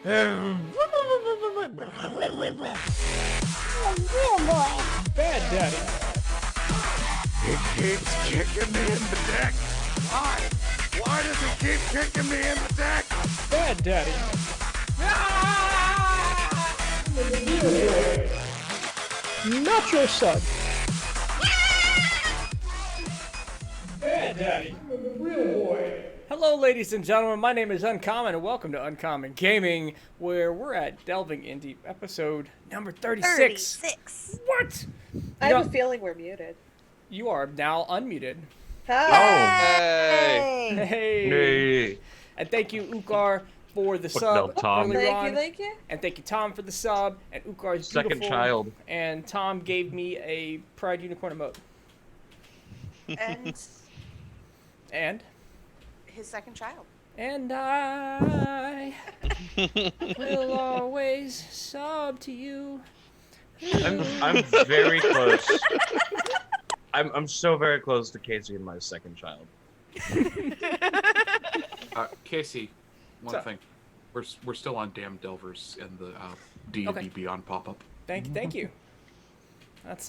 Real boy. Bad Daddy. He keeps kicking me in the dick. Why? Why does he keep kicking me in the dick? Bad Daddy. Not your son. Bad Daddy. Real boy. Hello, ladies and gentlemen. My name is Uncommon, and welcome to Uncommon Gaming, where we're at Delving in Deep, episode number 36. 36. What? I have a feeling we're muted. You are now unmuted. Hi. Hey. Hey. And thank you, Ukar, for the What sub the Tom? earlier Thank on. you, thank you. And thank you, Tom, for the sub. And Ukar's Second beautiful. child. And Tom gave me a Pride Unicorn emote. And And his second child. And I will always sub to you. I'm very close. I'm so very close to Casey and my second child. Casey, one What's up? thing. We're still on Damn Delvers and the D&D Okay. Beyond pop-up. Thank you. That's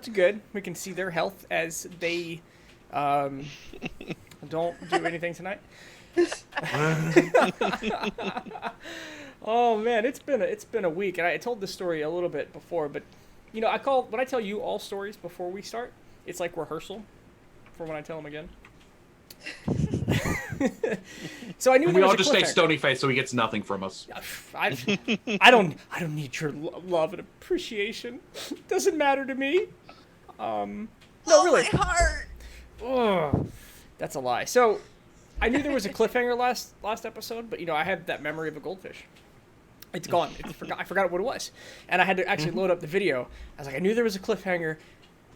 good. We can see their health as they don't do anything tonight. Oh man, it's been a week, and I told this story a little bit before, but you know, when I tell you all stories before we start, it's like rehearsal for when I tell them again. So I knew And there we was all a just stay cliffhanger. stony faced so he gets nothing from us. I don't need your love and appreciation. Doesn't matter to me. No, really. My heart. Ugh, that's a lie. So, I knew there was a cliffhanger last episode, but you know, I have that memory of a goldfish. It's gone. I forgot what it was, and I had to actually load up the video. I was like, I knew there was a cliffhanger.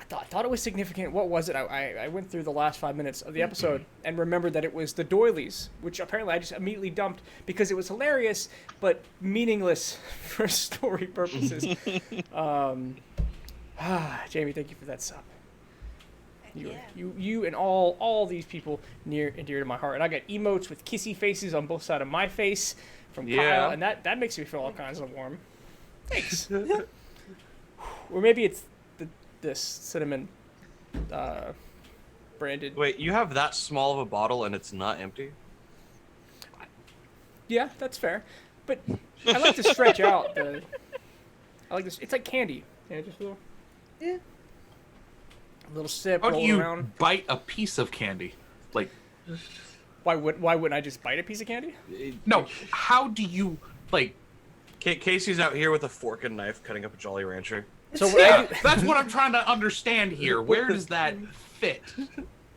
I thought it was significant. What was it? I went through the last 5 minutes of the episode and remembered that it was the doilies, which apparently I just immediately dumped because it was hilarious but meaningless for story purposes. Jamie, thank you for that sub. You and all these people near and dear to my heart. And I got emotes with kissy faces on both sides of my face from Kyle, and that makes me feel all kinds of warm. Thanks. Or maybe it's this cinnamon branded. Wait, you have that small of a bottle and it's not empty? Yeah, that's fair. But I like to stretch out the. I like this. It's like candy. Yeah, just a little. Yeah. A little sip, How do roll you around. bite a piece of candy? Like, Why wouldn't I just bite a piece of candy? no, how do you, like... Casey's out here with a fork and knife cutting up a Jolly Rancher. So what I Yeah, do, that's what I'm trying to understand here. Where does that fit?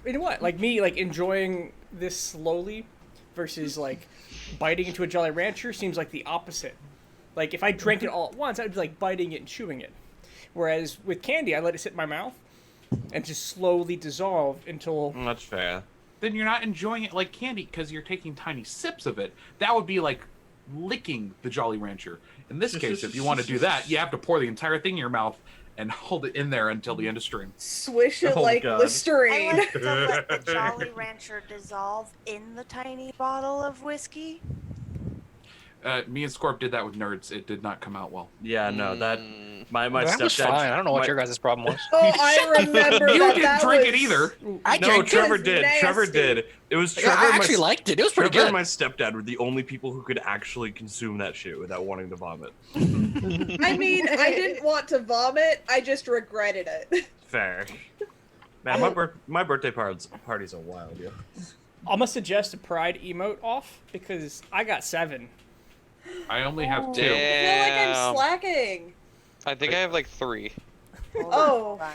you know what? Like me, like enjoying this slowly versus like biting into a Jolly Rancher seems like the opposite. Like if I drank it all at once, I'd be like biting it and chewing it. Whereas with candy, I let it sit in my mouth and just slowly dissolve until. That's fair. Then you're not enjoying it like candy because you're taking tiny sips of it. That would be like licking the Jolly Rancher. In this case, if you want to do that, you have to pour the entire thing in your mouth and hold it in there until the end of stream. Swish it Oh, like God. I Listerine. like to let the Jolly Rancher dissolve in the tiny bottle of whiskey. Me and Scorp did that with Nerds. It did not come out well. Yeah, no, that my That was stepdad. fine. I don't know what my- your guys' problem was. Oh, I remember You that. didn't that drink was... it either. I No, drank Trevor It was did. Trevor nasty. did. It was Trevor. I and actually liked it. It was pretty Trevor good. and my stepdad were the only people who could actually consume that shit without wanting to vomit. I mean, I didn't want to vomit. I just regretted it. Fair. Man, my birthday parties are wild, yeah. I'm gonna suggest a Pride emote off because I got 7. I only have 2. I feel like Damn. I'm slacking. I think I have like 3. Oh. Fun.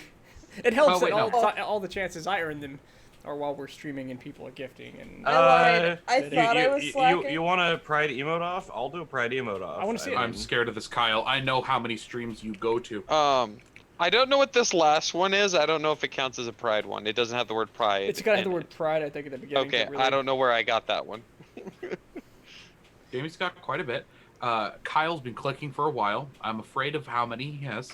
It helps Oh, wait, that no. all the chances I earn them are while we're streaming and people are gifting. And I lied. I you- thought I was slacking. You want a Pride emote off? I'll do a Pride emote off. I wanna see it. I'm scared of this, Kyle. I know how many streams you go to. I don't know what this last one is. I don't know if it counts as a pride one. It doesn't have the word pride. it's gotta have the in word Pride, I think, at the beginning. Okay, but really- I don't know where I got that one. Jamie's got quite a bit. Kyle's been clicking for a while. I'm afraid of how many he has.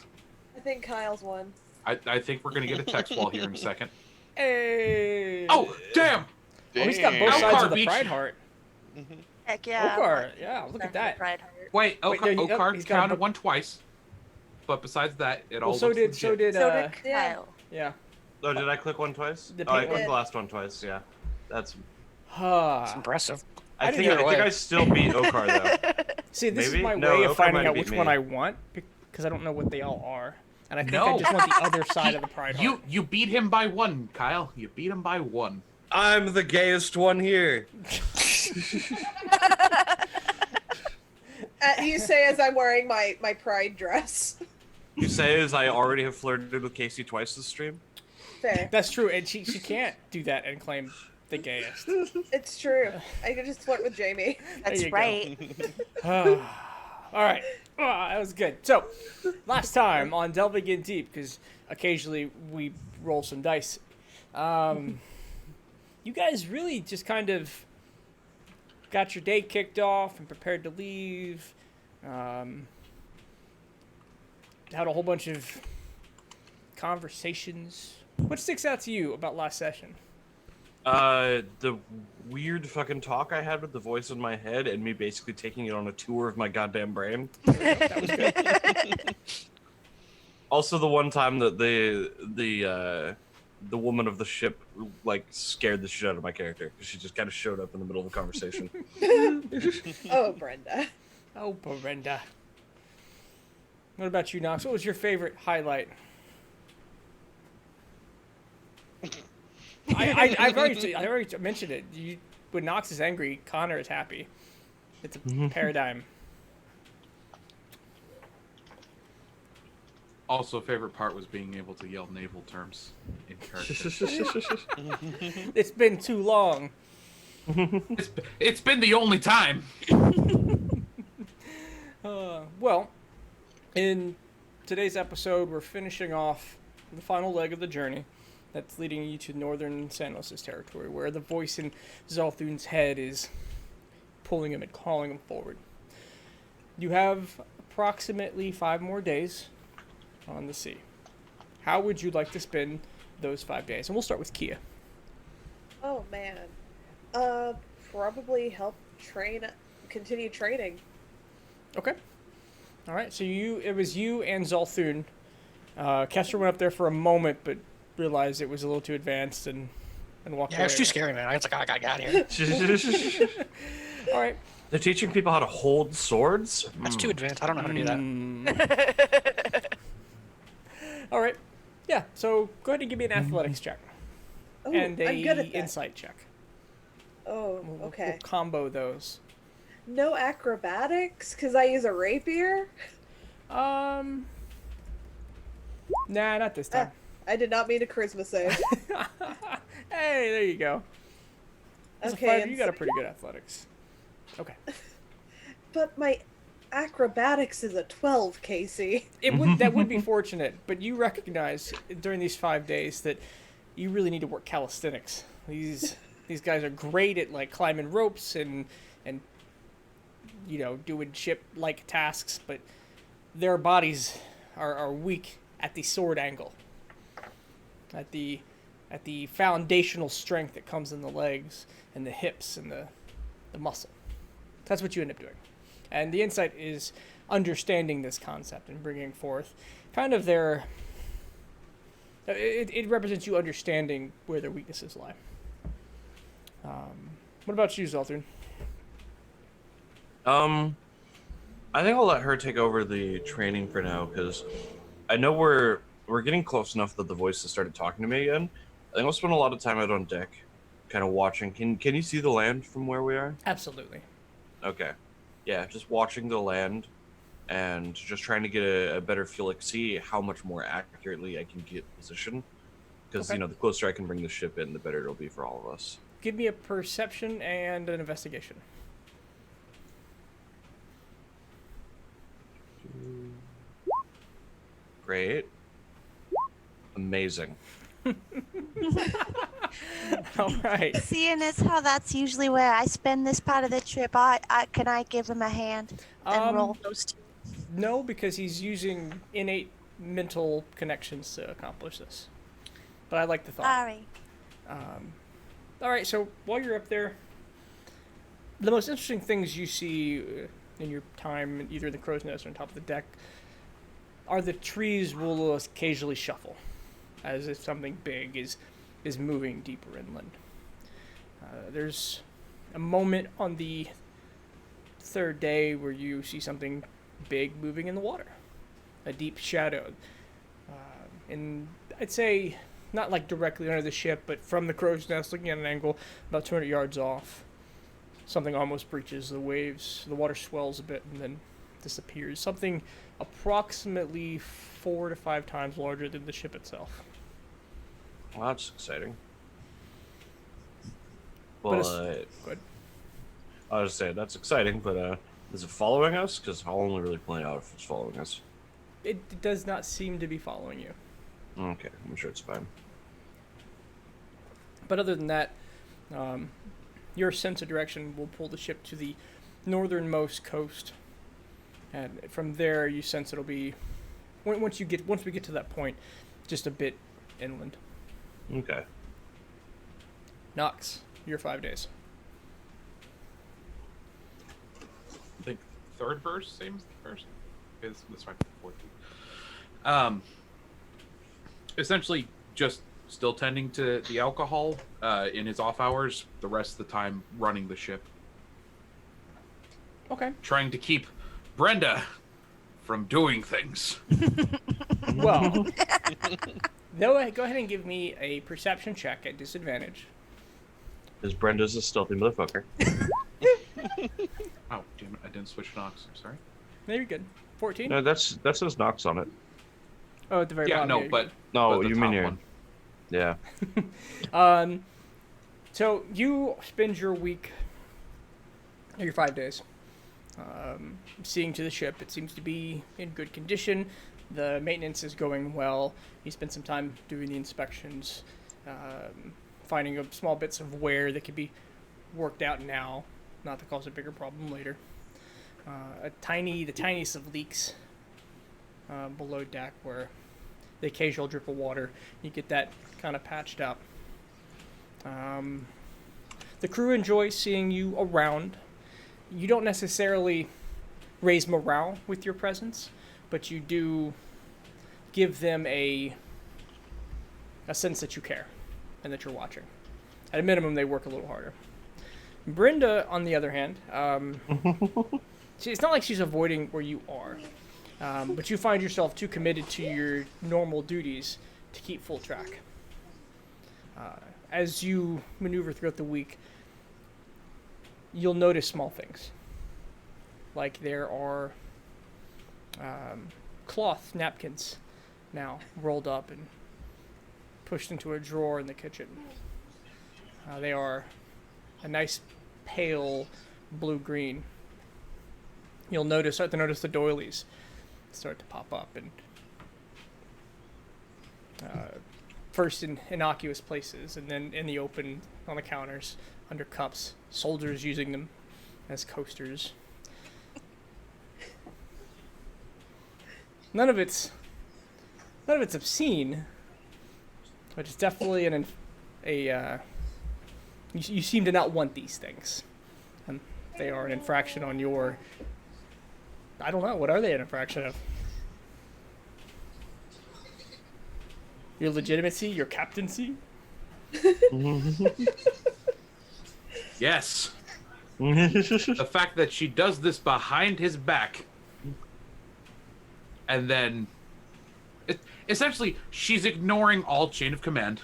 I think Kyle's won. I think we're going to get a text wall here in a second. Hey! Oh, damn! Oh, he's got both Damn. sides of Elkhart the Beach. Pride heart. Heck yeah. Okar, yeah, look at Send the that. Pride Heart. Wait, Wait, no, Okar he's got a counted bu- one twice. But besides that, it all Well, so looks did legit. so did So did Yeah. Kyle. yeah. Oh, did I click one twice? The Oh, I pink clicked one. the last one twice. Yeah, that's. It's impressive. I didn't think either way. I still beat Okar though. See, this Maybe? is my No, way of Okar finding might out beat which me. one I want because I don't know what they all are, and I think I No. just want the other side of the Pride Heart. You beat him by one, Kyle. You beat him by one. I'm the gayest one here. You say as I'm wearing my pride dress. You say as I already have flirted with Casey twice this stream. Fair. That's true, and she can't do that and claim the gayest. It's true. I could just flirt with Jamie. That's you go. right. All right, that was good. So, last time on Delving In Deep, because occasionally we roll some dice, you guys really just kind of got your day kicked off and prepared to leave. Had a whole bunch of conversations. What sticks out to you about last session? The weird fucking talk I had with the voice in my head and me basically taking it on a tour of my goddamn brain. That was good. Also, the one time that the woman of the ship like scared the shit out of my character because she just kind of showed up in the middle of the conversation. Oh, Brenda. Oh, Brenda. What about you, Knox? What was your favorite highlight? I've already mentioned it. When Knox is angry, Connor is happy. It's a paradigm. Also, favorite part was being able to yell naval terms in character. It's been too long. It's been the only time. Well, in today's episode, we're finishing off the final leg of the journey that's leading you to northern Sanos' territory, where the voice in Zalthun's head is pulling him and calling him forward. You have approximately 5 more days on the sea. How would you like to spend those 5 days? And we'll start with Kia. Oh man. Probably help continue training. Okay. All right. So it was you and Zalthun. Kester went up there for a moment, but realized it was a little too advanced and walked Yeah, away. it's too scary, man. I was like, I got here. All right. They're teaching people how to hold swords. That's too advanced. I don't know how to do that. All right. Yeah. So go ahead and give me an athletics check Oh, and I'm good at a that. insight check. Oh, We'll okay. combo those. No acrobatics because I use a rapier. Nah, not this time. I did not mean a charisma save. Hey, there you go. That's a Okay, five. You got a pretty good athletics. Okay. But my acrobatics is a 12, Casey. That would be fortunate, but you recognize during these 5 days that you really need to work calisthenics. These guys are great at like climbing ropes and doing ship-like tasks, but their bodies are weak at the sword angle, at the foundational strength that comes in the legs and the hips and the muscle. That's what you end up doing. And the insight is understanding this concept and bringing forth kind of their... It represents you understanding where their weaknesses lie. What about you, Zalthun? I think I'll let her take over the training for now because I know we're getting close enough that the voice has started talking to me again. I think I'll spend a lot of time out on deck, kind of watching. Can you see the land from where we are? Absolutely. Okay. Yeah, just watching the land and just trying to get a better feel, like see how much more accurately I can get position. Because, Okay. the closer I can bring the ship in, the better it'll be for all of us. Give me a perception and an investigation. Great. Amazing. All right. Seeing as how that's usually where I spend this part of the trip, can I give him a hand and roll those two? No, because he's using innate mental connections to accomplish this. But I like the thought. Sorry. All right, so while you're up there, the most interesting things you see in your time, either in the crow's nest or on top of the deck, are the trees will occasionally shuffle, as if something big is moving deeper inland. There's a moment on the third day where you see something big moving in the water, a deep shadow. And I'd say not like directly under the ship, but from the crow's nest, looking at an angle about 200 yards off. Something almost breaches the waves. The water swells a bit and then disappears. Something approximately 4 to 5 times larger than the ship itself. Well, that's exciting. But Well, it's- Go ahead. I was saying that's exciting, but is it following us? Because I'll only really point out if it's following us. It does not seem to be following you. Okay, I'm sure it's fine. But other than that, your sense of direction will pull the ship to the northernmost coast, and from there you sense it'll be once we get to that point, just a bit inland. Okay. Knox, your 5 days. I think third verse, same as the first. Okay, this might be the fourth. Essentially, just still tending to the alcohol in his off hours. The rest of the time, running the ship, Okay. trying to keep Brenda from doing things. Well, go ahead and give me a perception check at disadvantage. Because Brenda's a stealthy motherfucker. Oh, damn it! I didn't switch Knox. I'm sorry. No, you're good. 14? No, that says Knox on it. Oh, at the very Yeah, bottom. no, you're but No, the you mean top your. one. Yeah. So you spend your week, your 5 days, seeing to the ship. It seems to be in good condition. The maintenance is going well. You spend some time doing the inspections, finding small bits of wear that could be worked out now, not to cause a bigger problem later. The tiniest of leaks below deck, where the occasional drip of water, you get that kind of patched up. The crew enjoys seeing you around. You don't necessarily raise morale with your presence, but you do give them a sense that you care and that you're watching. At a minimum, they work a little harder. Brenda, on the other hand, it's not like she's avoiding where you are, but you find yourself too committed to your normal duties to keep full track. As you maneuver throughout the week, you'll notice small things. Like there are cloth napkins now rolled up and pushed into a drawer in the kitchen. They are a nice pale blue-green. You'll start to notice the doilies start to pop up, and first in innocuous places, and then in the open on the counters, under cups, soldiers using them as coasters. None of it's obscene, but it's definitely you seem to not want these things, and they are an infraction on your. I don't know. What are they an infraction of? Your legitimacy, your captaincy. Yes. The fact that she does this behind his back, and then essentially she's ignoring all chain of command.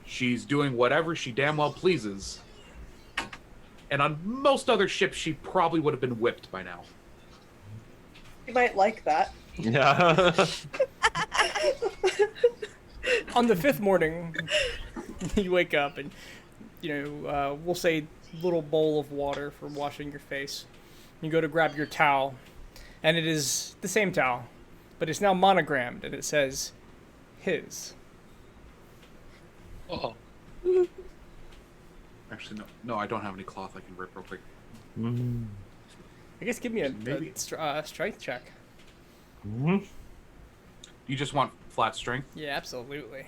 She's doing whatever she damn well pleases. And on most other ships, she probably would have been whipped by now. You might like that. Yeah. On the 5th morning, you wake up and, we'll say little bowl of water for washing your face. You go to grab your towel, and it is the same towel, but it's now monogrammed, and it says, his. Oh. Actually, no, I don't have any cloth I can rip real quick. I guess give me a Maybe. strength check. You just want flat strength? Yeah, absolutely.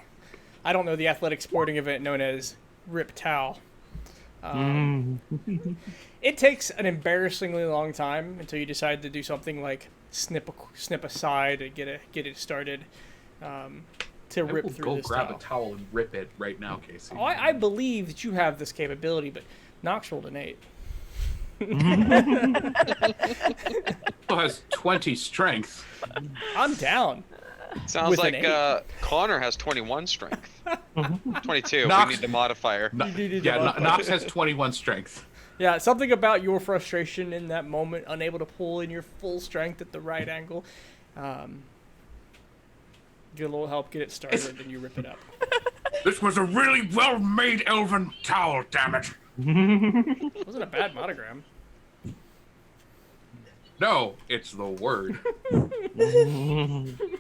I don't know the athletic sporting event known as Rip Towel. It takes an embarrassingly long time until you decide to do something like snip a side and get it started to I rip will through go this grab tile. a towel and rip it right now, Casey. Oh, I believe that you have this capability, but Nox rolled an 8. Who has 20 strength? I'm down. Sounds With an like Connor has 21 strength. 22. Nox- We need the modifier. No, You needed yeah, the modifier. Nox has 21 strength. Yeah, something about your frustration in that moment, unable to pull in your full strength at the right angle. Get a little help, get it started, and you rip it up. This was a really well-made elven towel, damn it. It wasn't a bad monogram. No, it's the word.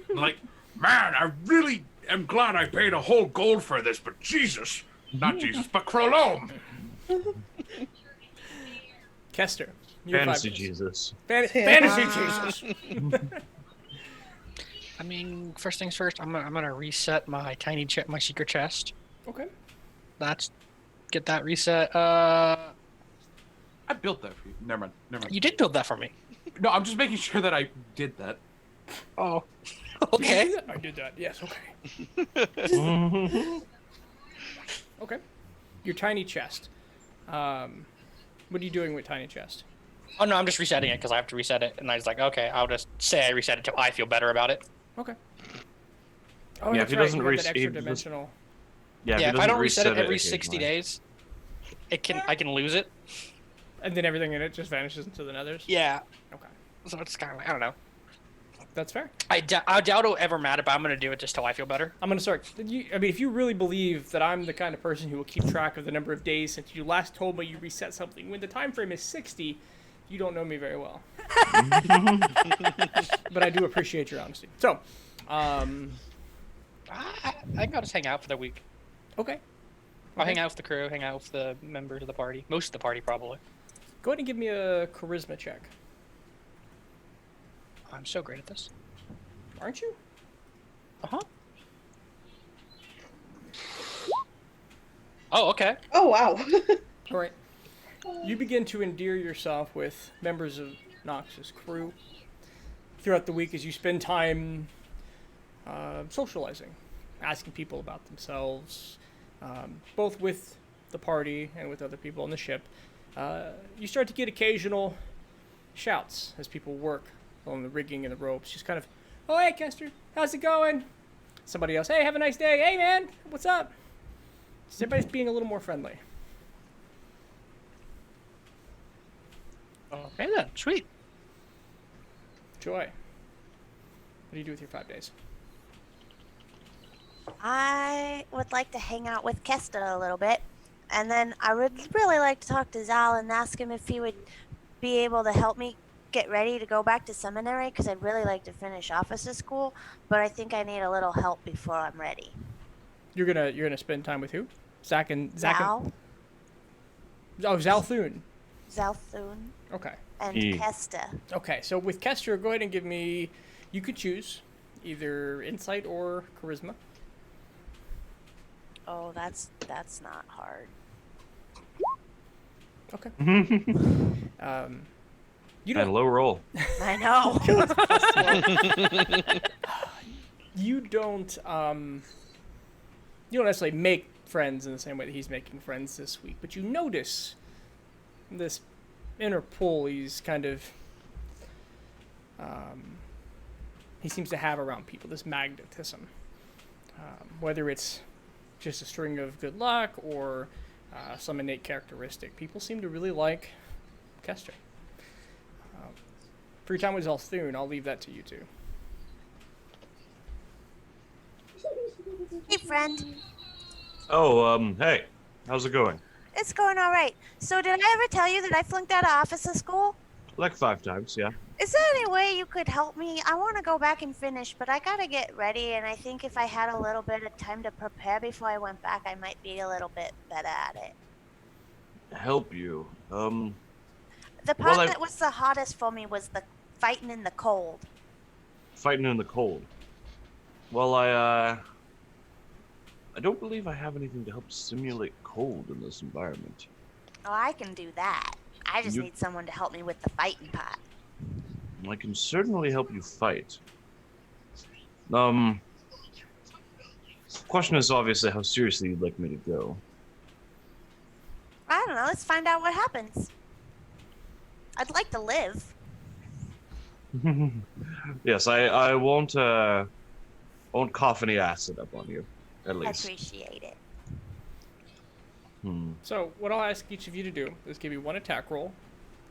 Like, man, I really am glad I paid a whole gold for this, but Jesus. Not Jesus, but Krolome. Kester. you have 5 Fantasy minutes. Jesus. Fantasy Jesus. I mean, first things first, I'm gonna reset my my secret chest. Okay. Get that reset. I built that for you. Never mind. You did build that for me. No, I'm just making sure that I did that. Oh, okay. I did that. Yes. Okay. Okay. Your tiny chest. What are you doing with tiny chest? Oh no, I'm just resetting it because I have to reset it, and I was like, okay, I'll just say I reset it till I feel better about it. Okay. Oh, Yeah, that's if he right. doesn't you got that reset- extra if he does- dimensional. Yeah, Yeah, he if I doesn't don't reset it every occasionally. 60 days, I can lose it. And then everything in it just vanishes into the nethers? Yeah. Okay. So it's kind of like, I don't know. That's fair. I doubt it'll ever matter, but I'm gonna do it just till I feel better. I'm going to start. I mean, if you really believe that I'm the kind of person who will keep track of the number of days since you last told me you reset something, when the time frame is 60, you don't know me very well. But I do appreciate your honesty. So, I can go just hang out for the week. okay. I'll hang out with the crew, hang out with the members of the party. Most of the party, probably. Go ahead and give me a charisma check. I'm so great at this. Aren't you? Uh-huh. Oh, okay. Oh wow. All right. You begin to endear yourself with members of Nox's crew throughout the week as you spend time socializing, asking people about themselves, both with the party and with other people on the ship. You start to get occasional shouts as people work on the rigging and the ropes. Just kind of, oh, hey, Kester, how's it going? Somebody else, hey, have a nice day. Hey, man, what's up? Just everybody's being a little more friendly. Okay then, sweet. Joy, what do you do with your 5 days? I would like to hang out with Kesta a little bit, and then I would really like to talk to Zal and ask him if he would be able to help me get ready to go back to seminary, because I'd really like to finish officer school, but I think I need a little help before I'm ready. You're gonna spend time with who? Zach and Zal, oh, Zalthun. Zalthun, Okay. and E. Kesta. Okay. So with Kester, go ahead and give me. You could choose either insight or charisma. Oh, that's not hard. Okay. You And don't. low roll. I know. You don't. You don't necessarily make friends in the same way that he's making friends this week, but you notice this inner pull he's kind of. He seems to have around people, this magnetism. Whether it's just a string of good luck or some innate characteristic, people seem to really like Kester. For your time with Zalthun, I'll leave that to you two. Hey, friend. Oh, hey, how's it going? It's going all right. So did I ever tell you that I flunked out of officer school? Like 5 times, yeah. Is there any way you could help me? I want to go back and finish, but I gotta get ready, and I think if I had a little bit of time to prepare before I went back, I might be a little bit better at it. Help you. The part Well, that was the hardest for me was the fighting in the cold. Fighting in the cold. Well, I don't believe I have anything to help simulate cold in this environment. Oh, I can do that. I just You- need someone to help me with the fighting part. I can certainly help you fight. Question is obviously how seriously you'd like me to go. I don't know. Let's find out what happens. I'd like to live. Yes, I won't cough any acid up on you, at I least. appreciate it. So what I'll ask each of you to do is give you one attack roll,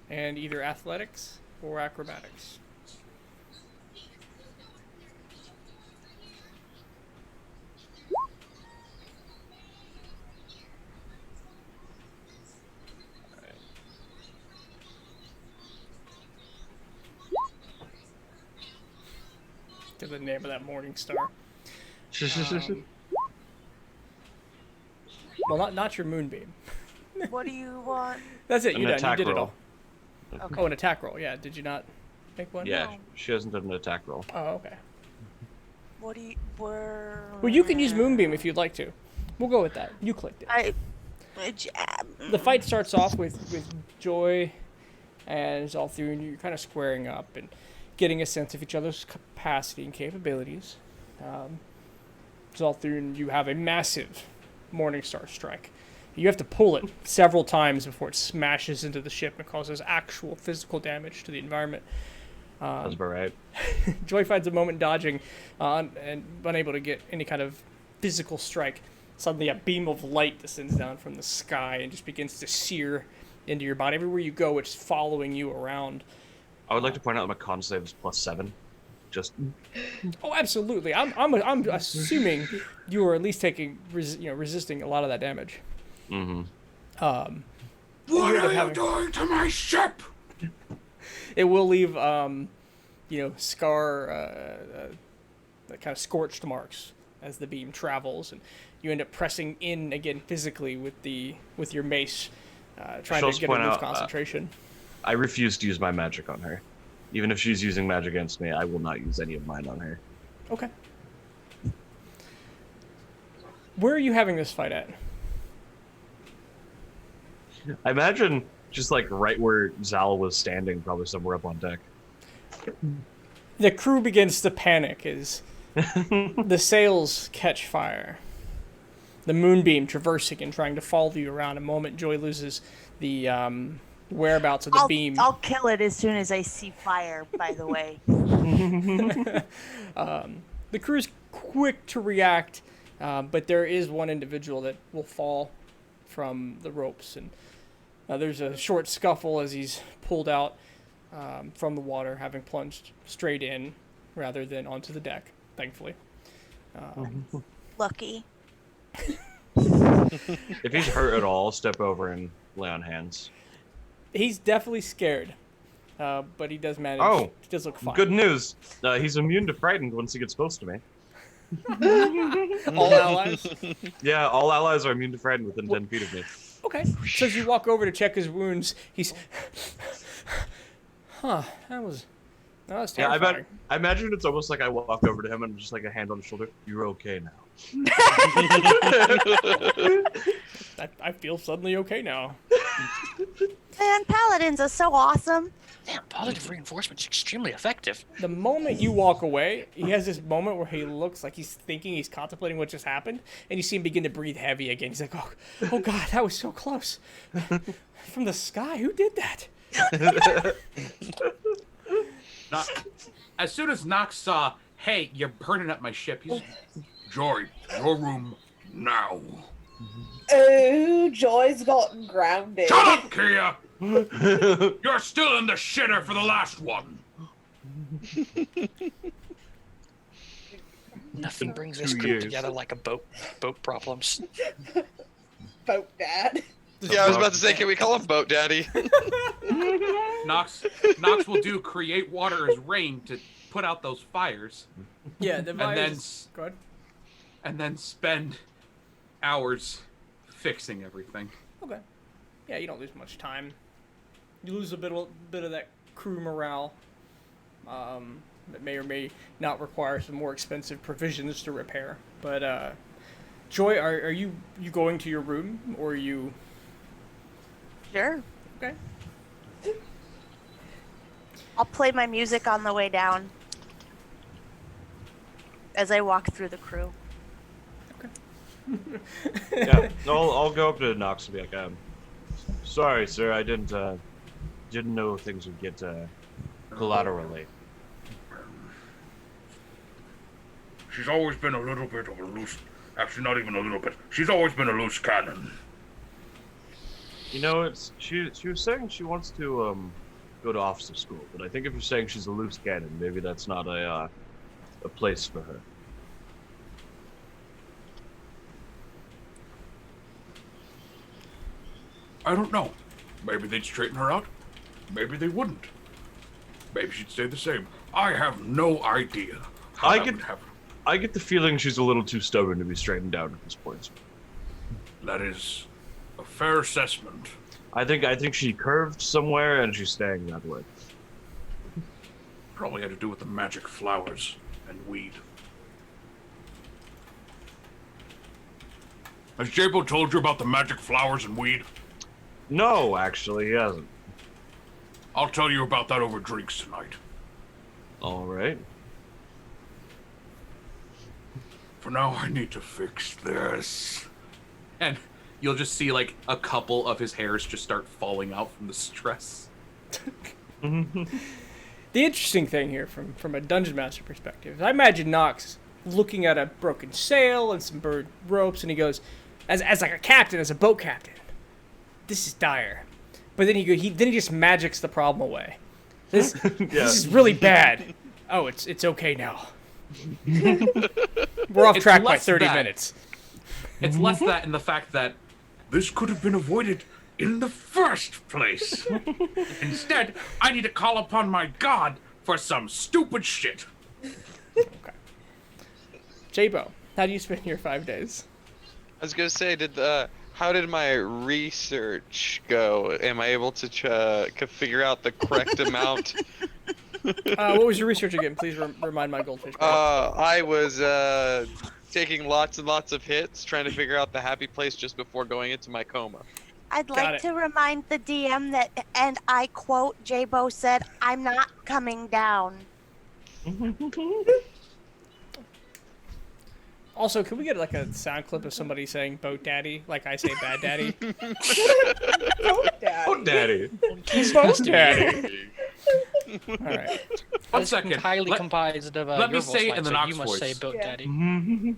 and either athletics or acrobatics. To the name of that morning star. Well, not your moonbeam. What do you want? That's it. An You're done. You attack did it roll. all. Okay. Oh, an attack roll. Yeah. Did you not make one? Yeah, No. she hasn't done an attack roll. Oh, okay. What do you? Where? Well, you can use moonbeam if you'd like to. We'll go with that. You clicked it. The fight starts off with Joy and Zalthur, and you're kind of squaring up and getting a sense of each other's capacity and capabilities. Zalthur, you have a massive Morningstar strike. You have to pull it several times before it smashes into the ship and causes actual physical damage to the environment. That's about right. Joy finds a moment dodging and unable to get any kind of physical strike. Suddenly a beam of light descends down from the sky and just begins to sear into your body. Everywhere you go, it's following you around. I would like to point out that my con save is +7. Just Oh, absolutely. I'm assuming you are at least taking, resisting a lot of that damage. Mhm. What end up are you having- doing to my ship? It will leave, scar, kind of scorched marks as the beam travels, and you end up pressing in again physically with your mace, trying She'll to get point a move out, concentration. I refuse to use my magic on her. Even if she's using magic against me, I will not use any of mine on her. Okay. Where are you having this fight at? I imagine just like right where Zal was standing, probably somewhere up on deck. The crew begins to panic as the sails catch fire. The moonbeam traversing and trying to follow you around. A moment, Joy loses the whereabouts of the beam. I'll kill it as soon as I see fire. By the way. The crew's quick to react, but there is one individual that will fall from the ropes, and there's a short scuffle as he's pulled out from the water, having plunged straight in rather than onto the deck, thankfully. Lucky. If he's hurt at all, step over and lay on hands. He's definitely scared, but he does manage. Oh, He does look fine. Good news. He's immune to frightened once he gets close to me. All allies? Yeah, all allies are immune to frightened within 10 feet of me. Okay. So as you walk over to check his wounds, he's... That was Yeah, terrifying. I imagine it's almost like I walk over to him and just like a hand on his shoulder. You're okay now. I feel suddenly okay now. Man, paladins are so awesome. Damn, positive reinforcement's extremely effective. The moment you walk away, he has this moment where he looks like he's thinking, he's contemplating what just happened, and you see him begin to breathe heavy again. He's like, oh God, that was so close. From the sky, who did that? As soon as Nox saw, hey, you're burning up my ship, he's Joy, your room now. Oh, Joy's gotten grounded. Shut up, Kia! You're still in the shitter for the last one. Nothing brings this 2 group years. together like a boat problems. Boat dad. Yeah, I was about to say, can we call him Boat Daddy? Nox will do create water as rain to put out those fires, Yeah, the and then virus... Go ahead. and then spend hours fixing everything. Okay. Yeah, you don't lose much time. You lose a bit of that crew morale. That may or may not require some more expensive provisions to repair. But Joy, are you going to your room, or are you Sure. Okay. I'll play my music on the way down as I walk through the crew. Yeah, I'll go up to Knox and be like, sorry, sir, I didn't know things would get collaterally. She's always been a little bit of a loose. Actually, not even a little bit. She's always been a loose cannon. You know, she was saying she wants to go to officer school, but I think if you're saying she's a loose cannon, maybe that's not a place for her. I don't know. Maybe they'd straighten her out. Maybe they wouldn't. Maybe she'd stay the same. I have no idea. How I that get- would happen. I get the feeling she's a little too stubborn to be straightened out at this point. That is a fair assessment. I think she curved somewhere and she's staying that way. Probably had to do with the magic flowers and weed. Has Jabo told you about the magic flowers and weed? No, actually, he hasn't. I'll tell you about that over drinks tonight. All right. For now, I need to fix this. And you'll just see like a couple of his hairs just start falling out from the stress. The interesting thing here, from a dungeon master perspective, is I imagine Nox looking at a broken sail and some bird ropes, and he goes, as like a captain, as a boat captain, this is dire. But then he just magics the problem away. This is really bad. Oh, it's okay now. We're off It's track by less 30 that. minutes. It's less that and the fact that This could have been avoided in the first place. Instead, I need to call upon my god for some stupid shit. Jabo, how do you spend your 5 days? I was gonna say, how did my research go? Am I able to figure out the correct amount? What was your research again? Please remind my goldfish. I was taking lots and lots of hits, trying to figure out the happy place just before going into my coma. I'd Got like it. to remind the DM that, and I quote, Jabo said, "I'm not coming down." Also, can we get like a sound clip of somebody saying "boat daddy" like I say "bad daddy"? Oh, Daddy. Oh, daddy. Boat daddy. All right. one It's second. entirely Let- comprised of let me your say voice it in the line, so Nox you must say voice. boat Yeah. daddy.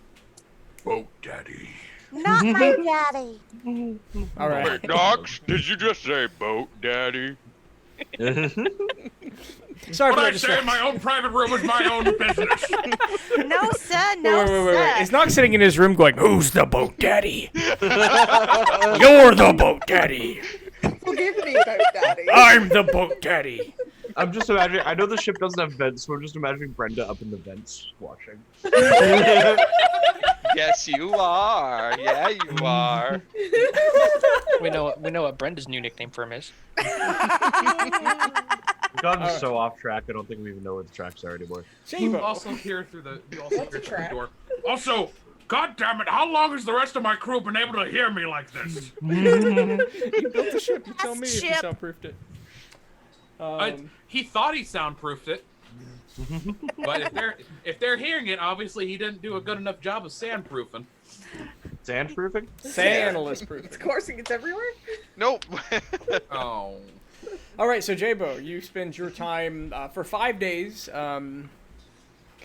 Boat daddy. Not my daddy. All right. Knox, did you just say boat daddy? Sorry What for I that say in my own private room is my own business. No, sir. No, wait. sir. Is Nox sitting in his room going, "Who's the boat daddy? You're the boat daddy. Forgive me, Boat Daddy. I'm the boat daddy." I'm just imagining. I know the ship doesn't have vents, so we're just imagining Brenda up in the vents watching. Yes, you are. Yeah, you are. We know what Brenda's new nickname for him is. We've gotten so off track. I don't think we even know what the tracks are anymore. You Jabo. also hear through the track? door. Also, god damn it, how long has the rest of my crew been able to hear me like this? You built the ship. You tell me if you Ship. soundproofed it. He thought he soundproofed it, but if they're hearing it, obviously he didn't do a good enough job of sandproofing. Sandproofing? Sandalist proof. It's coursing, it's everywhere. Nope. Oh, All right, so Jabo, you spend your time for 5 days. Continuing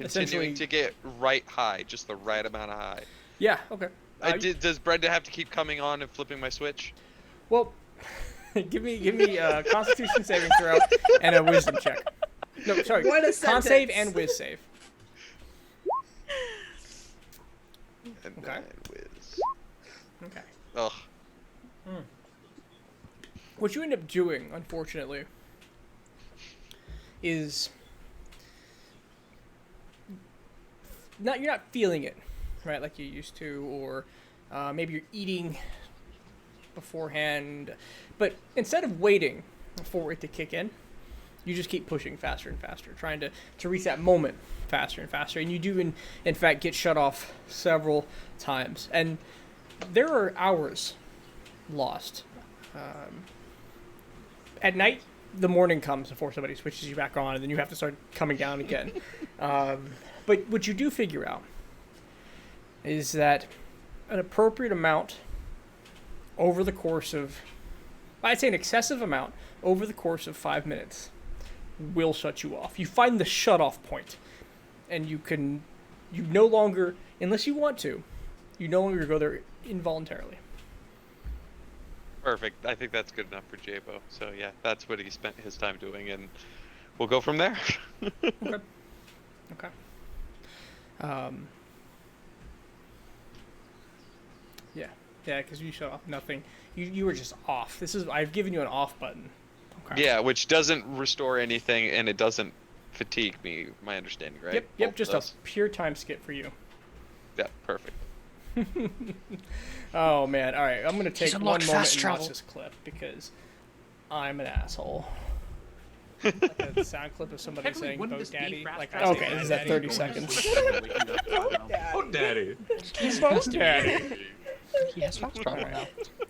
Essentially, to get right high, just the right amount of high. yeah, okay. Does Brenda have to keep coming on and flipping my switch? Well, give me a Constitution saving throw and a Wisdom check. No, sorry, What a Con save sentence. and Wiz save. And Okay. then whiz. Okay. Ugh. What you end up doing, unfortunately, is you're not feeling it, right, like you used to, or maybe you're eating beforehand, but instead of waiting for it to kick in, you just keep pushing faster and faster, trying to reach that moment faster and faster, and you do in fact get shut off several times, and there are hours lost. at night, the morning comes before somebody switches you back on, and then you have to start coming down again. But what you do figure out is that an appropriate amount over the course of, I'd say an excessive amount over the course of 5 minutes will shut you off. You find the shut-off point, and you no longer, unless you want to, you no longer go there involuntarily. Perfect. I think that's good enough for Jabo. So yeah, that's what he spent his time doing, and we'll go from there. Okay. Yeah, because you shut off nothing. You were just off. I've given you an off button. Okay. Yeah, which doesn't restore anything, and it doesn't fatigue me. My understanding, right? Yep. Both Just of a those? pure time skip for you. Yeah, perfect. Oh man! All right, I'm gonna take one unlocked moment fast and travel. watch this clip because I'm an asshole. Like a sound clip of somebody Technically, saying wouldn't "Boat this be Daddy." fast Like, travel? okay, this is at 30 seconds. Oh, daddy. Boat Daddy. He has fast travel now.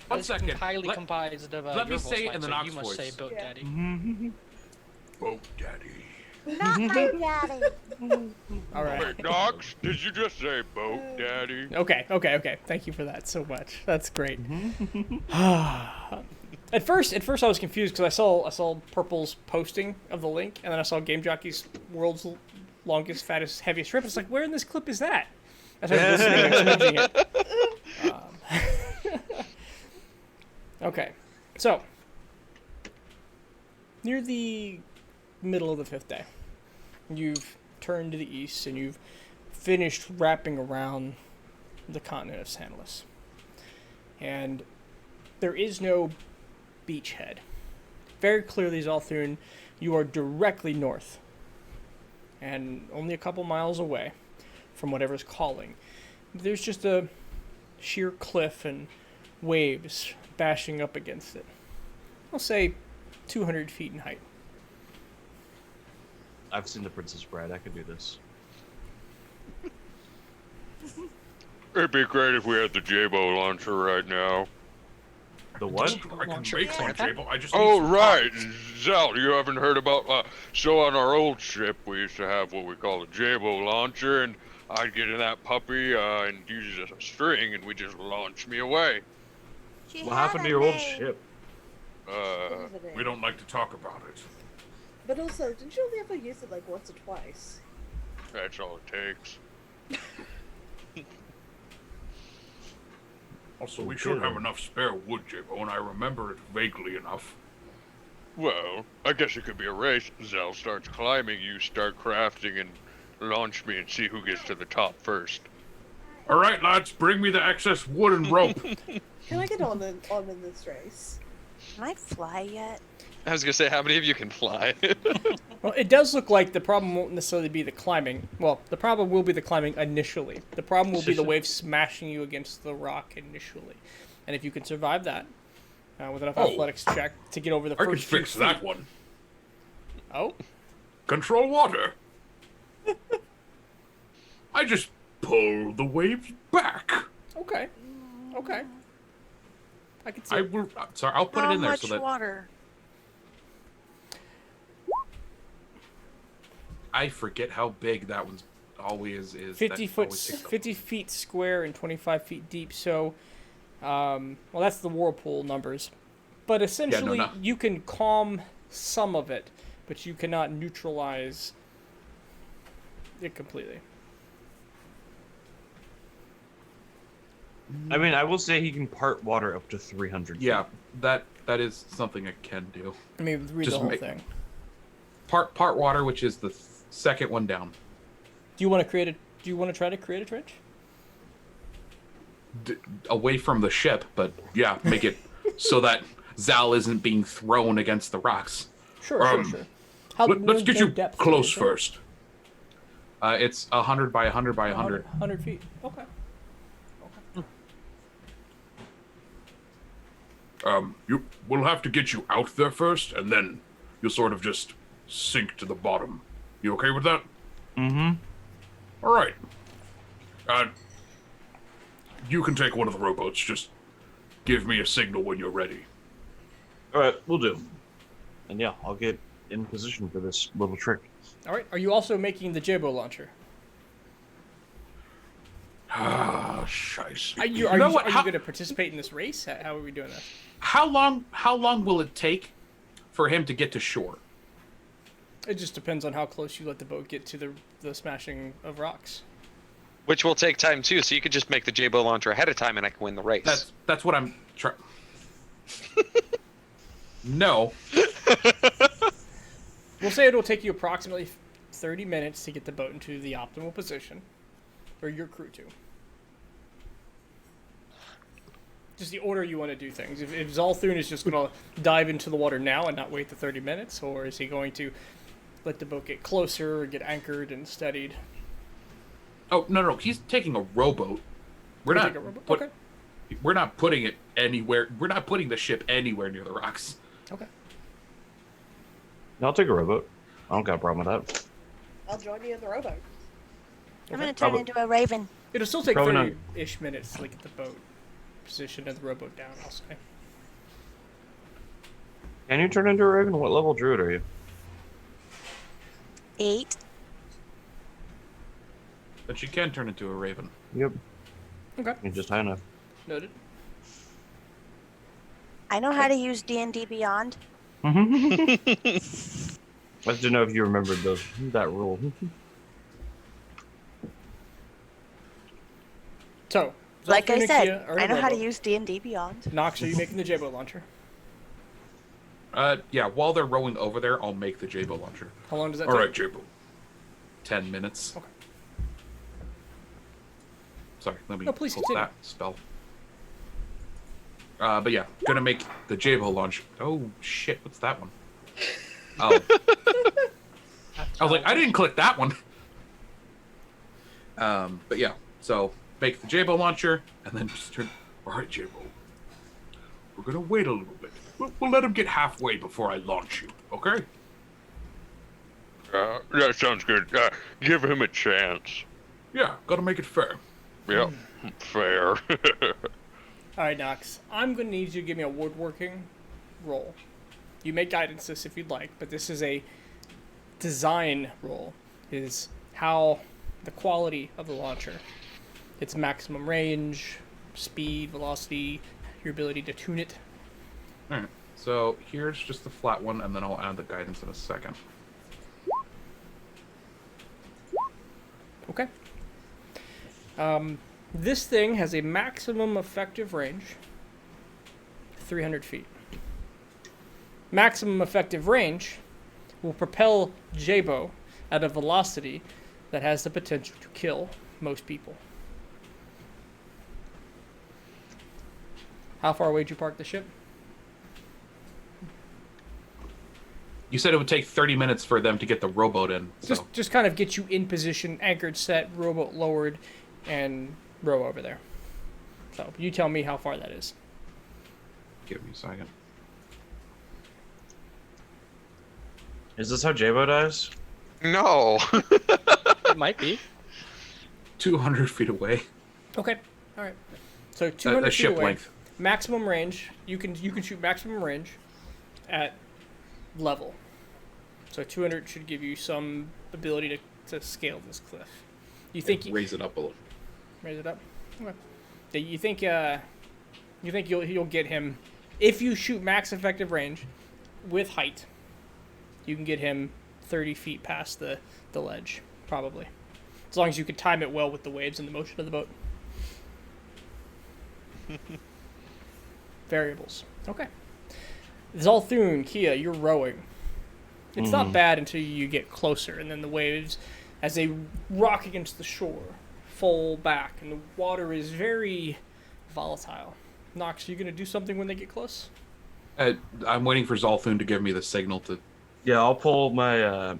One It's second. entirely Let- comprised of let me your say voice it in the line, so Nox you must say voice. boat Yeah. daddy. Boat Daddy. Not my daddy. All right. Knox, did you just say boat daddy? Okay. Thank you for that so much. That's great. At first I was confused because I saw Purple's posting of the link, and then I saw Game Jockey's world's longest, fattest, heaviest shrimp. It's like, where in this clip is that? As I was listening and exchanging it. Okay, so near the middle of the 5th day, you've turned to the east and you've finished wrapping around the continent of Santalus. And there is no beachhead. Very clearly, Zalthun, you are directly north and only a couple miles away from whatever's calling. There's just a sheer cliff and waves bashing up against it. I'll say 200 feet in height. I've seen the Princess Bride. I could do this. It'd be great if we had the Jabo launcher right now. The what? I can make one, Jabo. I just Oh, need some right. time. Zal, you haven't heard about, so on our old ship, we used to have what we call a Jabo launcher, and I'd get in that puppy, and use a string, and we just launch me away. She What had happened a to your old name. ship? We don't like to talk about it. But also, didn't you only ever use it like once or twice? That's all it takes. Also, we should have enough spare wood, Jabo, and I remember it vaguely enough. Well, I guess it could be a race. Zal starts climbing, you start crafting, and launch me and see who gets to the top first. All right, lads, bring me the excess wood and rope. Can I get on in this race? Can I fly yet? I was gonna say, how many of you can fly? Well, it does look like the problem won't necessarily be the climbing. Well, the problem will be the climbing initially. The problem will be the wave smashing you against the rock initially. And if you can survive that with enough athletics check to get over the I can first few fix feet. that one. Oh, Control water. I just pull the waves back. okay. I can see. I will. Sorry, I'll put How it in there much so that water? I forget how big that one's always is. 50 That foot, always takes up- 50 feet square and 25 feet deep. So, well, that's the whirlpool numbers. But essentially, no. you can calm some of it, but you cannot neutralize it completely. I mean, I will say he can part water up to 300 feet. Yeah, that is something I can do. I mean, read Just the whole make- thing. Part water, which is the second one down. Do you want to try to create a trench? Away from the ship, but yeah, make it so that Zal isn't being thrown against the rocks. Sure. How, Let's get you depth close is it? first. It's 100 by 100 by 100. 100 feet. Okay. We'll have to get you out there first, and then you'll sort of just sink to the bottom. You okay with that? Mm-hmm. All right. You can take one of the rowboats. Just give me a signal when you're ready. All right, we'll do. And yeah, I'll get in position for this little trick. All right. Are you also making the Jabo launcher? Ah, scheiße. Are you know what? going to participate in this race? How are we doing that? How long will it take for him to get to shore? It just depends on how close you let the boat get to the smashing of rocks. Which will take time too, so you could just make the J-Bow launcher ahead of time and I can win the race. That's what I'm trying. No. We'll say it'll take you approximately 30 minutes to get the boat into the optimal position for your crew to. Just the order you want to do things. If Zolthun is just going to dive into the water now and not wait the 30 minutes, or is he going to let the boat get closer or get anchored and steadied? Oh no, he's taking a rowboat. We're not. Okay. We're not putting it anywhere. We're not putting the ship anywhere near the rocks. Okay. I'll take a rowboat. I don't got a problem with that. I'll join you in the rowboat. I'm gonna turn into a raven. It'll still take Probably not. 30-ish minutes to get the boat positioned and the rowboat down, I'll say. Can you turn into a raven? What level druid are you? 8. But she can turn into a raven. Yep. Okay. You're just high enough. Noted. I know how to use D&D Beyond. I just didn't know if you remembered that rule. So, Like Zolthun I and said, Kia are in I a know how to rowboat. use D&D Beyond. Nox, are you making the J-boat launcher? Yeah. While they're rowing over there, I'll make the J-Bow launcher. How long does that All take? right, J-Bow. 10 minutes. Okay. Sorry, let me No, please pull continue. that spell. But yeah, gonna make the J-Bow launch. Oh shit, what's that one? Oh. I was like, I didn't click that one. But yeah, so make the J-Bow launcher, and then just turn. All right, J-Bow. We're gonna wait a little bit. We'll let him get halfway before I launch you, okay? That sounds good. Give him a chance. Yeah, gotta make it fair. Yep, fair. All right, Nox. I'm going to need you to give me a woodworking roll. You may guidance this if you'd like, but this is a design roll. Is how the quality of the launcher, its maximum range, speed, velocity, your ability to tune it. Alright, so here's just the flat one, and then I'll add the guidance in a second. Okay. This thing has a maximum effective range, 300 feet. Maximum effective range will propel J-Bow at a velocity that has the potential to kill most people. How far away did you park the ship? You said it would take 30 minutes for them to get the rowboat in, so... Just kind of get you in position, anchored, set, rowboat lowered, and row over there. So you tell me how far that is. Give me a second. Is this how J-Bo dies? No. It might be. 200 feet away. Okay. All right. So 200 That's feet ship away. length. Maximum range. You can shoot maximum range at level. So 200 should give you some ability to scale this cliff. You think Raise it up a little. raise it up? Okay. You think you'll get him if you shoot max effective range with height. You can get him 30 feet past the ledge, probably. As long as you can time it well with the waves and the motion of the boat. Variables. Okay. Zolthun, Kia, you're rowing. It's not bad until you get closer, and then the waves, as they rock against the shore, fall back, and the water is very volatile. Nox, are you going to do something when they get close? I'm waiting for Zolthun to give me the signal to... Yeah, I'll pull my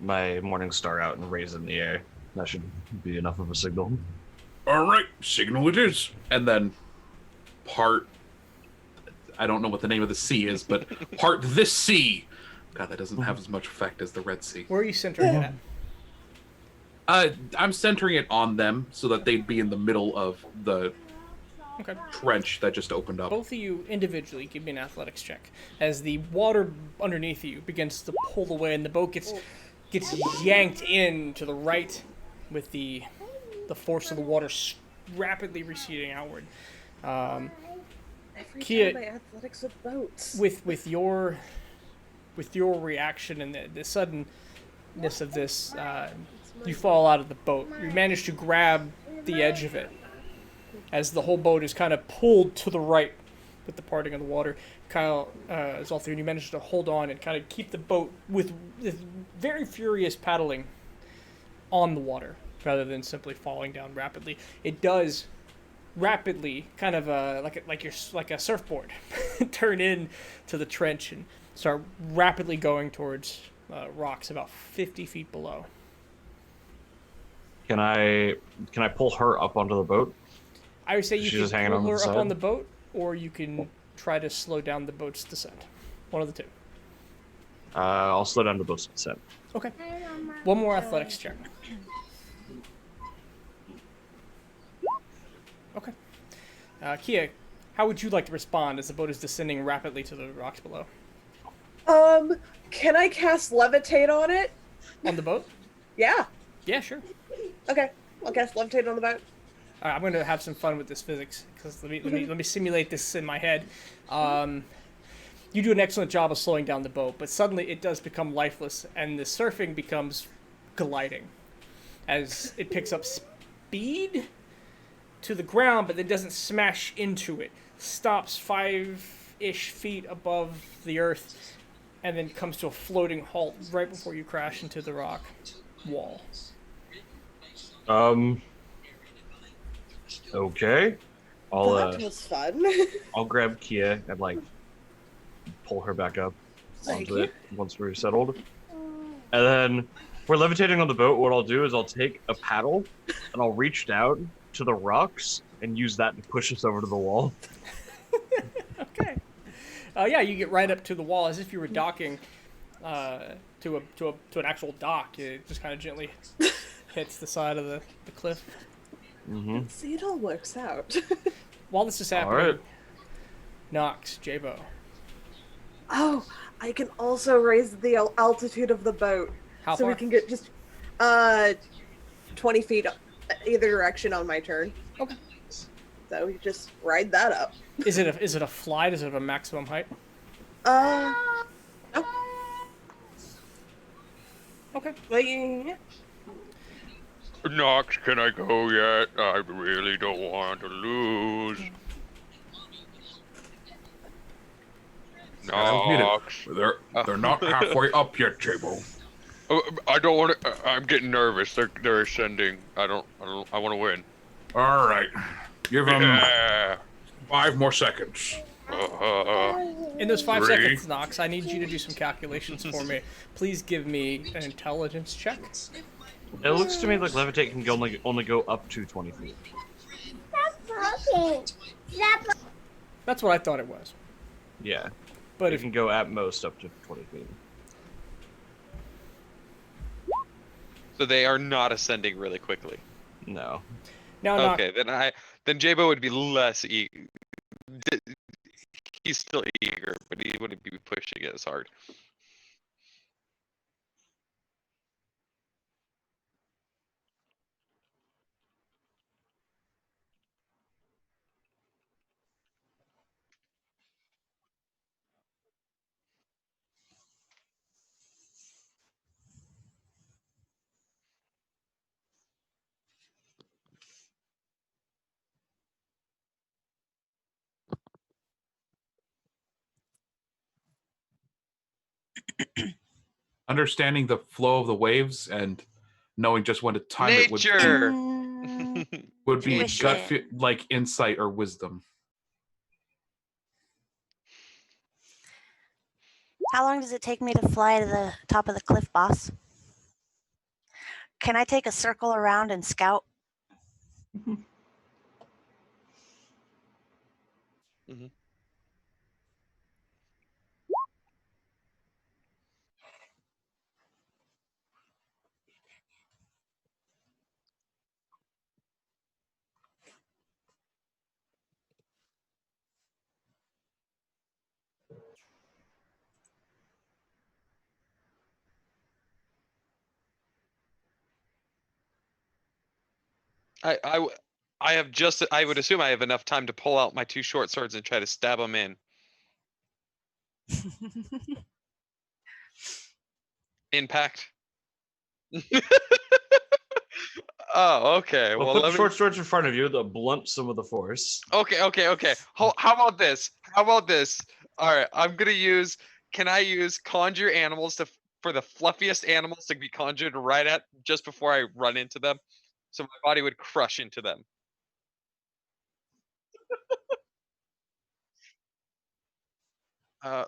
my Morning Star out and raise it in the air. That should be enough of a signal. All right, signal it is. And then part... I don't know what the name of the sea is, but part this sea. God, that doesn't have as much effect as the Red Sea. Where are you centering it at? I'm centering it on them so that they'd be in the middle of the Okay. trench that just opened up. Both of you individually give me an athletics check as the water underneath you begins to pull away and the boat gets yanked in to the right with the force of the water rapidly receding outward. Every Kia, time I athletics with boats. with your reaction and the suddenness of this, you fall out of the boat. You manage to grab the edge of it as the whole boat is kind of pulled to the right with the parting of the water. Kyle, Zolthier, and you manage to hold on and kind of keep the boat with very furious paddling on the water rather than simply falling down rapidly. It does rapidly, kind of like a surfboard, turn in to the trench and start rapidly going towards rocks about 50 feet below. Can I pull her up onto the boat? I would say you She's can just hanging pull on the her up side? on the boat, or you can try to slow down the boat's descent. One of the two. I'll slow down the boat's descent. Okay. One more athletics check. Okay. Kia, how would you like to respond as the boat is descending rapidly to the rocks below? Can I cast levitate on it? On the boat? Yeah. Yeah, sure. Okay. I'll cast levitate on the boat. All right, I'm going to have some fun with this physics because let me simulate this in my head. You do an excellent job of slowing down the boat, but suddenly it does become lifeless, and the surfing becomes gliding as it picks up speed to the ground, but then doesn't smash into it. Stops 5-ish feet above the earth, and then comes to a floating halt right before you crash into the rock wall. Okay. That was fun. I'll grab Kia and like pull her back up onto it once we're settled. And then we're levitating on the boat. What I'll do is I'll take a paddle and I'll reach down to the rocks and use that to push us over to the wall. Okay. Yeah, you get right up to the wall as if you were docking to an actual dock. It just kind of gently hits the side of the cliff. Mm-hmm. See, it all works out. While this is happening, Alright. Nox, Jabo. Oh, I can also raise the altitude of the boat. How so far? we can get just 20 feet either direction on my turn. Okay. So we just ride that up. Is it a fly? Does it have a maximum height? No. Okay. But yeah. Nox, can I go yet? I really don't want to lose. Nox. They're not halfway up yet, Jabo. I don't want to. I'm getting nervous. They're ascending. I want to win. All right, give them Yeah. 5 more seconds. In those 5 Three. seconds, Nox, I need you to do some calculations for me. Please give me an intelligence check. It looks to me like levitate can only go up to 20 feet. That's what I thought it was. Yeah. But It if can go at most up to 20 feet. So they are not ascending really quickly. No. now, Nox, Okay, then Jabo would be less eager. He's still eager, but he wouldn't be pushing it as hard. Understanding the flow of the waves and knowing just when to time it Nature. would be Intuition. like insight or wisdom. How long does it take me to fly to the top of the cliff, boss? Can I take a circle around and scout? I have just. I would assume I have enough time to pull out my 2 short swords and try to stab him in. Impact. Oh, okay. Well, Well, put let the me... short swords in front of you. They'll blunt some of the force. Okay. How about this? How about this? All right, I'm gonna use. Can I use conjure animals for the fluffiest animals to be conjured right at just before I run into them, so my body would crush into them.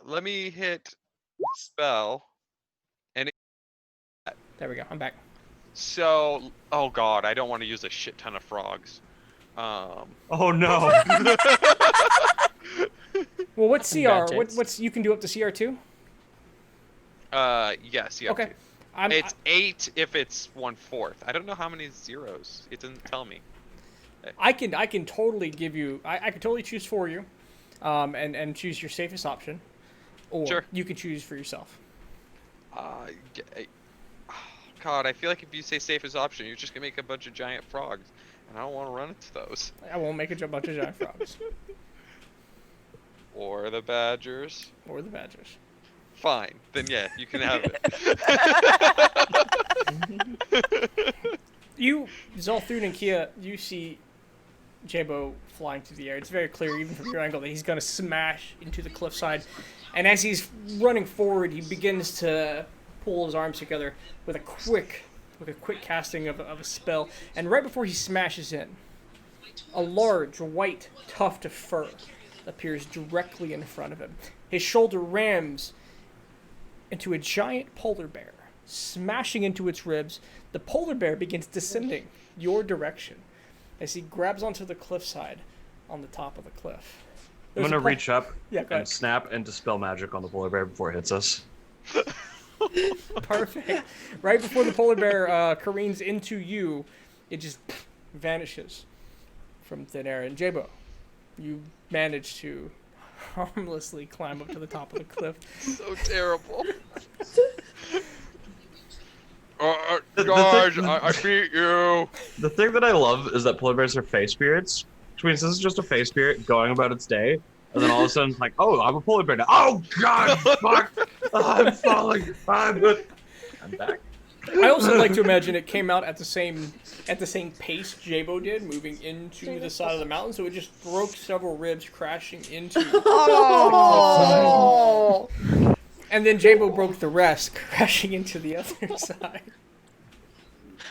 Let me hit spell. There we go. I'm back. So, oh god, I don't want to use a shit ton of frogs. Oh no! Well, what's Some CR? bad taste. What's you can do up to CR2? Yes, yeah. Okay. It's 8 if it's 1/4. I don't know how many zeros. It doesn't tell me. I can totally give you. I can totally choose for you, and choose your safest option, or Sure. you can choose for yourself. God, I feel like if you say safest option, you're just gonna make a bunch of giant frogs, and I don't want to run into those. I won't make a bunch of giant frogs Or the badgers. or the badgers. Fine, then yeah, you can have it. You, Zolthun and Kia, you see Jabo flying through the air. It's very clear, even from your angle, that he's going to smash into the cliffside. And as he's running forward, he begins to pull his arms together with a quick casting of a spell. And right before he smashes in, a large white tuft of fur appears directly in front of him. His shoulder rams into a giant polar bear. Smashing into its ribs, the polar bear begins descending your direction as he grabs onto the cliffside on the top of the cliff. I'm There's gonna a pla- reach up Yeah, go and ahead. snap and dispel magic on the polar bear before it hits us. Perfect. Right before the polar bear careens into you, it just vanishes from thin air. And Jabo, you manage to harmlessly climb up to the top of the cliff. So terrible. The Guys, thing- I beat you. The thing that I love is that polar bears are face spirits, which means this is just a face spirit going about its day, and then all of a sudden it's like, oh, I'm a polar bear now. Oh god, fuck! I'm falling. I'm back. I also like to imagine it came out at the same pace Jabo did, moving into the side of the mountain, so it just broke several ribs, crashing into the Oh. cliffside. And then Jabo broke the rest, crashing into the other side.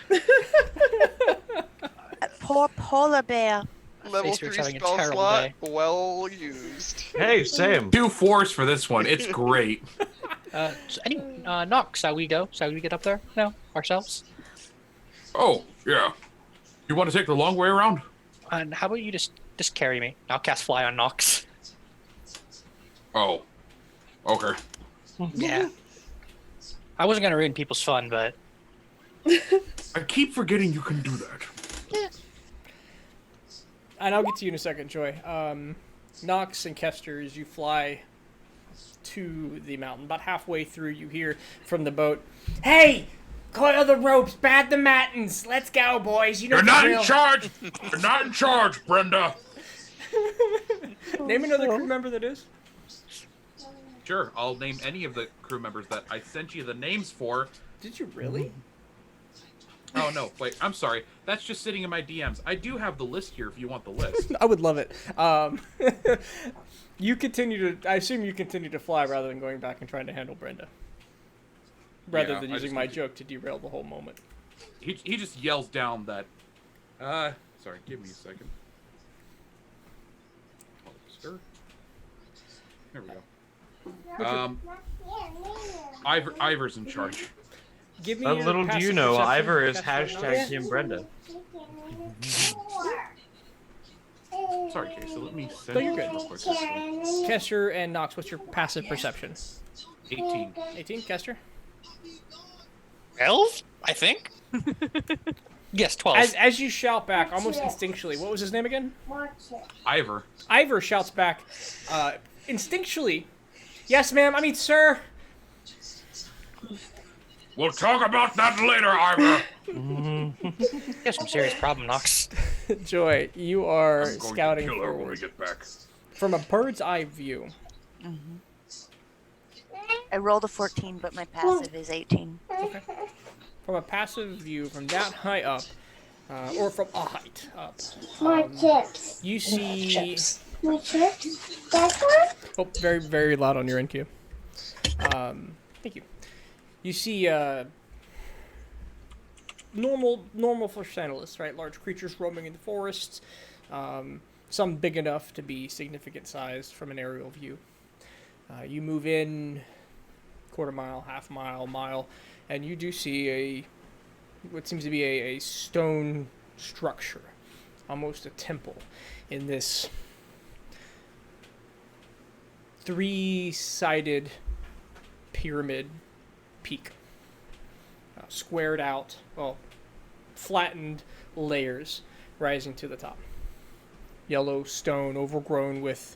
That poor polar bear. Level Face 3 Beard's having a spell terrible slot, day. well used. Hey, same. 2 4s for this one. It's great. Nox, shall we go? Shall we get up there? No, ourselves. Oh, yeah. You want to take the long way around? And how about you just carry me? I'll cast fly on Nox. Oh. Okay. Yeah. I wasn't gonna ruin people's fun, but I keep forgetting you can do that. And I'll get to you in a second, Joy. Nox and Kester, as you fly to the mountain, about halfway through, you hear from the boat, "Hey! Coil the ropes, bat the matins! Let's go, boys! You know You're the not drill." in charge! You're not in charge, Brenda! Name another crew member that is. Sure, I'll name any of the crew members that I sent you the names for. Did you really? Oh no, wait, I'm sorry. That's just sitting in my DMs. I do have the list here if you want the list. I would love it. You continue to. I assume you continue to fly rather than going back and trying to handle Brenda. Rather Yeah, than I using just my need to- joke to derail the whole moment. He just yells down that. Sorry, give me a second. Sir. There we go. Ivor's in charge. Give me. Little do you passive know, perception, Ivor is Kester, Nox. hashtag Team Brenda. Sorry, Casey. Let me send No, you're you good. real quick this one. Kester and Nox, what's your passive perception? 18. 18, Kester? 12, I think. Yes, 12. As you shout back, almost instinctually, what was his name again? Ivor. Ivor shouts back, instinctually, "Yes, ma'am, I mean, sir." We'll talk about that later, Ivor. You have some serious problem, Nox. Joy, you are I'm going scouting to kill her when we forward get back. from a bird's eye view. I rolled a 14, but my passive is 18. Okay. From a passive view, from that high up, or from a height up, My chips. you see. My chips? That one? Oh, very, very loud on your end, Q. Thank you. You see normal flesh analysts, right? Large creatures roaming in the forests, some big enough to be significant sized from an aerial view. You move in quarter mile, half mile, mile, and you do see what seems to be a stone structure, almost a temple, in this three-sided pyramid peak. Squared out, well, flattened layers rising to the top. Yellowed stone overgrown with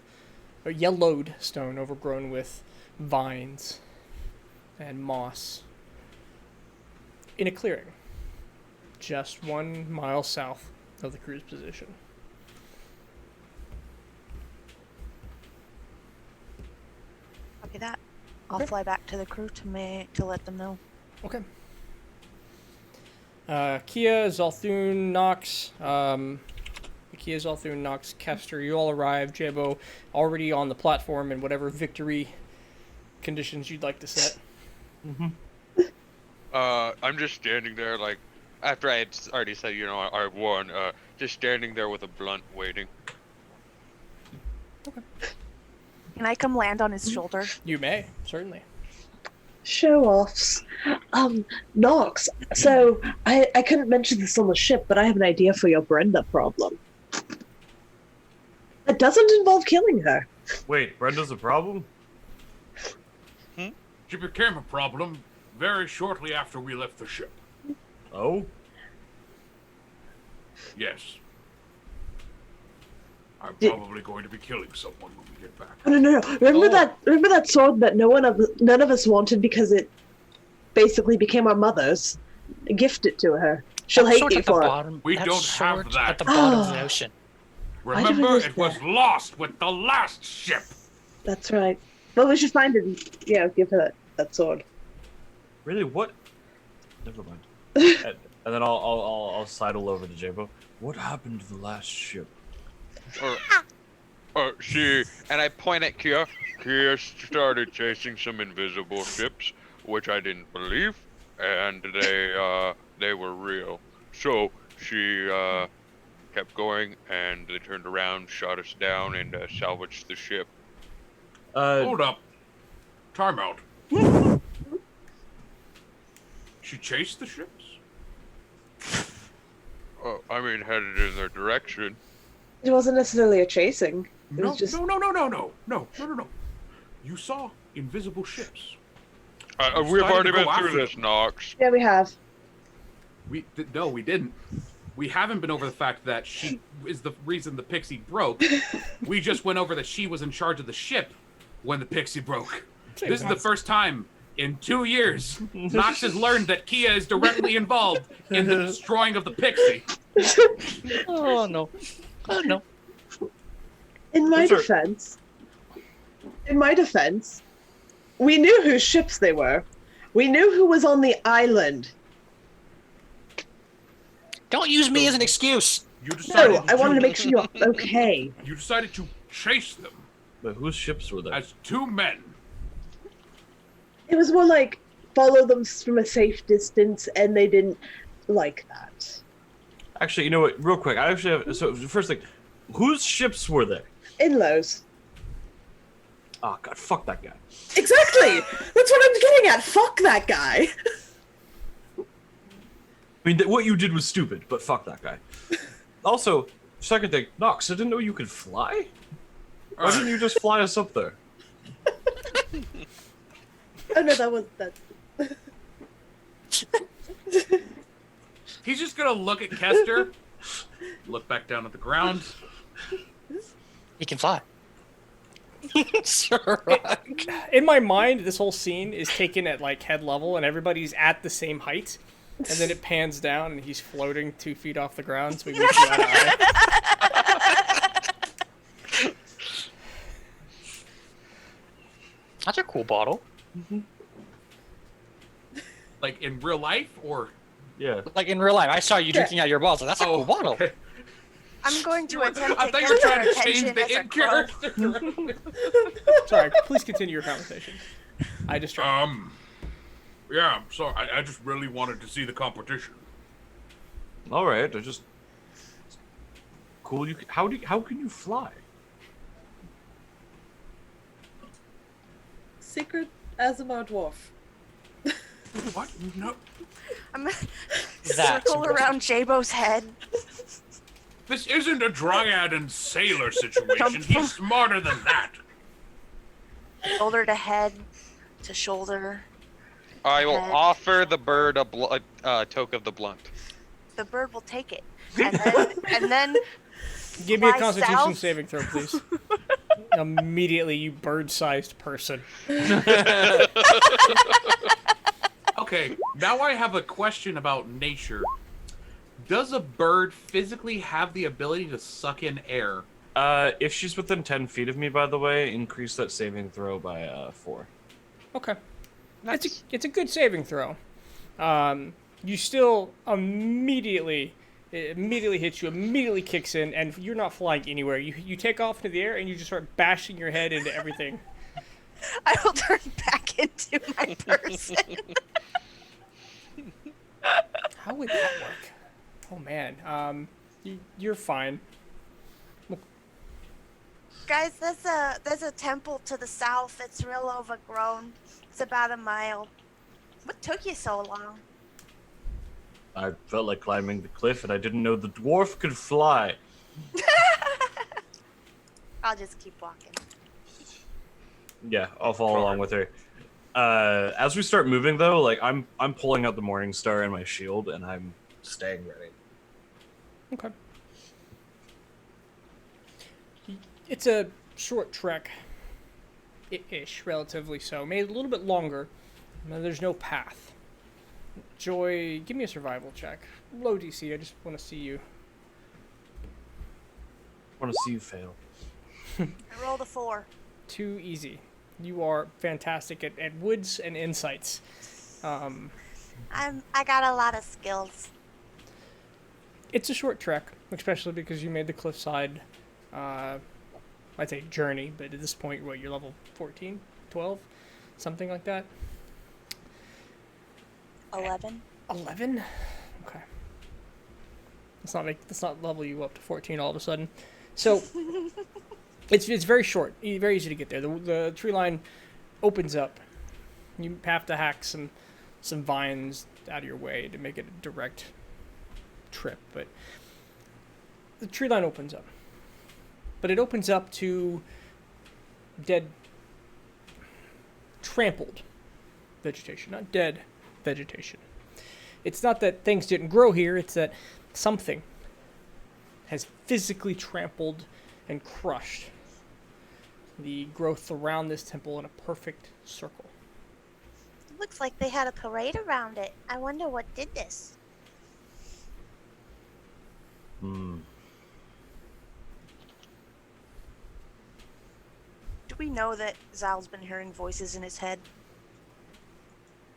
vines and moss. In a clearing, just 1 mile south of the crew's position. Copy that. I'll fly back to the crew to let them know. Okay. Kia, Zalthun, Nox, Kia, Zalthun, Nox, Kester, you all arrive. Jabo already on the platform in whatever victory conditions you'd like to set. I'm just standing there, like, after I had already said, you know, I won, just standing there with a blunt waiting. Can I come land on his shoulder? You may, certainly. Show offs. Nox, so I couldn't mention this on the ship, but I have an idea for your Brenda problem. It doesn't involve killing her. Wait, Brenda's a problem? She became a problem very shortly after we left the ship. Oh? Yes. I'm probably going to be killing someone when we get back. Oh, no. Remember that sword that none of us wanted because it basically became our mother's? Gift it to her. She'll That hate sword you at the for it. bottom. We that don't have sword that. At the bottom of Oh. the ocean. Remember, miss it was that? lost with the last ship. That's right. Well, we should find it and, give her that sword. Really? What? Never mind. and then I'll sidle over to Jabo. What happened to the last ship? She, and I point at Kia. Kia started chasing some invisible ships, which I didn't believe, and they were real. So she kept going, and they turned around, shot us down, and salvaged the ship. Hold up. Time out. She chased the ships? I mean, headed in their direction. It wasn't necessarily a chasing. It No, was just... no. You saw invisible ships. We've already to go been after through this, them. Nox. Yeah, we have. No, we didn't. We haven't been over the fact that she is the reason the pixie broke. We just went over that she was in charge of the ship when the pixie broke. This is the first time in 2 years Nox has learned that Kia is directly involved in the destroying of the pixie. Oh no. Oh no. In my defense, we knew whose ships they were. We knew who was on the island. Don't use me as an excuse. You decided No, I wanted to make sure you're okay. You decided to chase them But whose ships were there? as two men. It was more like follow them from a safe distance, and they didn't like that. Actually, you know what? Real quick, I actually have. So first thing, whose ships were there? In-laws. Oh God, fuck that guy. Exactly! That's what I'm getting at! Fuck that guy! I mean, what you did was stupid, but fuck that guy. Also, second thing, Nox, I didn't know you could fly. Why didn't you just fly us up there? Oh no, that was... that. He's just gonna look at Kester, look back down at the ground. He can fly. Sure. In my mind, this whole scene is taken at like head level, and everybody's at the same height, and then it pans down, and he's floating 2 feet off the ground, so we make you eye to eye. That's a cool bottle. Like in real life, or Yeah. Like in real life, I saw you drinking out your bottle. That's a cool bottle. okay. I'm going to attempt I to thought you get were trying their to change attention the as a in crow. character. Sorry, please continue your conversation. I distracted. Yeah. So I just really wanted to see the competition. All right. I just cool. How can you fly? Secret Azamar dwarf. What? No. I'm gonna That's circle around Jabo's head. This isn't a dryad and sailor situation. He's smarter than that. Shoulder to head to shoulder. I will head. offer the bird a toke of the blunt. The bird will take it. And then Give me a fly Constitution south. saving throw, please. Immediately, you bird-sized person. Okay, now I have a question about nature. Does a bird physically have the ability to suck in air? If she's within 10 feet of me, by the way, increase that saving throw by 4. Okay. It's a good saving throw. You still immediately hits you, immediately kicks in, and you're not flying anywhere. You take off into the air and you just start bashing your head into everything. I will turn back into my person. How would that work? Oh man, you're fine. Guys, there's a temple to the south. It's real overgrown. It's about a mile. What took you so long? I felt like climbing the cliff, and I didn't know the dwarf could fly. I'll just keep walking. Yeah, I'll follow along with her. As we start moving, though, like I'm pulling out the Morning Star and my shield, and I'm staying ready. Okay. It's a short trek, ish, relatively so. Made a little bit longer. Now, there's no path. Joy, give me a survival check. Low DC. I just want to see you. I want to see you fail. I rolled a 4. Too easy. You are fantastic at woods and insights. I got a lot of skills. It's a short trek, especially because you made the cliffside, I'd say journey, but at this point, what, you're level 14, 12, something like that? 11. 11? Okay. Let's not level you up to 14 all of a sudden. So, it's very short, very easy to get there. The tree line opens up. You have to hack some vines out of your way to make it a direct trip, but the tree line opens up. But it opens up to dead, trampled vegetation, not dead vegetation. It's not that things didn't grow here, it's that something has physically trampled and crushed the growth around this temple in a perfect circle. Looks like they had a parade around it. I wonder what did this. Do we know that Zal's been hearing voices in his head?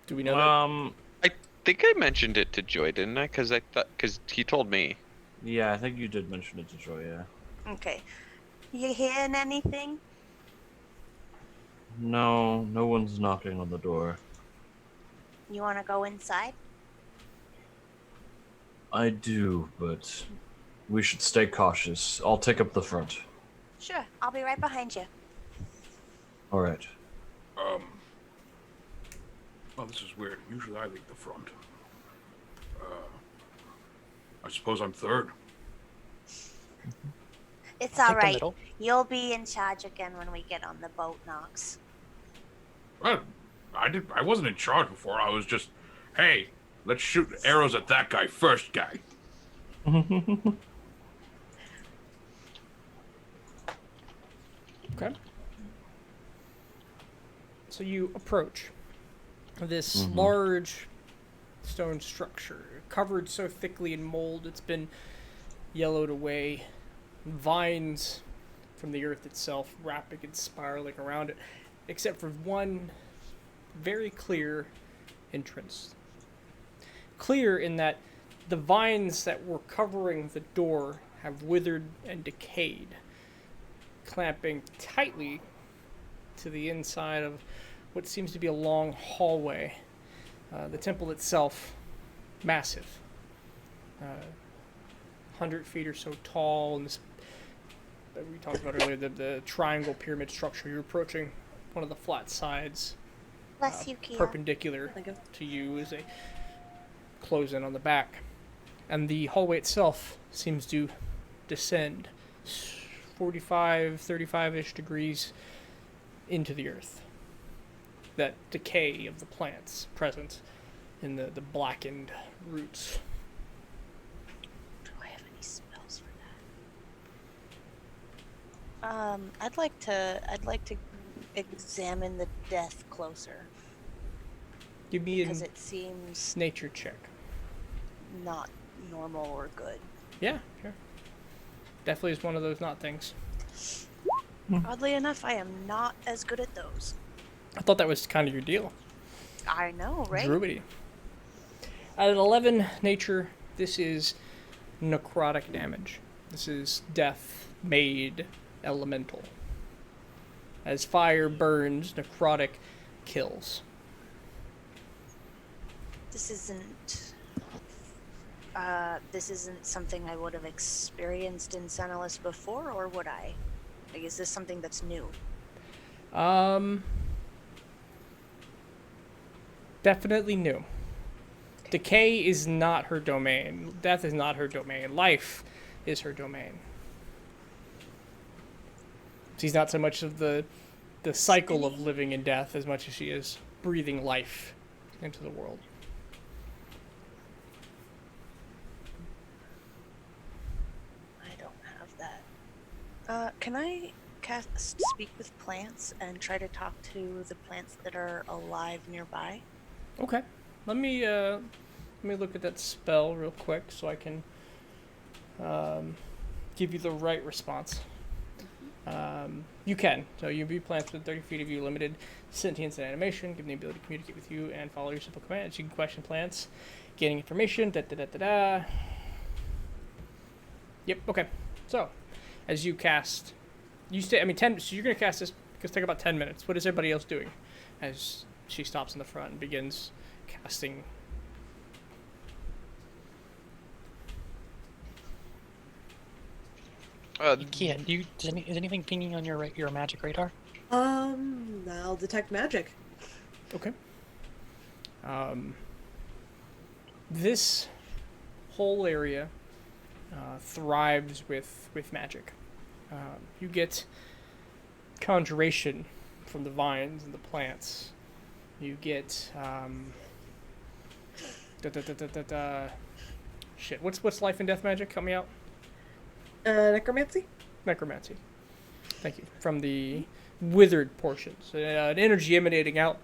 Do we know that? I think I mentioned it to Joy, didn't I? Because he told me. Yeah, I think you did mention it to Joy, yeah. Okay. You hearing anything? No one's knocking on the door. You want to go inside? I do, but we should stay cautious. I'll take up the front. Sure. I'll be right behind you. All right. Oh, this is weird. Usually I lead the front. I suppose I'm third. It's I'll all take the right. middle. You'll be in charge again when we get on the boat, Knox. Well, I wasn't in charge before. I was just, hey, let's shoot arrows at that guy first, guy. Okay. So you approach this large stone structure, covered so thickly in mold it's been yellowed away. Vines from the earth itself wrapping and spiraling around it, except for one very clear entrance. Clear in that the vines that were covering the door have withered and decayed, clamping tightly to the inside of what seems to be a long hallway. The temple itself, massive, 100 feet or so tall, and this, that we talked about earlier, the triangle pyramid structure. You're approaching one of the flat sides, Bless you, Kia. perpendicular to you as they close in on the back. And the hallway itself seems to descend 45, 35-ish degrees into the earth. That decay of the plants present in the blackened roots. Do I have any spells for that? I'd like to examine the death closer. Give me Because a it seems nature check. not normal or good. Yeah, sure. Definitely is one of those not things. Oddly enough, I am not as good at those. I thought that was kind of your deal. I know, right? Druidy. At 11 nature, this is necrotic damage. This is death made elemental. As fire burns, necrotic kills. This isn't something I would have experienced in Senelus before, or would I? Like, is this something that's new? Definitely new. Decay is not her domain. Death is not her domain. Life is her domain. She's not so much of the cycle of living and death as much as she is breathing life into the world. I don't have that. Can I cast Speak with Plants and try to talk to the plants that are alive nearby? Okay. Let me look at that spell real quick so I can give you the right response. You can. So you view plants within 30 feet of you, limited sentience and animation, give them the ability to communicate with you and follow your simple commands. You can question plants, gaining information, Yep, okay. So, as you cast, you stay, 10, so you're going to cast this, it's take about 10 minutes. What is everybody else doing? As she stops in the front and begins casting. Kia, is anything pinging on your magic radar? I'll detect magic. Okay. This whole area thrives with magic. You get conjuration from the vines and the plants. You get shit. What's life and death magic? Help me out. Necromancy? Necromancy. Thank you. From the withered portions. An energy emanating out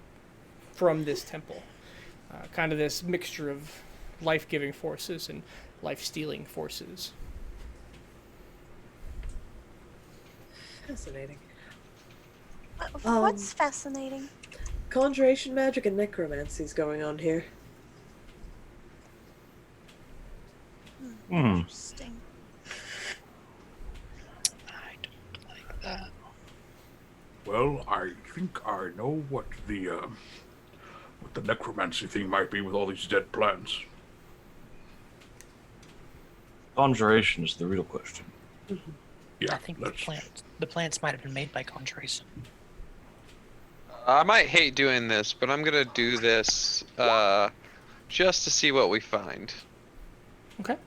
from this temple. Kind of this mixture of life-giving forces and life-stealing forces. Fascinating. What's fascinating? Conjuration magic and necromancy's going on here. Interesting. I don't like that. Well, I think I know what the necromancy thing might be with all these dead plants. Conjuration is the real question. Yeah, I think the plants might have been made by conjuration. I might hate doing this, but I'm gonna do this just to see what we find. Okay.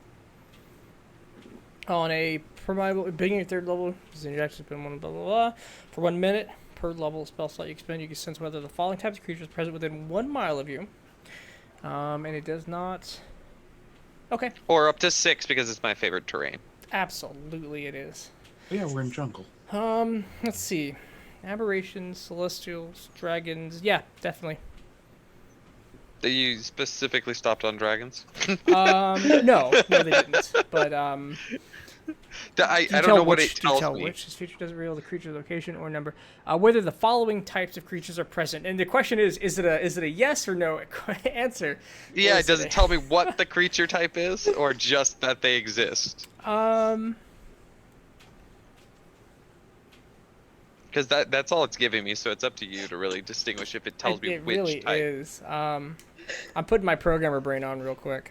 On a primal, beginning at third level, interactions been one blah blah blah. For 1 minute per level spell slot you expend, you can sense whether the following types of creatures present within 1 mile of you. And it does not. Okay. Or up to 6 because it's my favorite terrain. Absolutely, it is. Yeah, we're in jungle. Let's see. Aberrations, celestials, dragons. Yeah, definitely. You specifically stopped on dragons? No, they didn't. But I do you don't tell know what which, it do you tells tell me. which this feature doesn't reveal the creature location or number. Whether the following types of creatures are present, and the question is it a yes or no answer? Yeah, Or is does a- it tell me what the creature type is, or just that they exist? Because that's all it's giving me, so it's up to you to really distinguish if it tells me it which really type. is. I'm putting my programmer brain on real quick.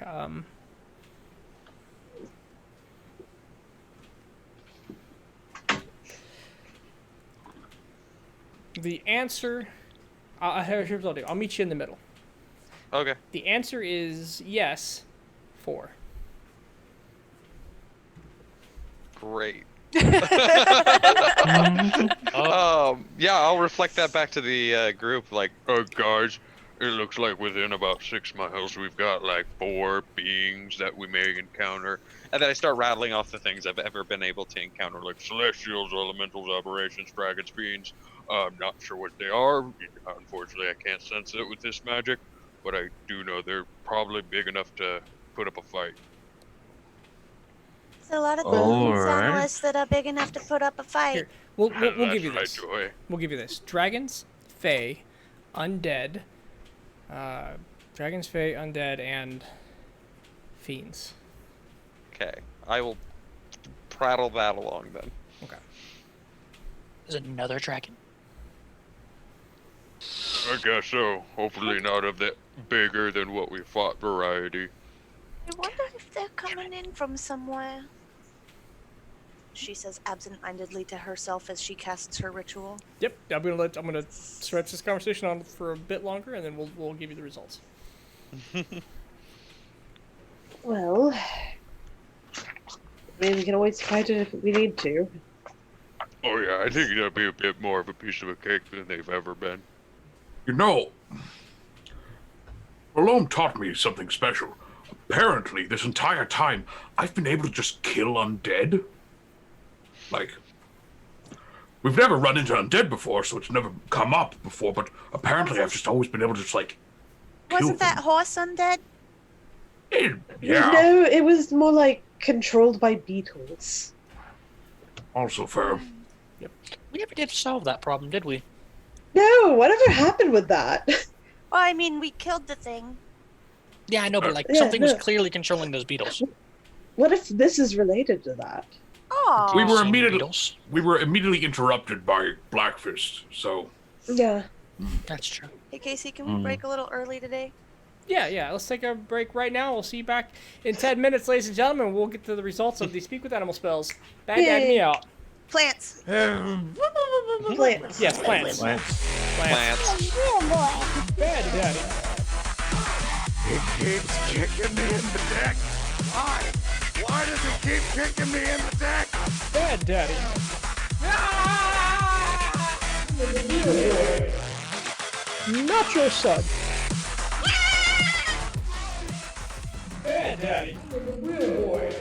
The answer. Here's what I'll do. I'll meet you in the middle. Okay. The answer is yes, 4. Great. Yeah, I'll reflect that back to the group. Like, Guys, it looks like within about 6 miles we've got like 4 beings that we may encounter. and then I start rattling off the things I've ever been able to encounter. Like celestials, elementals, aberrations, dragons, fiends. I'm not sure what they are. Unfortunately, I can't sense it with this magic, but I do know they're probably big enough to put up a fight. There's a lot of All things right. analysts that are big enough to put up a fight. Here, we'll That's give you right, this. Joy. We'll give you this. Dragons, fae, undead, dragons, fae, undead, and fiends. Okay, I will prattle that along then. Okay. There's another dragon. I guess so. Hopefully not of that bigger than what we fought variety. I wonder if they're coming in from somewhere. She says absent-mindedly to herself as she casts her ritual. Yep. I'm gonna stretch this conversation on for a bit longer, and then we'll give you the results. Well, I mean, we can always fight it if we need to. Oh yeah, I think that'd be a bit more of a piece of a cake than they've ever been. You know, Malone taught me something special. Apparently, this entire time, I've been able to just kill undead. Like, we've never run into undead before, so it's never come up before, but apparently I've just always been able to just, like, kill Wasn't that them. horse undead? Yeah, No, it was more like controlled by beetles. also fair. We never did solve that problem, did we? No, whatever happened with that? Well, I mean, we killed the thing. Yeah, I know, but like Yeah, something was no. clearly controlling those beetles. What if this is related to that? Oh. We were Same immediately beetles. interrupted by Blackfist, so Yeah. That's true. Hey, Casey, can we break a little early today? Yeah. Let's take a break right now. We'll see you back in 10 minutes, ladies and gentlemen. We'll get to the results of the Speak with Animal spells. Bad Dad me Yay. out. Plants. Plants. Yes, plants. Plants. Real boy. Bad Daddy. It keeps kicking me in the dick. Why? Why does it keep kicking me in the dick? Bad Daddy. Not your son. Bad Daddy. Real boy.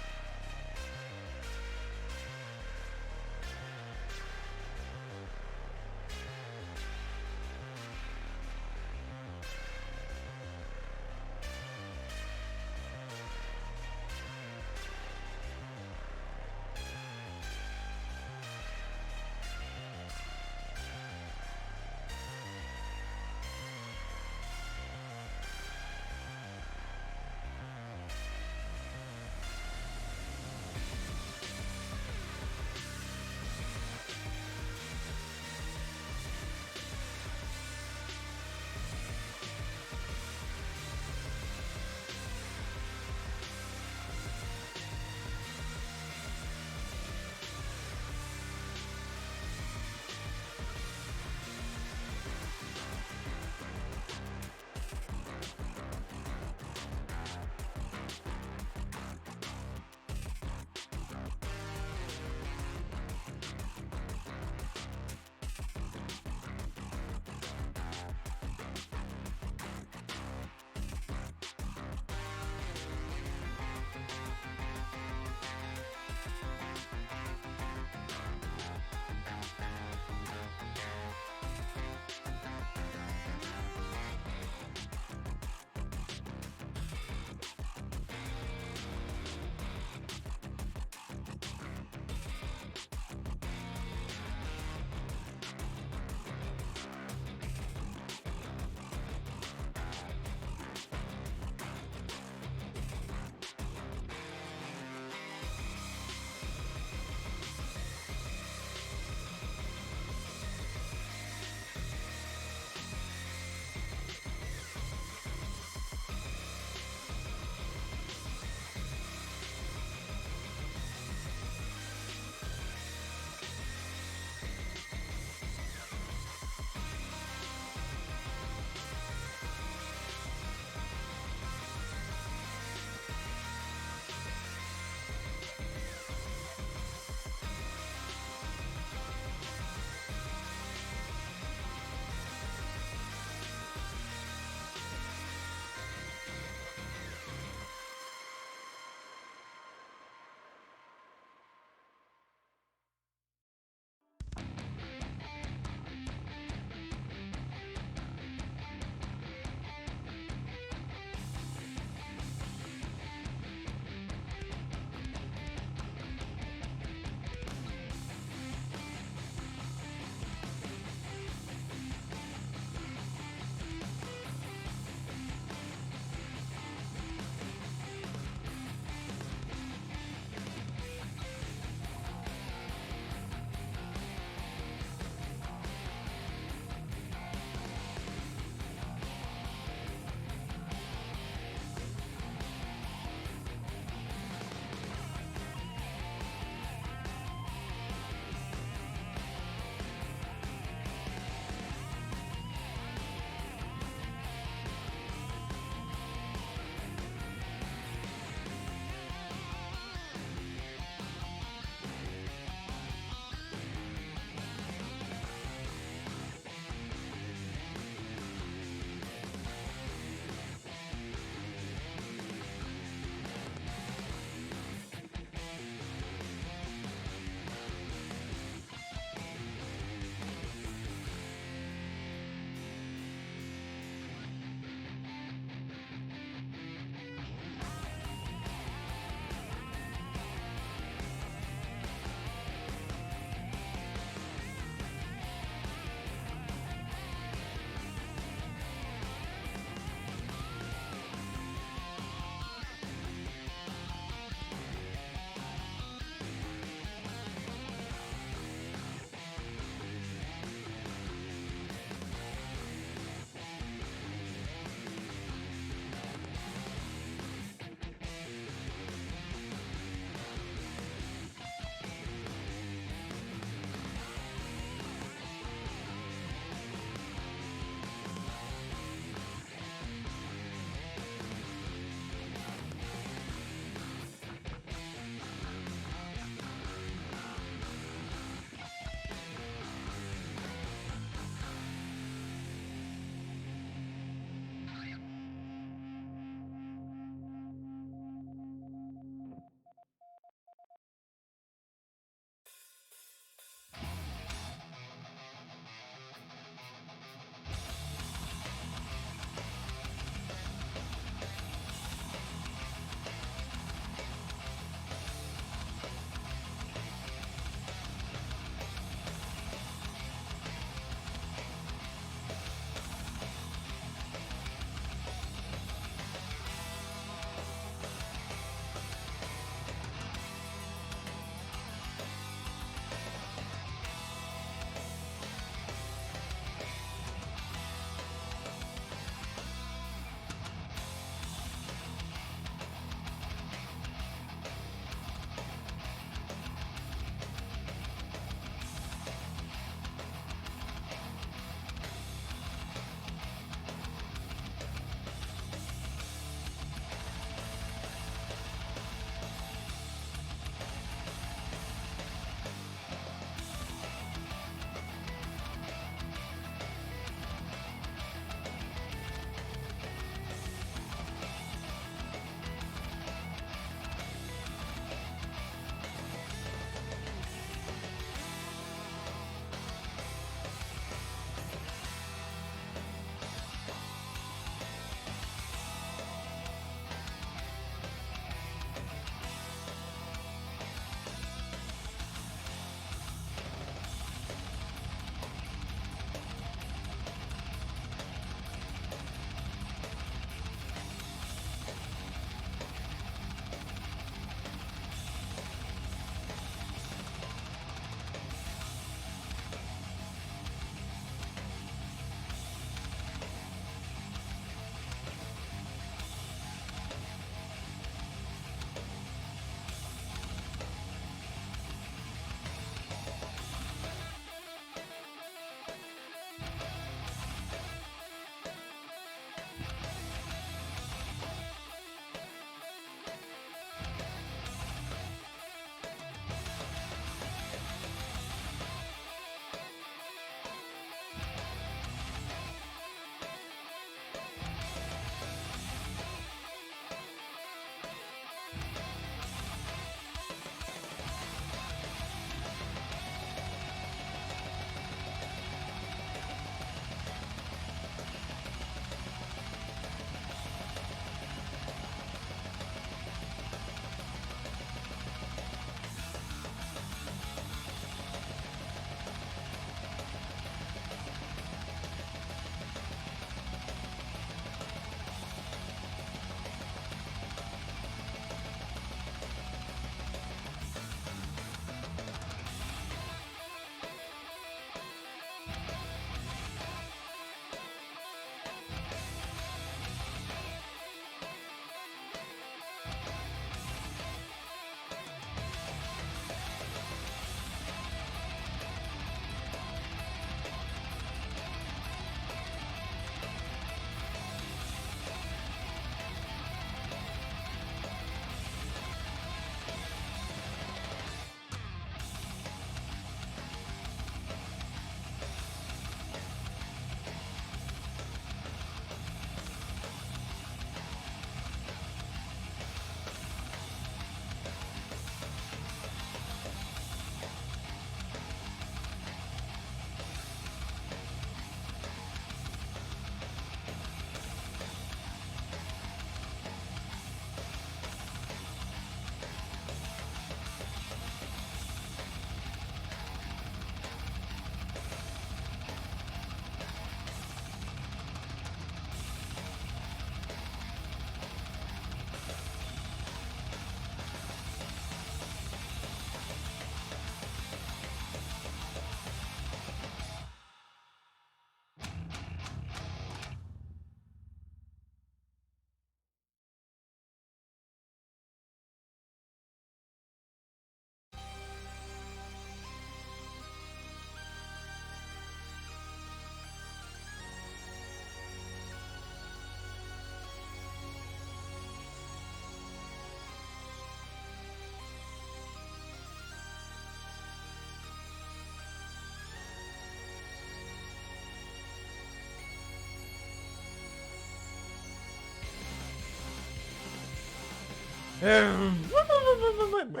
Real boy.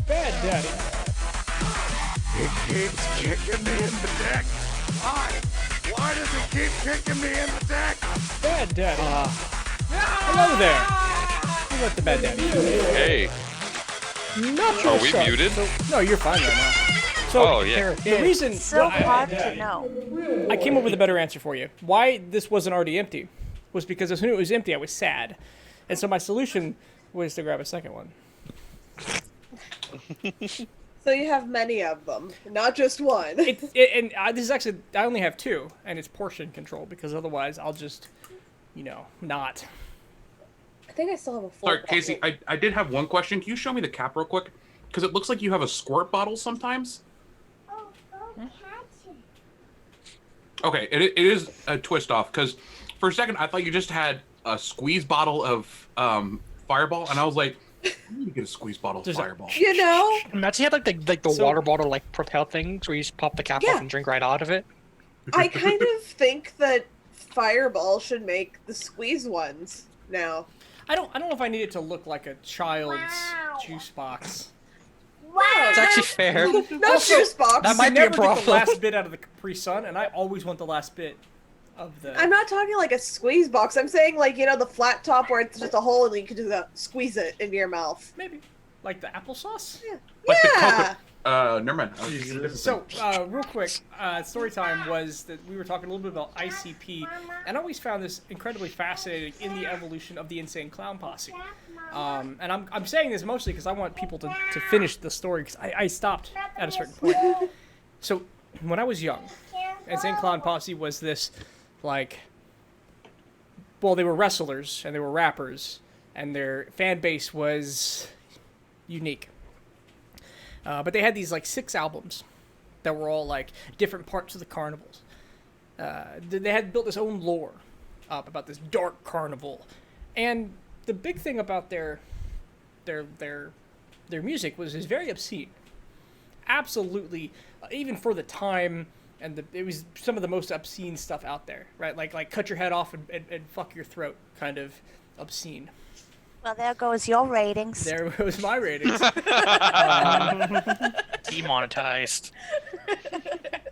Bad Daddy. It keeps kicking me in the dick. Why does it keep kicking me in the dick? Bad Daddy. Hello there. You let the Bad Daddy. Hey, Not are your we son. muted? No, you're fine right now. So Oh, yeah. the reason So why hard to know. I came up with a better answer for you. Why this wasn't already empty was because as soon as it was empty, I was sad, and so my solution was to grab a second one. So you have many of them, not just one. This is actually I only have two, and it's portion control because otherwise I'll just, not. I think I still have a full Sorry, bottle. Casey, I did have one question. Can you show me the cap real quick? Because it looks like you have a squirt bottle sometimes. Okay, it is a twist off, because for a second I thought you just had a squeeze bottle of Fireball, and I was like, I need to get a squeeze bottle of Fireball. You know? Imagine you had like the So- water bottle like propel things where you just pop the cap Yeah. off and drink right out of it. I kind of think that Fireball should make the squeeze ones now. I don't know if I need it to look like a child's juice box. Wow. It's actually fair. No juice box. That might I be a never get the problem. last bit out of the Capri Sun, and I always want the last bit of the. I'm not talking like a squeeze box. I'm saying like, the flat top where it's just a hole and you can just squeeze it into your mouth. Maybe like the applesauce. Like the Yeah. coconut. Never mind. I was using a different So, thing. real quick, story time was that we were talking a little bit about ICP, and I always found this incredibly fascinating in the evolution of the Insane Clown Posse. And I'm saying this mostly because I want people to finish the story, because I stopped at a certain point. So, when I was young, Insane Clown Posse was this, they were wrestlers, and they were rappers, and their fan base was unique. But they had these 6 albums that were all different parts of the carnivals. They had built this own lore up about this dark carnival, and the big thing about their music was very obscene. Absolutely, even for the time, and it was some of the most obscene stuff out there, right? Like cut your head off and fuck your throat, kind of obscene. Well, there goes your ratings. There was my ratings. Demonetized.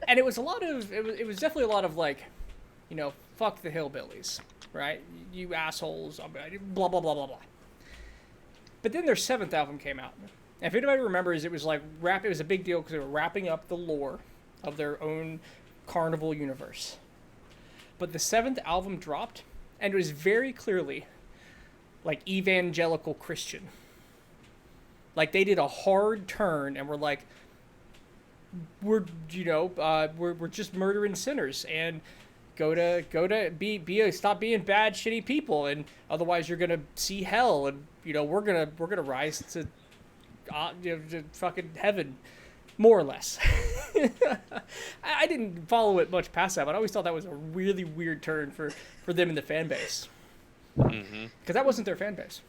And it was it was definitely a lot of fuck the hillbillies, right? You assholes, blah blah blah blah blah. But then their 7th album came out, and if anybody remembers, it was it was a big deal because they were wrapping up the lore of their own carnival universe. But the 7th album dropped, and it was very clearly evangelical Christian. They did a hard turn and were we're just murdering sinners and go to stop being bad shitty people, and otherwise you're gonna see hell, and we're gonna rise to fucking heaven, more or less. I didn't follow it much past that, but I always thought that was a really weird turn for them in the fan base. Because that wasn't their fan base.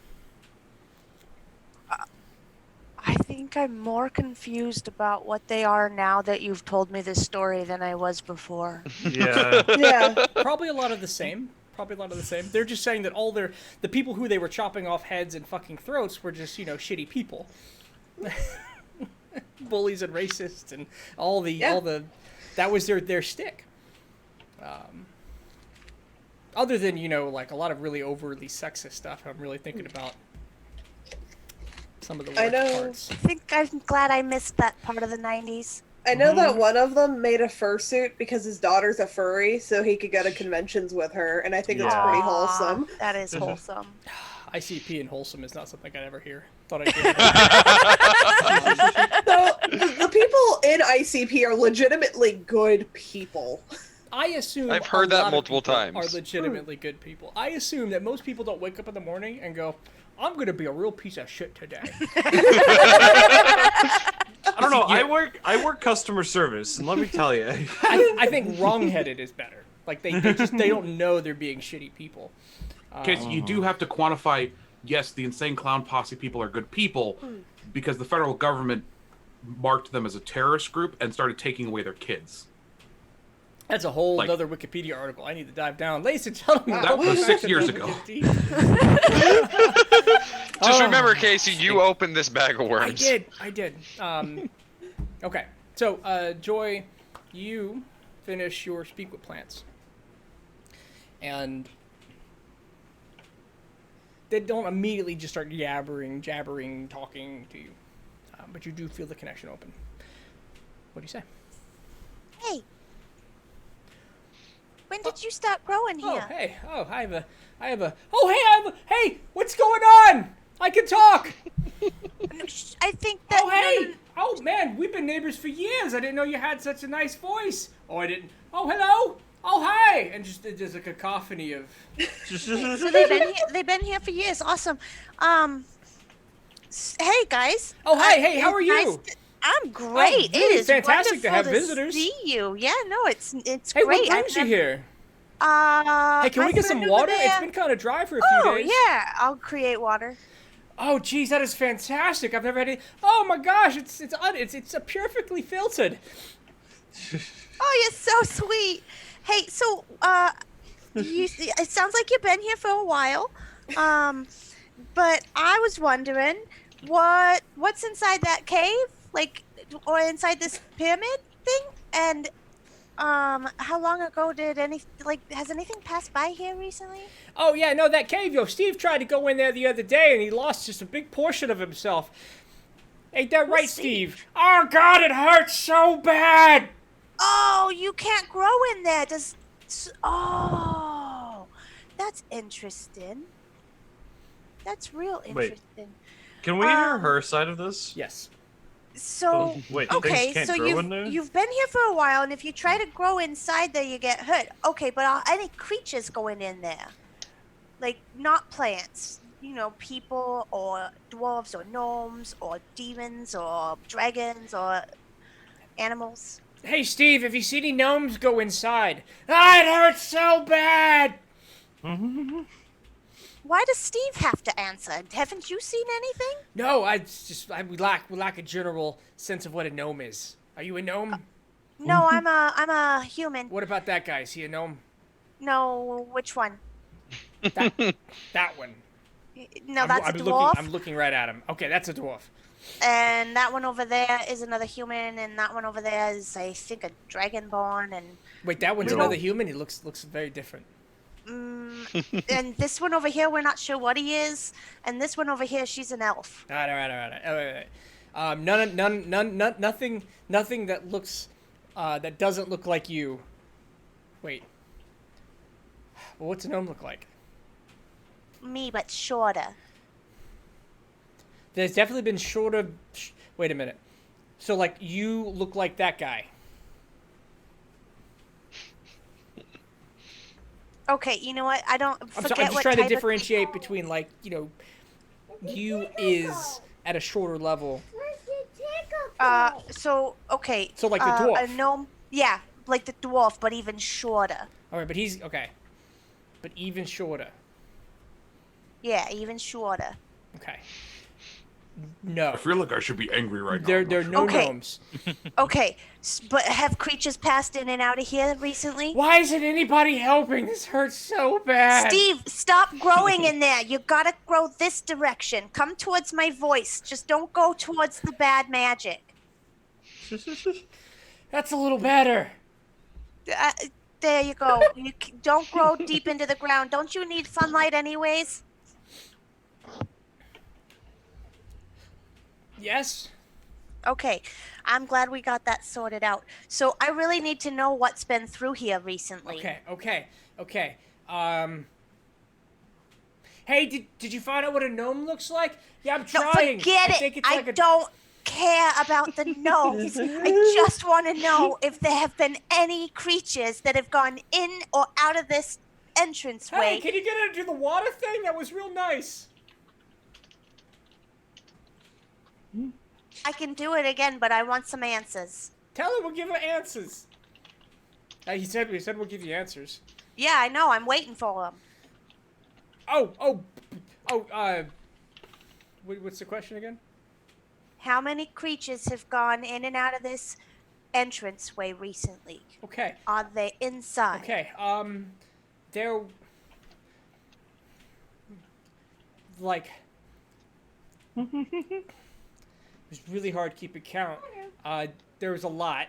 I think I'm more confused about what they are now that you've told me this story than I was before. Yeah. Yeah. Probably a lot of the same. They're just saying that all the people who they were chopping off heads and fucking throats were just, shitty people. Bullies and racists and all the that was their stick. Other than, a lot of really overtly sexist stuff, I'm really thinking about some of the worst parts. I think I'm glad I missed that part of the 90s. I know that one of them made a fursuit because his daughter's a furry, so he could go to conventions with her, and I think that's pretty wholesome. That is wholesome. ICP and wholesome is not something I'd ever hear. Thought I'd hear. So, the people in ICP are legitimately good people. I assume I've heard a that lot of multiple people times. are legitimately good people. I assume that most people don't wake up in the morning and go, I'm going to be a real piece of shit today. I don't know. I work customer service, and let me tell you, I think wrong-headed is better. They don't know they're being shitty people. Casey, you do have to quantify, yes, the Insane Clown Posse people are good people, because the federal government marked them as a terrorist group and started taking away their kids. That's a whole Like- other Wikipedia article. I need to dive down. Ladies and gentlemen, That welcome was back 6 to years Double ago. Get Deep. Just Oh. remember, Casey, you opened this bag of worms. I did. Okay, so Joy, you finish your speak with plants, and they don't immediately just start jabbering, talking to you, but you do feel the connection open. What do you say? Hey, when did you start growing Oh, here? hey. Oh, hey, what's going on? I can talk. I think that. Oh, hey. Oh, man, we've been neighbors for years. I didn't know you had such a nice voice. Oh, I didn't. Oh, hello. Oh, hi. And just there's a cacophony of. So they've been here for years. Awesome. Hey guys. Oh, hi. Hey, how it's are nice you? I'm great. really it is fantastic to have wonderful visitors. See you. Yeah, no, it's Hey, great. what brings you here? Hey, can my we get some friend over water? It's there- been kind of dry for a Oh few days. yeah, I'll create water. Oh, geez, that is fantastic. I've never had any. Oh my gosh, it's perfectly filtered. Oh, you're so sweet. Hey, so it sounds like you've been here for a while. But I was wondering what's inside that cave, like, or inside this pyramid thing, and how long ago has anything passed by here recently? Oh yeah, no, that cave, yo. Steve tried to go in there the other day, and he lost just a big portion of himself. Ain't that right, Steve? Oh God, it hurts so bad. Oh, you can't grow in there. Oh, that's interesting. That's real Wait. interesting. Can we hear her side of this? Yes. So Wait, okay, things can't so grow in there? you've been here for a while, and if you try to grow inside there, you get hurt. Okay, but are any creatures going in there? Like, not plants, people or dwarves or gnomes or demons or dragons or animals? Hey, Steve, have you seen any gnomes go inside? Ah, it hurts so bad. Why does Steve have to answer? Haven't you seen anything? No, we lack a general sense of what a gnome is. Are you a gnome? No, I'm a human. What about that guy? Is he a gnome? No, which one? That one. No, that's a dwarf. I'm looking right at him. Okay, that's a dwarf. And that one over there is another human, and that one over there is, I think, a dragonborn, and Wait, that one's We another don't- human? He looks very different. and this one over here, we're not sure what he is, and this one over here, she's an elf. All right. All right. Nothing that looks, that doesn't look like you. Wait. Well, what's a gnome look like? Me, but shorter. There's definitely been shorter. Wait a minute. So, like, you look like that guy. Okay, you know what? I don't I'm forget just what trying to type of- differentiate between, like, you is at a shorter level. So okay. So, like the dwarf. A gnome. Yeah, like the dwarf, but even shorter. All right, but he's okay. But even shorter. Yeah, even shorter. Okay. No. I feel like I should be angry right now. There are no Okay. gnomes. Okay, but have creatures passed in and out of here recently? Why isn't anybody helping? This hurts so bad. Steve, stop growing in there. You gotta grow this direction. Come towards my voice. Just don't go towards the bad magic. That's a little better. There you go. Don't grow deep into the ground. Don't you need sunlight anyways? Yes. Okay, I'm glad we got that sorted out. So I really need to know what's been through here recently. Okay. Hey, did you find out what a gnome looks like? Yeah, I'm No, trying. forget I it. think it's I like a... don't care about the gnomes. I just want to know if there have been any creatures that have gone in or out of this entranceway. Hey, can you get her to do the water thing? That was real nice. I can do it again, but I want some answers. Tell her we'll give her answers. We said we'll give you answers. Yeah, I know. I'm waiting for them. What's the question again? How many creatures have gone in and out of this entranceway recently? Okay. Are they inside? Okay. They're like it was really hard keeping count. There was a lot.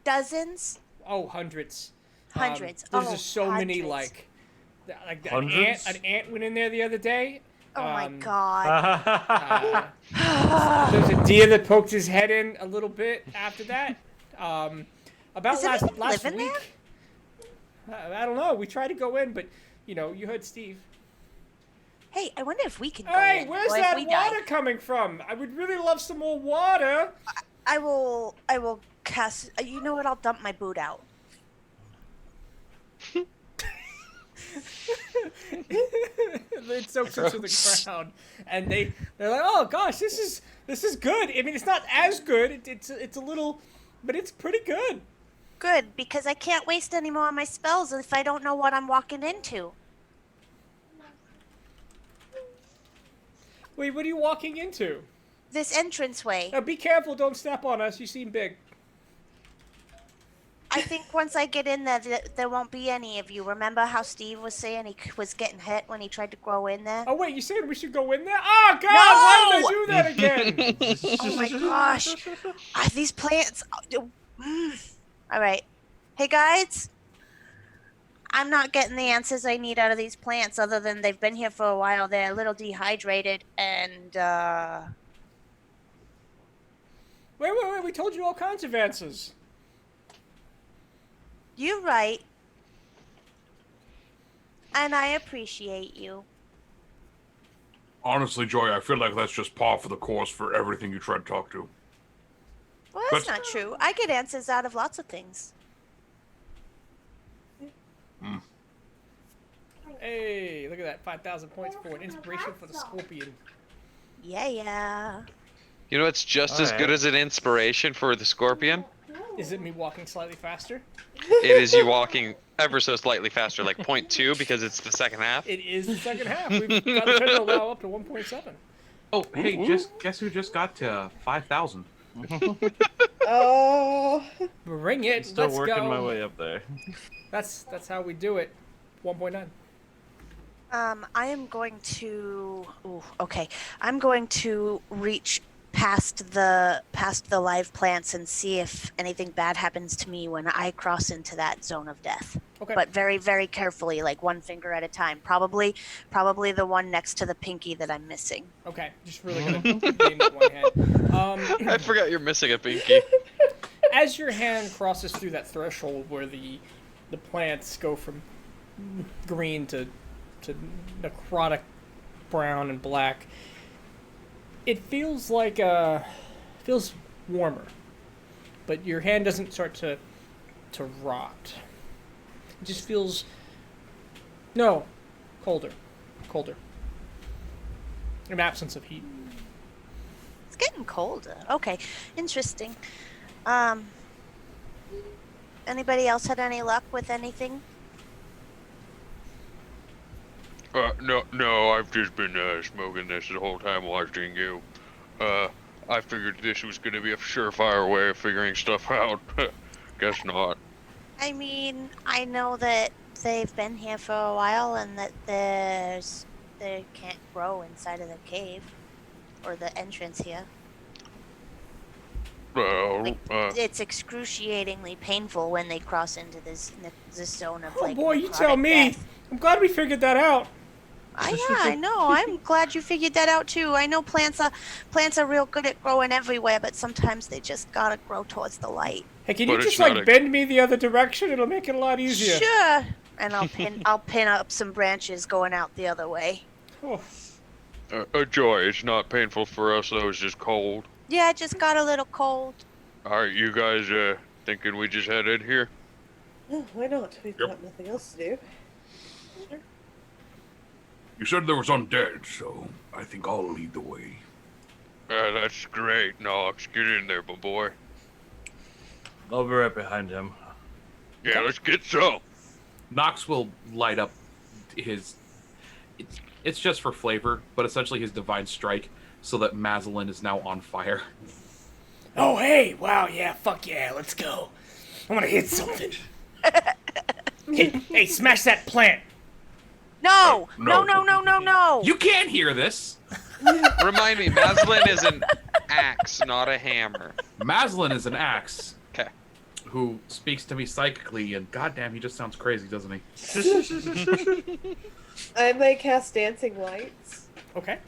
Dozens? Oh, hundreds. Hundreds. There's Oh, just so many hundreds. like Hundreds? an ant went in there the other day. Oh my god. There was a deer that poked his head in a little bit after that. About Does anything last live in week. I don't know. We tried to go in, but you heard Steve. Hey, I wonder if we can go Hey, in, where's or if that we water die. coming from? I would really love some more water. I will cast. You know what? I'll dump my boot out. It soaks into the ground, and they're like, "Oh gosh, this is good." I mean, it's not as good. It's a little, but it's pretty good. Good, because I can't waste any more of my spells if I don't know what I'm walking into. Wait, what are you walking into? This entranceway. Now, be careful! Don't step on us. You seem big. I think once I get in there, there won't be any of you. Remember how Steve was saying he was getting hit when he tried to grow in there? Oh wait, you said we should go in there? Oh God! Why did I do that again? Oh my gosh. These plants. All right. Hey, guys. I'm not getting the answers I need out of these plants other than they've been here for a while. They're a little dehydrated and, Wait! We told you all kinds of answers. You're right. And I appreciate you. Honestly, Joy, I feel like that's just par for the course for everything you try to talk to. Well, that's not true. I get answers out of lots of things. Hey, look at that! 5,000 points for an inspiration for the scorpion. Yeah. You know what's just as good as an inspiration for the scorpion? Is it me walking slightly faster? It is you walking ever so slightly faster, like 0.2 because it's the second half. It is the second half. We've got the to allow up to 1.7. Oh, hey, guess who just got to 5,000? Oh. Bring it. Still Let's working go. my way up there. That's how we do it. 1.9. I am going to. Ooh, okay. I'm going to reach past the live plants and see if anything bad happens to me when I cross into that zone of death. Okay. But very, very carefully, like one finger at a time. Probably the one next to the pinky that I'm missing. Okay, just really gonna aim at one hand. I forgot you're missing a pinky. As your hand crosses through that threshold where the plants go from green to necrotic brown and black, it feels like feels warmer, but your hand doesn't start to rot. It just feels colder, an absence of heat. It's getting colder. Okay, interesting. Anybody else had any luck with anything? No, I've just been smoking this the whole time watching you. I figured this was gonna be a surefire way of figuring stuff out. Guess not. I mean, I know that they've been here for a while and that they can't grow inside of the cave or the entrance here. Well, It's excruciatingly painful when they cross into this zone of Oh like. boy, you necrotic tell me. death. I'm glad we figured that out. I know. I'm glad you figured that out too. I know plants are real good at growing everywhere, but sometimes they just gotta grow towards the light. Hey, can But you it's just not like a- bend me the other direction? It'll make it a lot easier. Sure. And I'll pin up some branches going out the other way. Oh. Joy, it's not painful for us though. It's just cold. Yeah, it just got a little cold. All right, you guys thinking we just head in here? Oh, why not? We've got nothing else to do. You said there was undead, so I think I'll lead the way. That's great. Nox, get in there, my boy. I'll be right behind him. Yeah, let's get some. Nox will light up his. It's just for flavor, but essentially his divine strike, so that Mazelin is now on fire. Oh, hey, wow, yeah, fuck yeah, let's go. I want to hit something. Hey, smash that plant. No! No. No! You can't hear this. Remind me, Maslin is an axe, not a hammer. Maslin is an axe. Okay. Who speaks to me psychically, and goddamn, he just sounds crazy, doesn't he? I may cast dancing lights Okay.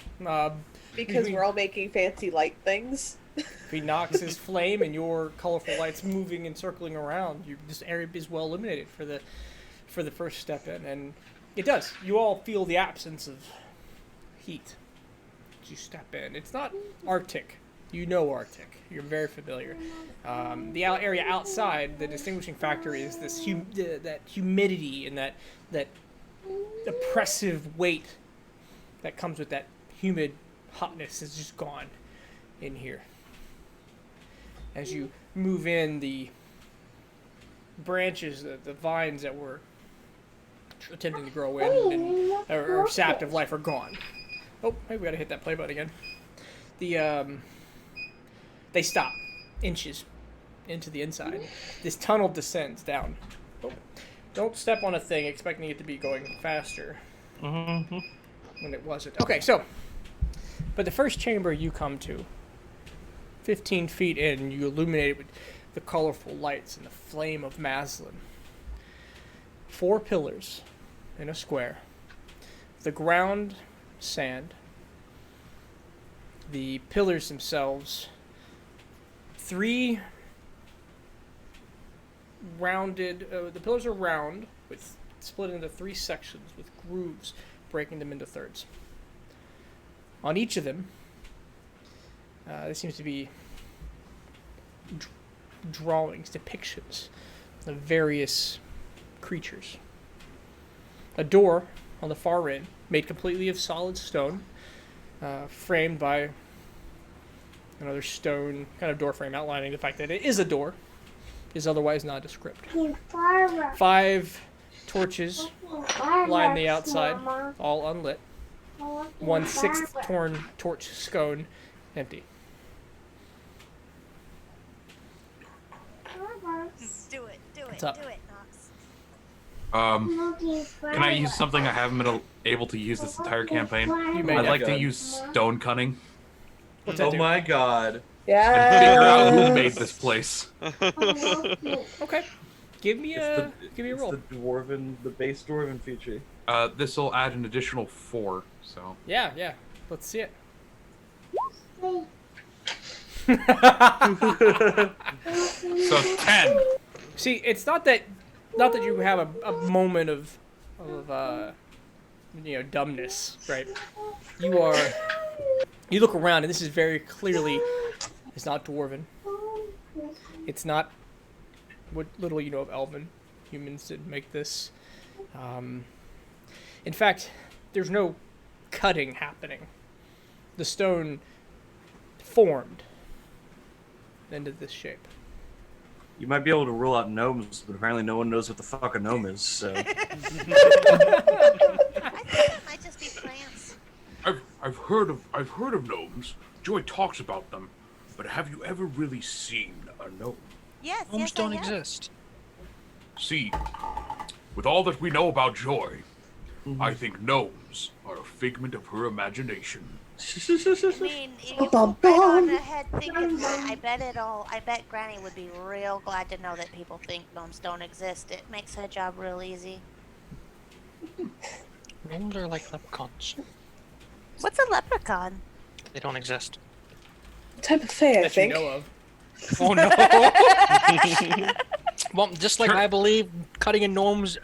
because we're all making fancy light things. If he knocks his flame and your colorful lights moving and circling around, this area is well illuminated for the first step in, and it does. You all feel the absence of heat as you step in. It's not Arctic. You know Arctic. You're very familiar. The area outside, the distinguishing factor is this that humidity and that oppressive weight that comes with that humid hotness is just gone in here. As you move in, the branches, the vines that were attempting to grow in or sapped of life are gone. Oh, maybe we gotta hit that play button again. They stop inches into the inside. This tunnel descends down. Oh, don't step on a thing expecting it to be going faster when it wasn't. Okay, so, but the first chamber you come to, 15 feet in, you illuminate it with the colorful lights and the flame of Maslin. 4 pillars in a square. The ground, sand. The pillars themselves, 3 rounded. The pillars are round, with split into 3 sections with grooves breaking them into thirds. On each of them, there seems to be drawings, depictions of various creatures. A door on the far end, made completely of solid stone, framed by another stone kind of door frame outlining the fact that it is a door, is otherwise nondescript. 5 torches line the outside, all unlit. 1/6 torn torch scone, empty. Do it, What's up? do it, Knox. Can I use something I haven't been able to use this entire campaign? You may I'd like go. to use stone cunning What's that Oh do? my god. and figure out who Yeah. made this place. Okay. Give me a roll. It's the base dwarven feature. This will add an additional 4. So Yeah. Let's see it. so 10. See, it's not that you have a moment of dumbness, right? You look around and this is very clearly, it's not dwarven. It's not what little you know of elven. Humans didn't make this. In fact, there's no cutting happening. The stone formed into this shape. You might be able to rule out gnomes, but apparently no one knows what the fuck a gnome is, so. I think it might just be plants. I've heard of gnomes. Joy talks about them, but have you ever really seen a gnome? Yes, Gnomes yes, don't I have. exist. See, with all that we know about Joy, I think gnomes are a figment of her imagination. I mean, you right on the head thinking that. I bet Granny would be real glad to know that people think gnomes don't exist. It makes her job real easy. Gnomes are like leprechauns. What's a leprechaun? They don't exist. Type of fae, I That you think. know of. Oh no! Well, just like I believe cutting a dwarf's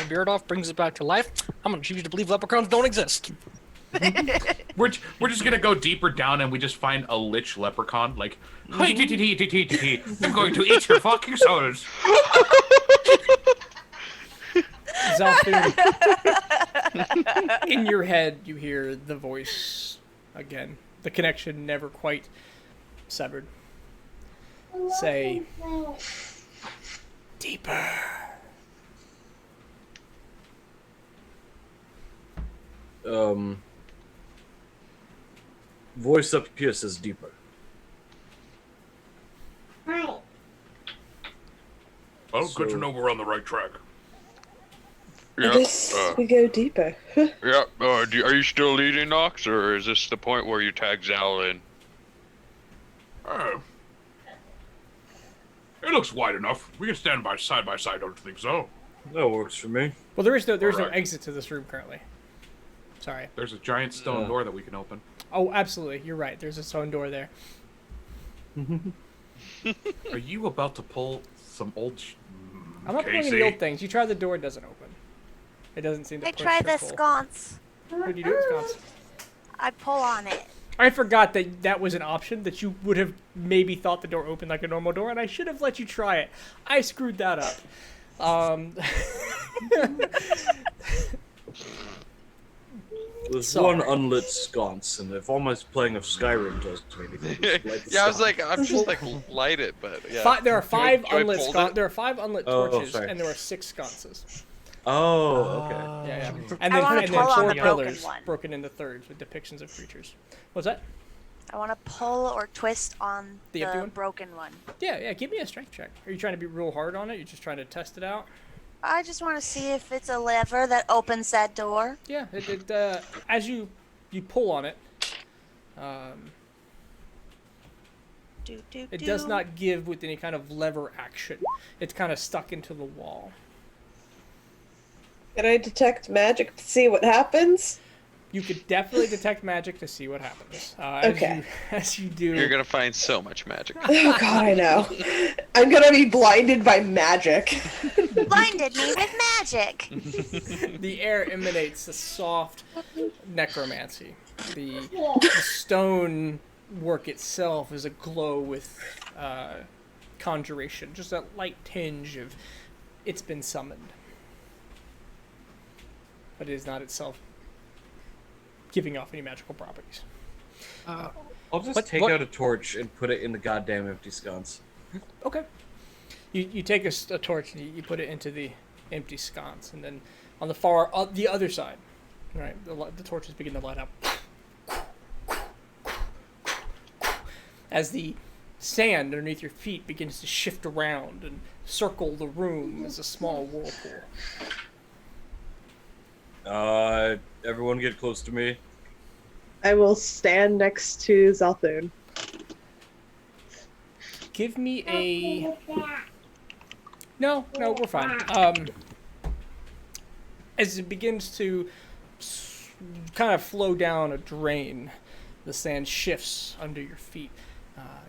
beard off brings it back to life, I'm gonna choose to believe leprechauns don't exist. We're just gonna go deeper down and we just find a lich leprechaun like, hey, I'm going to eat your fucking souls. Zalfir, in your head, you hear the voice again. The connection never quite severed. Say, deeper. Voice up here says deeper. Oh, good to So- know we're on the right track. I Yeah. guess we go deeper. Yeah. Are you still leading, Nox, or is this the point where you tag Zal in? It looks wide enough. We can stand side by side, don't you think so? That works for me. Well, there's no Alright. exit to this room currently. Sorry. There's a giant stone door that we can open. Oh, absolutely. You're right. There's a stone door there. Are you about to pull some old... I'm not pulling any old things. You try the door, it doesn't open. It doesn't seem to I push tried or the pull. sconce. What do you do with sconce? I pull on it. I forgot that that was an option, that you would have maybe thought the door opened like a normal door, and I should have let you try it. I screwed that up. There's Sorry. one unlit sconce, and if all my playing of Skyrim does to anything, just light the Yeah, I was sconce. like, I'm just like light it, but yeah. There are five Do I unlit fold sconces. it? There are 5 unlit Oh, torches, sorry. and there are 6 sconces. Oh, okay. Yeah. I And then, wanna and then pull on 4 the broken pillars one. broken into thirds with depictions of creatures. What's that? I want to pull or twist on The empty the one? broken one. Yeah. Give me a strength check. Are you trying to be real hard on it? You're just trying to test it out? I just want to see if it's a lever that opens that door. Yeah. As you pull on it, it does not give with any kind of lever action. It's kind of stuck into the wall. Can I detect magic to see what happens? You could definitely detect magic to see what happens. Okay. As you do. You're gonna find so much magic. Oh god, I know. I'm gonna be blinded by magic. Blinded me with magic. The air emanates a soft necromancy. The stone work itself is aglow with conjuration, just a light tinge of it's been summoned. But it is not itself giving off any magical properties. I'll just What- take what- out a torch and put it in the goddamn empty sconce. Okay. You take a torch and you put it into the empty sconce, and then on the other side, right, the torches begin to light up. As the sand underneath your feet begins to shift around and circle the room as a small whirlpool. Everyone get close to me. I will stand next to Zalthun. Give me a... No, we're fine. As it begins to kind of flow down a drain, the sand shifts under your feet.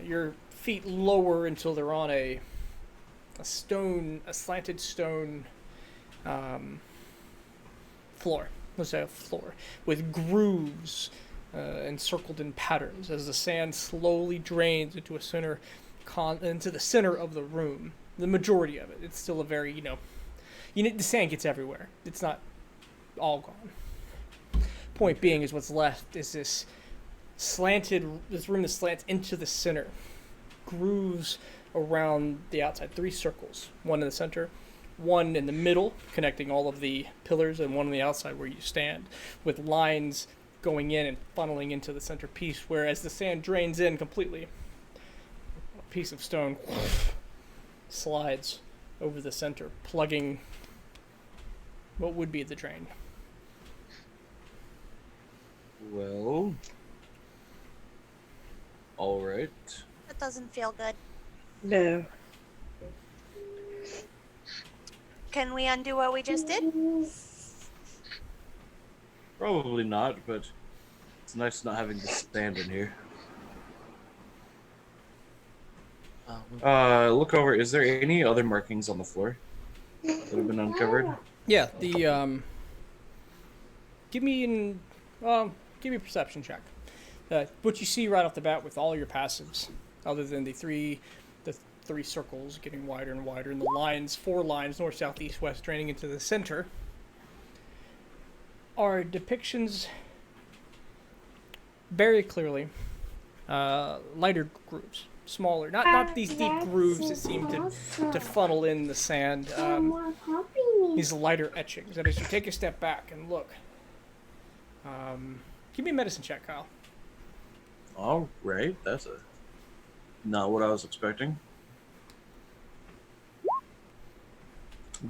Your feet lower until they're on a slanted stone floor. Let's say a floor with grooves encircled in patterns as the sand slowly drains into into the center of the room. The majority of it. It's still a very, the sand gets everywhere. It's not all gone. Point being is what's left is this room that slants into the center. Grooves around the outside. 3 circles. One in the center, one in the middle, connecting all of the pillars, and one on the outside where you stand, with lines going in and funneling into the center piece, where as the sand drains in completely, a piece of stone slides over the center, plugging what would be the drain. Well, all right. That doesn't feel good. No. Can we undo what we just did? Probably not, but it's nice not having the sand in here. Look over. Is there any other markings on the floor that have been uncovered? Yeah, give me a perception check. What you see right off the bat with all your passives, other than the three circles getting wider and wider, and the 4 lines, north, south, east, west, draining into the center, are depictions very clearly lighter grooves, smaller, not these deep grooves that seem to funnel in the sand. These lighter etchings. And as you take a step back and look, give me a medicine check, Kyle. All right, that's not what I was expecting.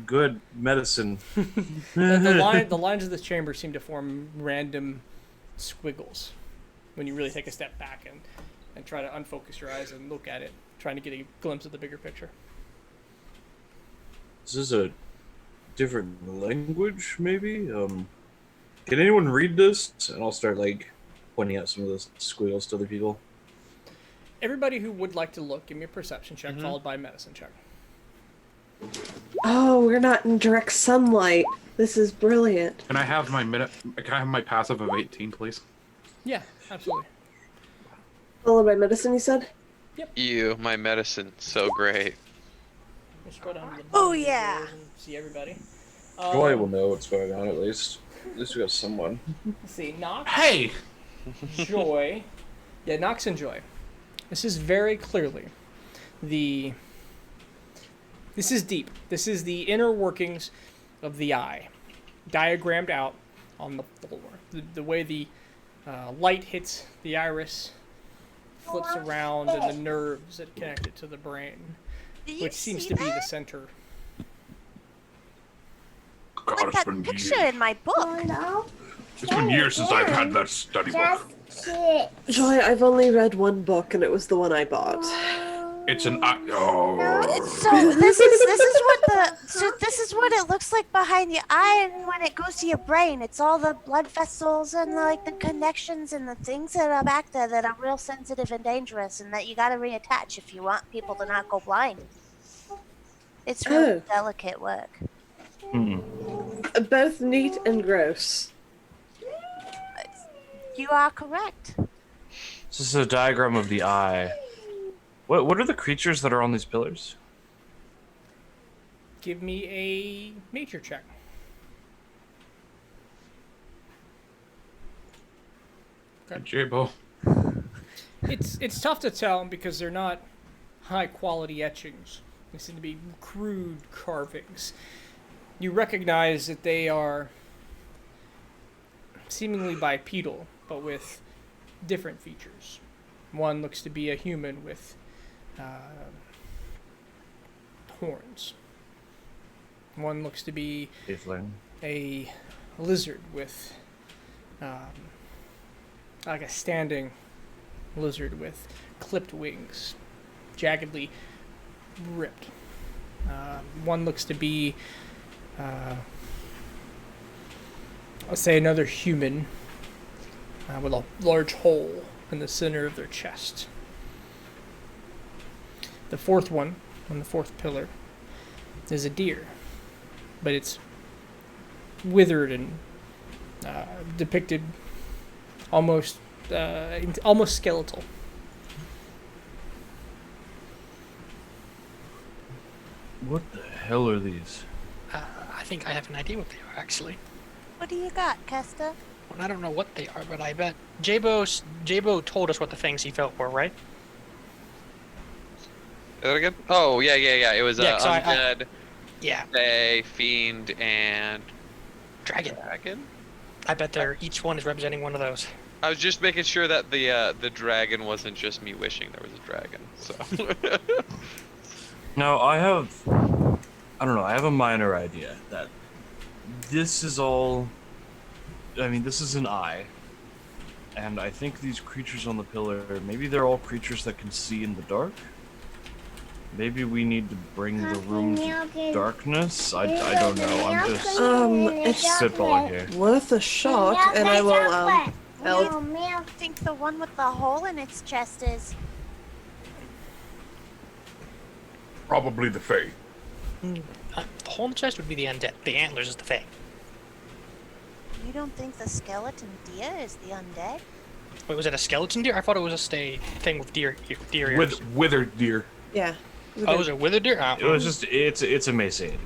good medicine. The lines of this chamber seem to form random squiggles when you really take a step back and try to unfocus your eyes and look at it, trying to get a glimpse of the bigger picture. Is this a different language, maybe? Can anyone read this? And I'll start, like, pointing out some of the squiggles to other people. Everybody who would like to look, give me a perception check followed by a medicine check. Oh, we're not in direct sunlight. This is brilliant. Can I have my passive of 18, please? Yeah, absolutely. Followed by medicine, you said? You, my medicine, so great. We'll scroll down to the Oh, bottom yeah. and see everybody. Joy will know what's going on, at least. At least we got someone. Let's see, Nox. Hey! Joy. Yeah, Nox and Joy. This is very clearly this is deep. This is the inner workings of the eye, diagrammed out on the floor. The way the light hits the iris, flips around, and the nerves that connect it to the brain, which seems to be the center. God, Like it's that been picture years. in my book. It's been years since I've had that study book. Joy, I've only read one book, and it was the one I bought. It's an oh. So this is what it looks like behind the eye, and when it goes to your brain, it's all the blood vessels and like the connections and the things that are back there that are real sensitive and dangerous, and that you got to reattach if you want people to not go blind. It's really delicate work. Both neat and gross. You are correct. This is a diagram of the eye. What are the creatures that are on these pillars? Give me a nature check. Okay. J-Bo. It's tough to tell because they're not high quality etchings. They seem to be crude carvings. You recognize that they are seemingly bipedal, but with different features. One looks to be a human with horns. One looks to be a lizard with like a standing lizard with clipped wings, jaggedly ripped. One looks to be let's say another human with a large hole in the center of their chest. The fourth one, on the fourth pillar, is a deer, but it's withered and depicted almost skeletal. What the hell are these? I think I have an idea what they are, actually. What do you got, Kesta? Well, I don't know what they are, but I bet J-Bo told us what the things he felt were, right? Say that again? Oh, yeah. It was Yeah, 'cause undead, Yeah, Fae, fiend, and dragon. dragon. I bet each one is representing one of those. I was just making sure that the dragon wasn't just me wishing there was a dragon. So. Now, I don't know, I have a minor idea that this is all, this is an eye, and I think these creatures on the pillar, maybe they're all creatures that can see in the dark? Maybe we need to bring the room to darkness? I don't know, I'm just It's spitballing here. worth a shot, and I will, help. I think the one with the hole in its chest is. Probably the Fae. The hole in the chest would be the undead. The antlers is the Fae. You don't think the skeleton deer is the undead? Wait, was it a skeleton deer? I thought it was just a thing with deer ears. With withered deer. Yeah. Oh, was it withered deer? It was just, it's emaciated.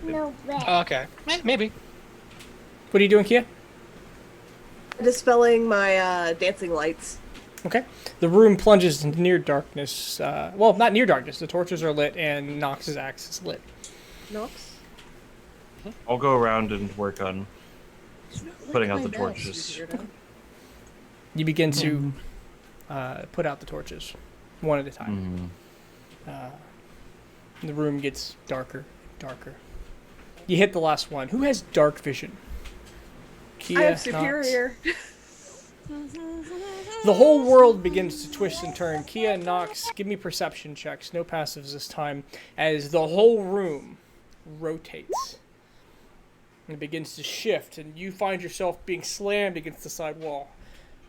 Okay, maybe. What are you doing, Kia? Dispelling my dancing lights. Okay. The room plunges into near darkness. Well, not near darkness. The torches are lit, and Nox's axe is lit. Nox? I'll go around and work on putting out the torches. You begin to put out the torches, one at a time. The room gets darker, darker. You hit the last one. Who has dark vision? Kia, I have Nox? superior. The whole world begins to twist and turn. Kia and Nox, give me perception checks. No passives this time. As the whole room rotates. And it begins to shift, and you find yourself being slammed against the side wall.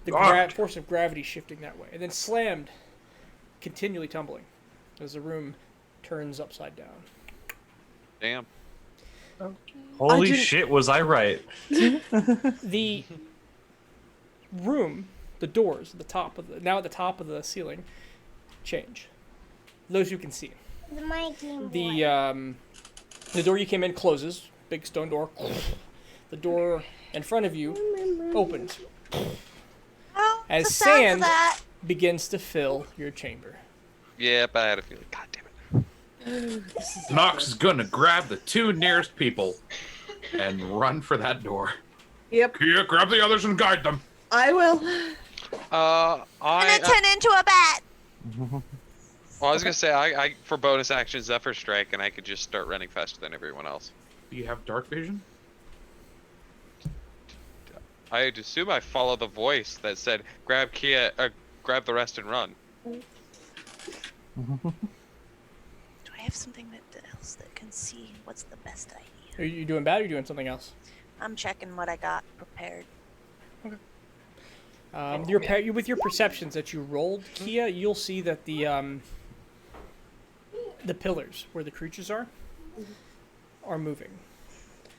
The force of gravity shifting that way. And then slammed, continually tumbling, as the room turns upside down. Damn. Holy shit, was I right? The room, the doors, at the top of the ceiling, change. Those you can see. My Game Boy. The door you came in closes, big stone door. The door in front of you opens. Oh, As the sounds of sand that. begins to fill your chamber. Yep, I had a feeling. God damn it. Nox is gonna grab the 2 nearest people and run for that door. Yep. Kia, grab the others and guide them. I will. And then turn into a bat. Well, I was gonna say, I for bonus action Zephyr Strike, and I could just start running faster than everyone else. Do you have dark vision? I'd assume I follow the voice that said, "Grab Kia, grab the rest and run." Do I have something else that can see what's the best idea? Are you doing bad or are you doing something else? I'm checking what I got prepared. With your perceptions that you rolled, Kia, you'll see that the pillars where the creatures are moving.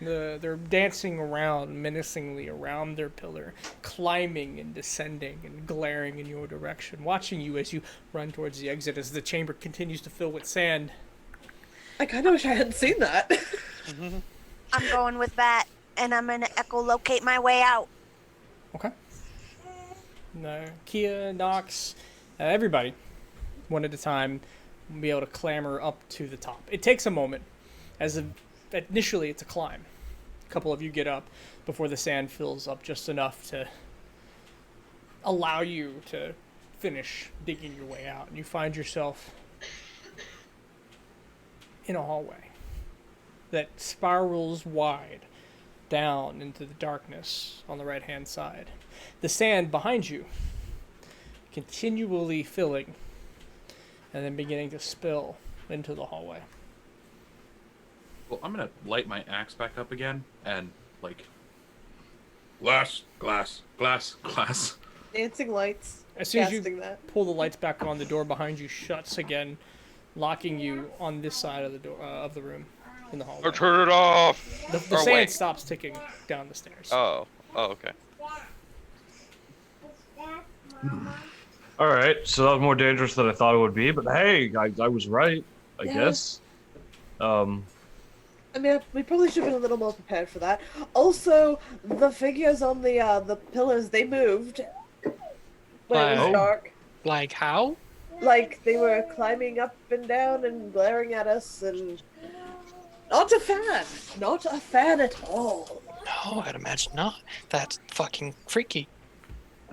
They're dancing around menacingly around their pillar, climbing and descending and glaring in your direction, watching you as you run towards the exit as the chamber continues to fill with sand. I kind of wish I hadn't seen that. I'm going with bat, and I'm gonna echolocate my way out. Okay. Kia, Nox, everybody, one at a time, will be able to clamber up to the top. It takes a moment, initially it's a climb. A couple of you get up before the sand fills up just enough to allow you to finish digging your way out. And you find yourself in a hallway that spirals wide down into the darkness on the right-hand side. The sand behind you continually filling and then beginning to spill into the hallway. Well, I'm gonna light my axe back up again and glass. Dancing lights. As soon as you Casting that. pull the lights back on, the door behind you shuts again, locking you on this side of the door of the room in the hallway. Or turn it off. The Or sand wait. stops ticking down the stairs. Oh, okay. Alright, so that was more dangerous than I thought it would be, but hey, I was right, I Yeah. guess. I mean, we probably should have been a little more prepared for that. Also, the figures on the pillars, they moved when it was Wow. dark. Like how? Like, they were climbing up and down and glaring at us, and... Not a fan! Not a fan at all. No, I'd imagine not. That's fucking freaky.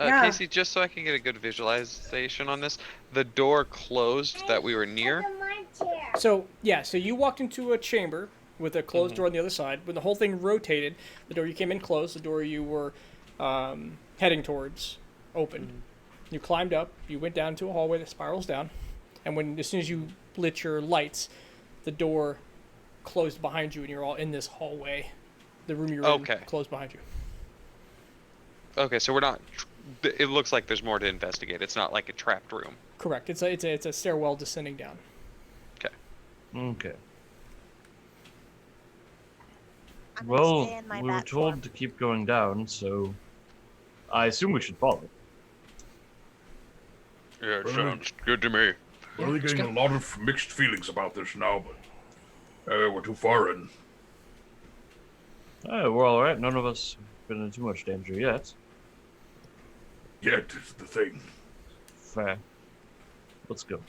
Yeah. Casey, just so I can get a good visualization on this, the door closed that we were near. So you walked into a chamber with a closed door on the other side. When the whole thing rotated, the door you came in closed, the door you were heading towards opened. You climbed up, you went down to a hallway that spirals down, and as soon as you lit your lights, the door closed behind you and you're all in this hallway. The room you're in closed behind you. Okay, so we're not. It looks like there's more to investigate. It's not like a trapped room. Correct. It's a stairwell descending down. Okay. I'm Well, gonna stay in my we were bat told form. to keep going down, so I assume we should follow. Yeah, it sounds good to me. We're really getting a lot of mixed feelings about this now, but we're too far in. We're all right. None of us have been in too much danger yet. Yet is the thing. Fair. Let's go.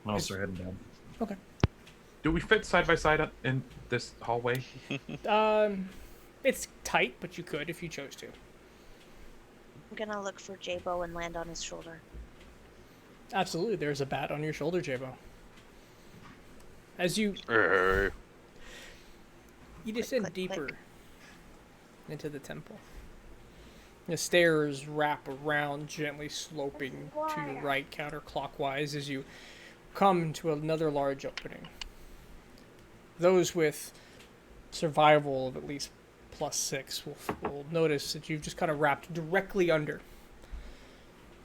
I'll start heading down. Okay. Do we fit side by side in this hallway? It's tight, but you could if you chose to. I'm gonna look for Jabo and land on his shoulder. Absolutely, there's a bat on your shoulder, Jabo. As you You descend click, deeper click. into the temple. The stairs wrap around, gently sloping to your right counterclockwise as you come to another large opening. Those with survival of at least +6 will notice that you've just kind of wrapped directly under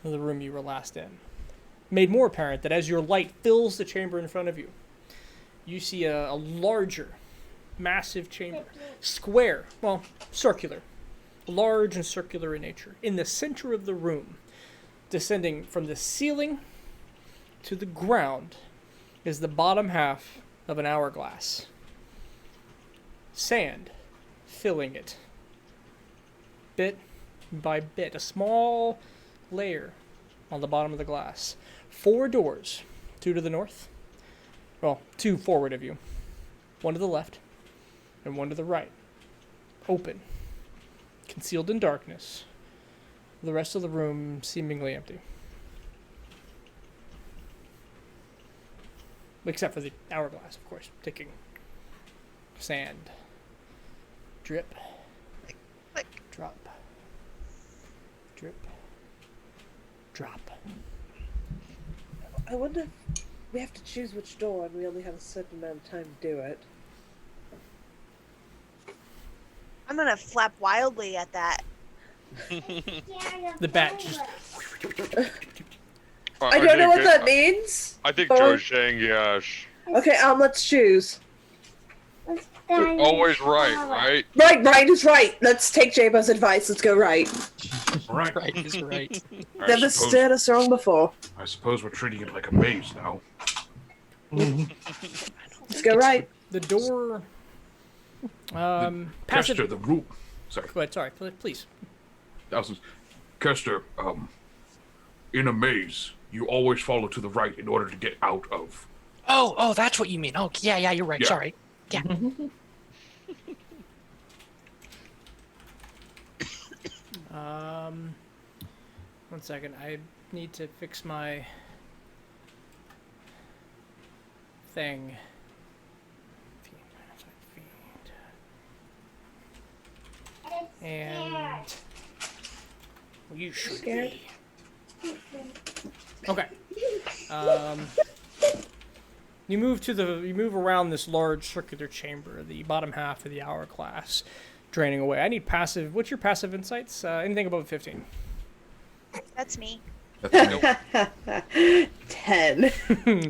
the room you were last in. Made more apparent that as your light fills the chamber in front of you, you see a larger, massive chamber. Square, well, circular. Large and circular in nature. In the center of the room, descending from the ceiling to the ground, is the bottom half of an hourglass. Sand filling it. Bit by bit. A small layer on the bottom of the glass. 4 doors. 2 to the north. Well, 2 forward of you. 1 to the left. And 1 to the right. Open. Concealed in darkness. The rest of the room seemingly empty. Except for the hourglass, of course. Ticking. Sand. Drip. Click. Drop. Drip. Drop. I wonder if we have to choose which door and we only have a certain amount of time to do it. I'm gonna flap wildly at that. The bat just... I don't know what that means. I think but- Joe's saying yes. Okay, let's choose. Always right? Right is right. Let's take Jabo's advice. Let's go right. Right. Right is right. Never steered us wrong before. I suppose we're treating it like a maze now. Let's go right. The door... passive... Kester, the room. Sorry. Go ahead, sorry, please. Kester, in a maze, you always follow to the right in order to get out of. Oh, that's what you mean. Oh, yeah, you're right. Yeah. Sorry. Yeah. One second. I need to fix my thing. And well, you should be. Okay. You move around this large circular chamber, the bottom half of the hourglass, draining away. I need passive. What's your passive insights? Anything above 15. That's me. 10.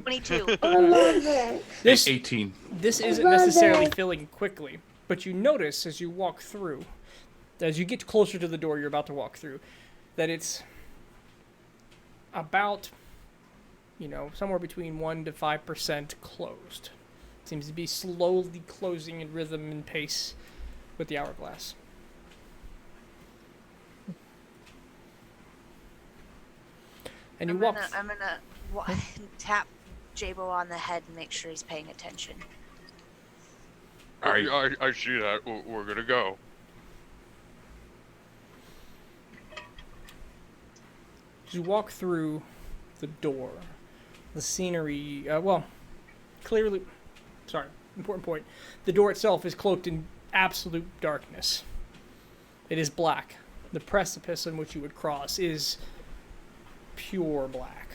22. This 18. This isn't necessarily filling quickly, but you notice as you walk through, as you get closer to the door you're about to walk through, that it's about, somewhere between 1 to 5% closed. It seems to be slowly closing in rhythm and pace with the hourglass. And you walk. I'm gonna tap Jabo on the head and make sure he's paying attention. I see that. We're gonna go. As you walk through the door, the scenery, clearly, important point. The door itself is cloaked in absolute darkness. It is black. The precipice on which you would cross is pure black.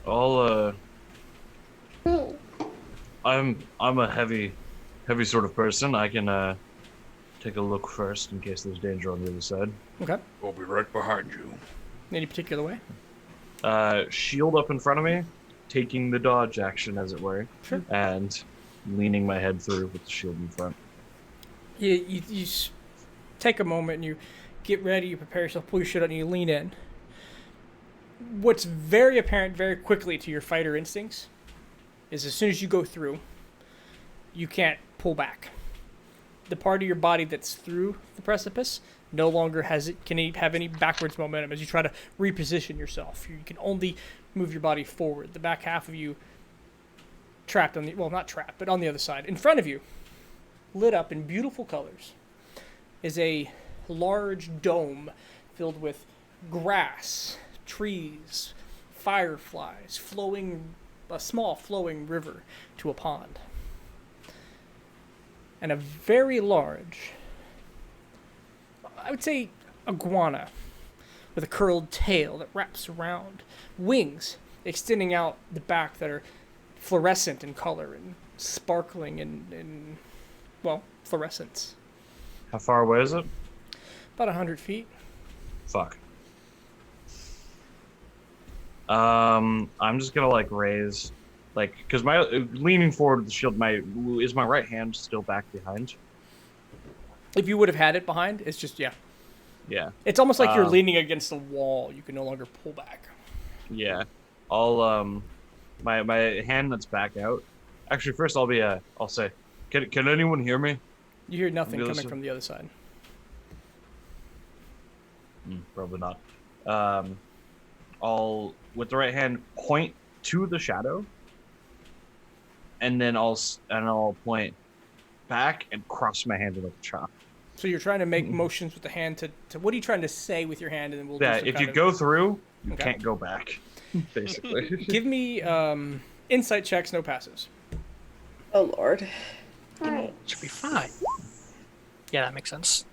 I'm a heavy sort of person. I can take a look first in case there's danger on the other side. Okay. We'll be right behind you. Any particular way? Shield up in front of me, taking the dodge action, as it were, Sure. and leaning my head through with the shield in front. You take a moment and you get ready, you prepare yourself, pull your shit out, and you lean in. What's very apparent very quickly to your fighter instincts is as soon as you go through, you can't pull back. The part of your body that's through the precipice no longer can have any backwards momentum as you try to reposition yourself. You can only move your body forward. The back half of you trapped on the, well, not trapped, but on the other side. In front of you, lit up in beautiful colors, is a large dome filled with grass, trees, fireflies, flowing a small flowing river to a pond. And a very large, I would say, iguana with a curled tail that wraps around, wings extending out the back that are fluorescent in color and sparkling in well, fluorescence. How far away is it? About 100 feet. Fuck. I'm just gonna like raise, like, cause my leaning forward with the shield, is my right hand still back behind? If you would have had it behind, it's just yeah. It's almost like you're leaning against the wall. You can no longer pull back. Yeah. I'll my hand that's back out. Actually, first I'll say, can anyone hear me? You hear nothing coming from the other side. Probably not. I'll with the right hand point to the shadow, and then I'll point back and cross my hand into the chop. So you're trying to make motions with the hand to what are you trying to say with your hand, and then we'll do some if you kind go of... through, you can't go back. Basically. Give me insight checks, no passives. Oh Lord. Alright. Should be fine. Yeah, that makes sense.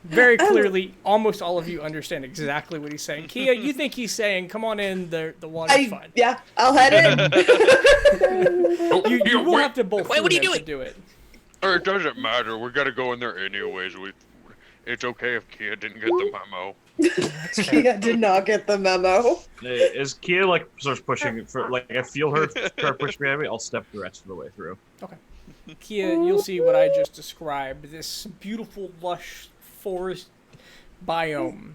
Very clearly, almost all of you understand exactly what he's saying. Kia, you think he's saying, "Come on in, the water's fine." Yeah, I'll head in. You will have to both. Wait, what are you to doing? do it. Or it doesn't matter. We gotta go in there anyways. It's okay if Kia didn't get the memo. Kia did not get the memo. As Kia like starts pushing for like I feel her start pushing behind me, I'll step the rest of the way through. Okay. Kia, you'll see what I just described. This beautiful, lush forest biome,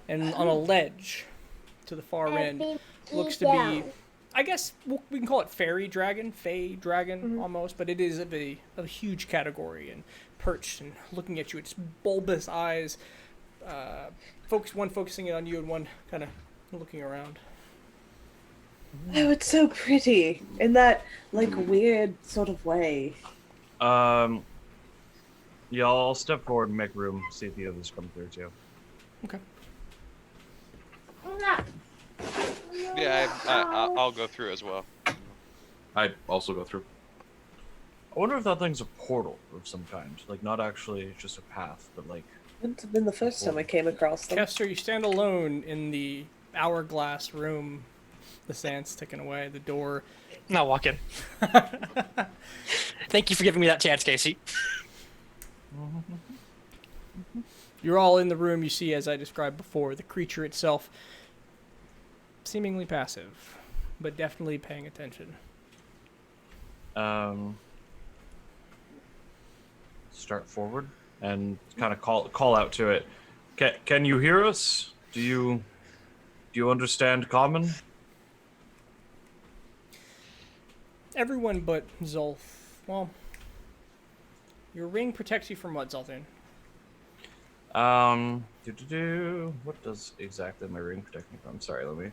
and on a ledge to the far end looks to be, I guess we can call it fey dragon, almost, but it is of a huge category and perched and looking at you. Its bulbous eyes, one focusing it on you and one kind of looking around. Oh, it's so pretty in that like weird sort of way. Yeah, I'll step forward and make room, see if the others come through too. Okay. Yeah, I'll go through as well. I also go through. I wonder if that thing's a portal of some kind. Like, not actually just a path, but like... Wouldn't have been the first time I came across them. Kester, you stand alone in the hourglass room. The sand's ticking away. The door... Now walk in. Thank you for giving me that chance, Casey. You're all in the room. You see, as I described before, the creature itself seemingly passive, but definitely paying attention. Start forward and kind of call out to it. Can you hear us? Do you understand common? Everyone but Zolf. Well, your ring protects you from what, Zoltan? What does exactly my ring protect me from? Sorry, let me.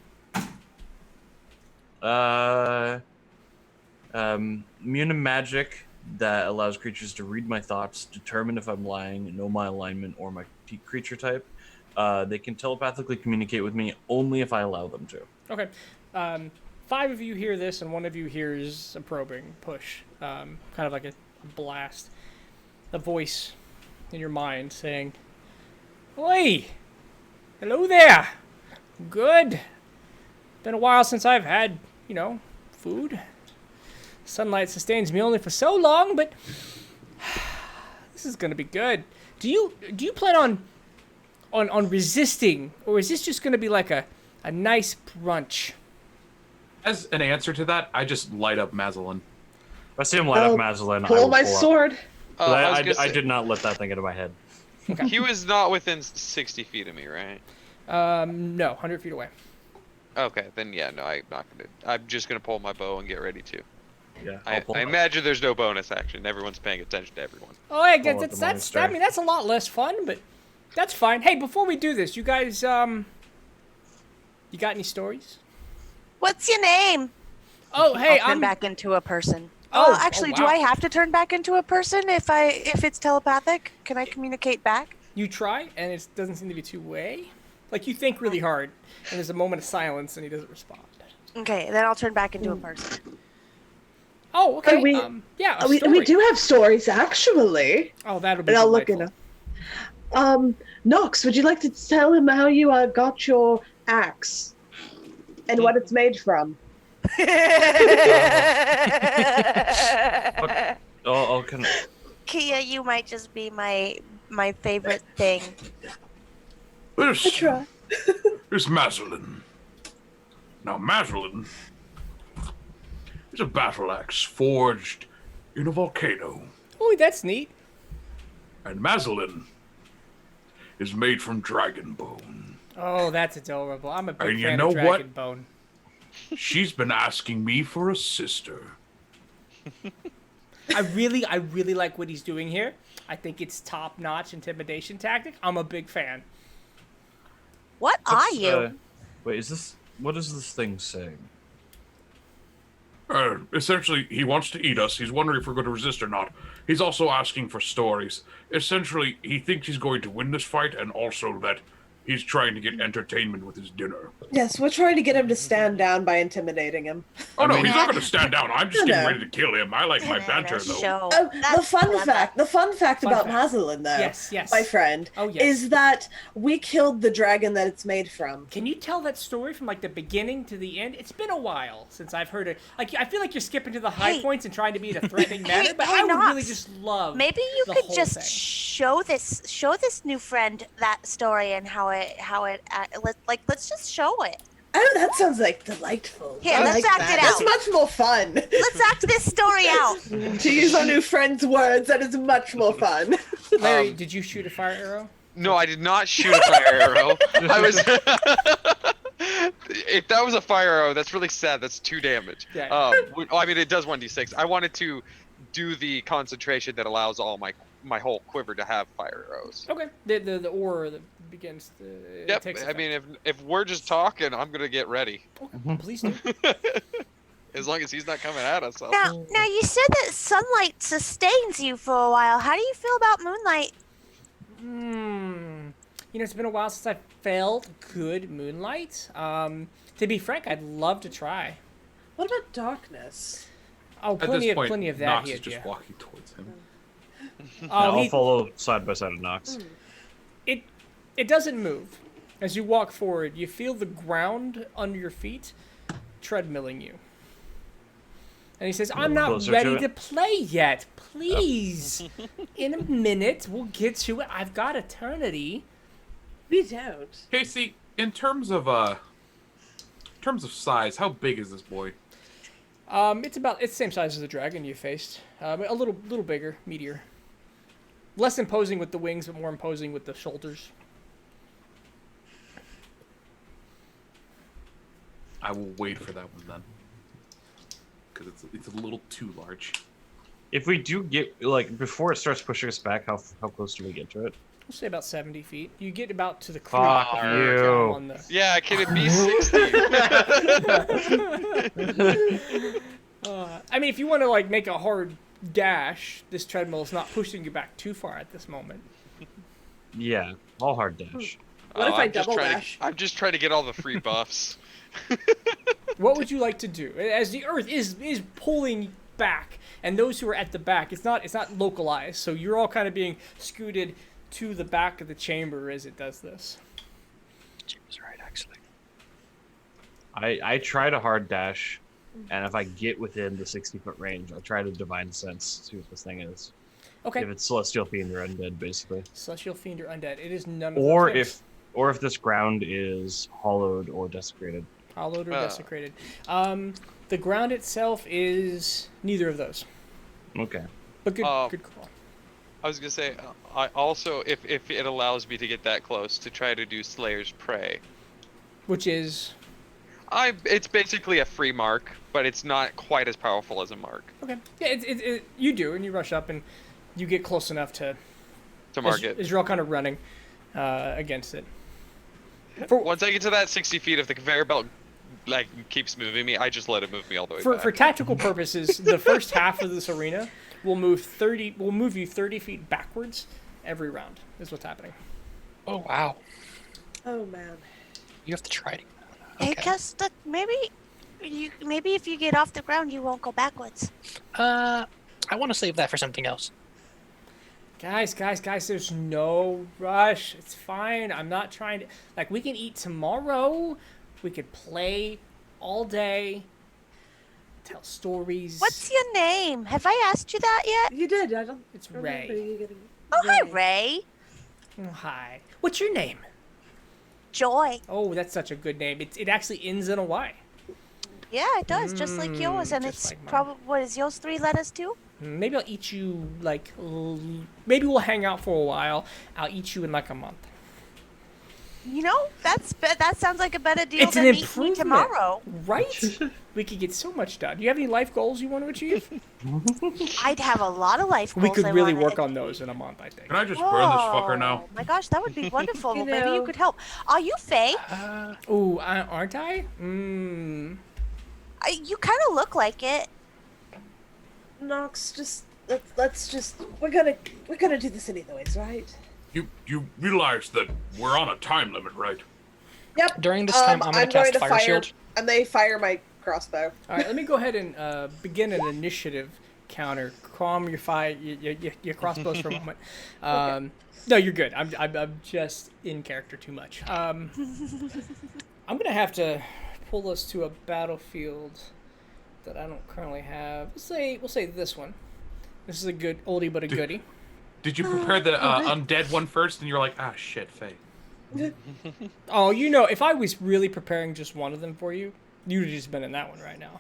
Immune to magic that allows creatures to read my thoughts, determine if I'm lying, know my alignment or my creature type. They can telepathically communicate with me only if I allow them to. Okay. 5 of you hear this, and 1 of you hears a probing push, kind of like a blast. A voice in your mind saying, "Oi! Hello there! Good. Been a while since I've had, food. Sunlight sustains me only for so long, but this is gonna be good. Do you plan on resisting, or is this just gonna be like a nice brunch?" As an answer to that, I just light up Mazelin. I see him light up Mazelin. Pull my sword. I did not let that thing into my head. Okay. He was not within 60 feet of me, right? No, 100 feet away. Okay, then yeah, no, I'm not gonna. I'm just gonna pull my bow and get ready to. Yeah. I imagine there's no bonus action. Everyone's paying attention to everyone. Oh, I guess that's a lot less fun, but that's fine. Hey, before we do this, you guys, you got any stories? What's your name? Oh, hey, I'll turn back into a person. Oh, actually, do I have to turn back into a person if it's telepathic? Can I communicate back? You try, and it doesn't seem to be two-way. Like, you think really hard, and there's a moment of silence, and he doesn't respond. Okay, then I'll turn back into a person. Oh, okay. we- yeah, a We story. do have stories, actually. Oh, that'll be And I'll look delightful. it up. Nox, would you like to tell him how you got your axe and what it's made from? I'll kind of. Kia, you might just be my favorite thing. This Try. is Mazolin. Now, Mazolin is a battle axe forged in a volcano. Oh, that's neat. And Mazolin is made from dragon bone. Oh, that's adorable. I'm a big And you fan know of what? Dragon Bone. She's been asking me for a sister. I really like what he's doing here. I think it's top-notch intimidation tactic. I'm a big fan. What are What's, you? Wait, what is this thing saying? Essentially, he wants to eat us. He's wondering if we're going to resist or not. He's also asking for stories. Essentially, he thinks he's going to win this fight, and also that he's trying to get entertainment with his dinner. Yes, we're trying to get him to stand down by intimidating him. Oh, no, he's not going to stand down. I'm just No, getting no. ready to kill him. I like my banter, though. Show. The fun fact Fun about fact. Mazolin, though, Yes, yes. my friend, Oh, yes. is that we killed the dragon that it's made from. Can you tell that story from like the beginning to the end? It's been a while since I've heard it. Like I feel like you're skipping to the high Hey. points and trying to be in a threatening manner, but hey, I would really Knox. just love. Maybe you the could whole just thing. show this new friend that story and how it let's just show it. Oh, that sounds like delightful. Here, I let's like act that. it That's out. much more fun. Let's act this story out. To use our new friend's words, that is much more fun. Larry, did you shoot a fire arrow? No, I did not shoot a fire arrow. I was. If that was a fire arrow, that's really sad. That's 2 damage. Yeah. I mean, it does 1d6. I wanted to do the concentration that allows all my whole quiver to have fire arrows. Okay. The ore that begins. Yep. Takes I effect. mean, if we're just talking, I'm gonna get ready. Please do. As long as he's not coming at us. Now you said that sunlight sustains you for a while. How do you feel about moonlight? You know, it's been a while since I felt good moonlight. To be frank, I'd love to try. What about darkness? Oh, At plenty this of point, plenty of that Nox here. is just walking towards him. I'll follow side by side of Nox. It doesn't move. As you walk forward, you feel the ground under your feet treadmilling you. And he says, I'm not Closer ready to to it? play yet. Please. In a minute, we'll get to it. I've got eternity. We don't. Casey, in terms of size, how big is this boy? It's the same size as the dragon you faced. A little bigger, meatier. Less imposing with the wings, but more imposing with the shoulders. I will wait for that one then, because it's a little too large. If we do get before it starts pushing us back, how close do we get to it? We'll say about 70 feet. You get about to the creek. Fuck you. On the... Yeah, can it be 60? I mean, if you want to make a hard dash, this treadmill is not pushing you back too far at this moment. Yeah, all hard dash. What if I I'm just double trying dash? I'm just trying to get all the free buffs. What would you like to do? As the earth is pulling back, and those who are at the back, it's not localized, so you're all kind of being scooted to the back of the chamber as it does this. Jim's right, actually. I try to hard dash, and if I get within the 60-foot range, I try to divine sense, see what this thing is. Okay. If it's celestial fiend or undead, basically. Celestial fiend or undead. It is none of Or those if this ground is hollowed or desecrated. hollowed or desecrated. The ground itself is neither of those. Okay. But good call. I was gonna say, I also, if it allows me to get that close, to try to do Slayer's Prey. Which is? It's basically a free mark, but it's not quite as powerful as a mark. Okay. Yeah, you do, and you rush up, and you get close enough to mark it. As you're all kind of running against it. Once I get to that 60 feet, if the conveyor belt keeps moving me, I just let it move me all the way back. For tactical purposes, the first half of this arena will move you 30 feet backwards every round. Is what's happening. Oh wow. Oh man. You have to try it. Hey, Kesta, maybe maybe if you get off the ground, you won't go backwards. I want to save that for something else. Guys, there's no rush. It's fine. I'm not trying to... Like, we can eat tomorrow. We could play all day. Tell stories. What's your name? Have I asked you that yet? You did. I don't. It's remember Ray. you getting... Oh, hi, Ray. Oh, hi. What's your name? Joy. Oh, that's such a good name. It actually ends in a Y. Yeah, it does, just like yours, and just it's like mine. probably what is yours? 3 letters too? Maybe I'll eat you, like... Maybe we'll hang out for a while. I'll eat you in, like, a month. You know, that sounds like a better deal It's than an meeting me improvement. tomorrow. Right? We could get so much done. Do you have any life goals you want to achieve? I'd have a lot of life goals. We could I really wanna work on those in a month, I think. Can I just burn this fucker now? Oh my gosh, that would be wonderful. You Well, maybe you know- could help. Are you Faye? Ooh, aren't I? You kind of look like it. Nox, just let's just we're gonna do this anyways, right? You realize that we're on a time limit, right? Yep. During this time, I'm gonna cast Fire fire, Shield. and they fire my crossbow. All right, let me go ahead and begin an initiative counter. Calm your your crossbows for a moment. No, you're good. I'm just in character too much. I'm gonna have to pull us to a battlefield that I don't currently have. We'll say this one. This is a good oldie but a goodie. Did you prepare the undead one first, and you're like, ah, shit, Faye. Oh, you know, if I was really preparing just one of them for you, you'd have just been in that one right now.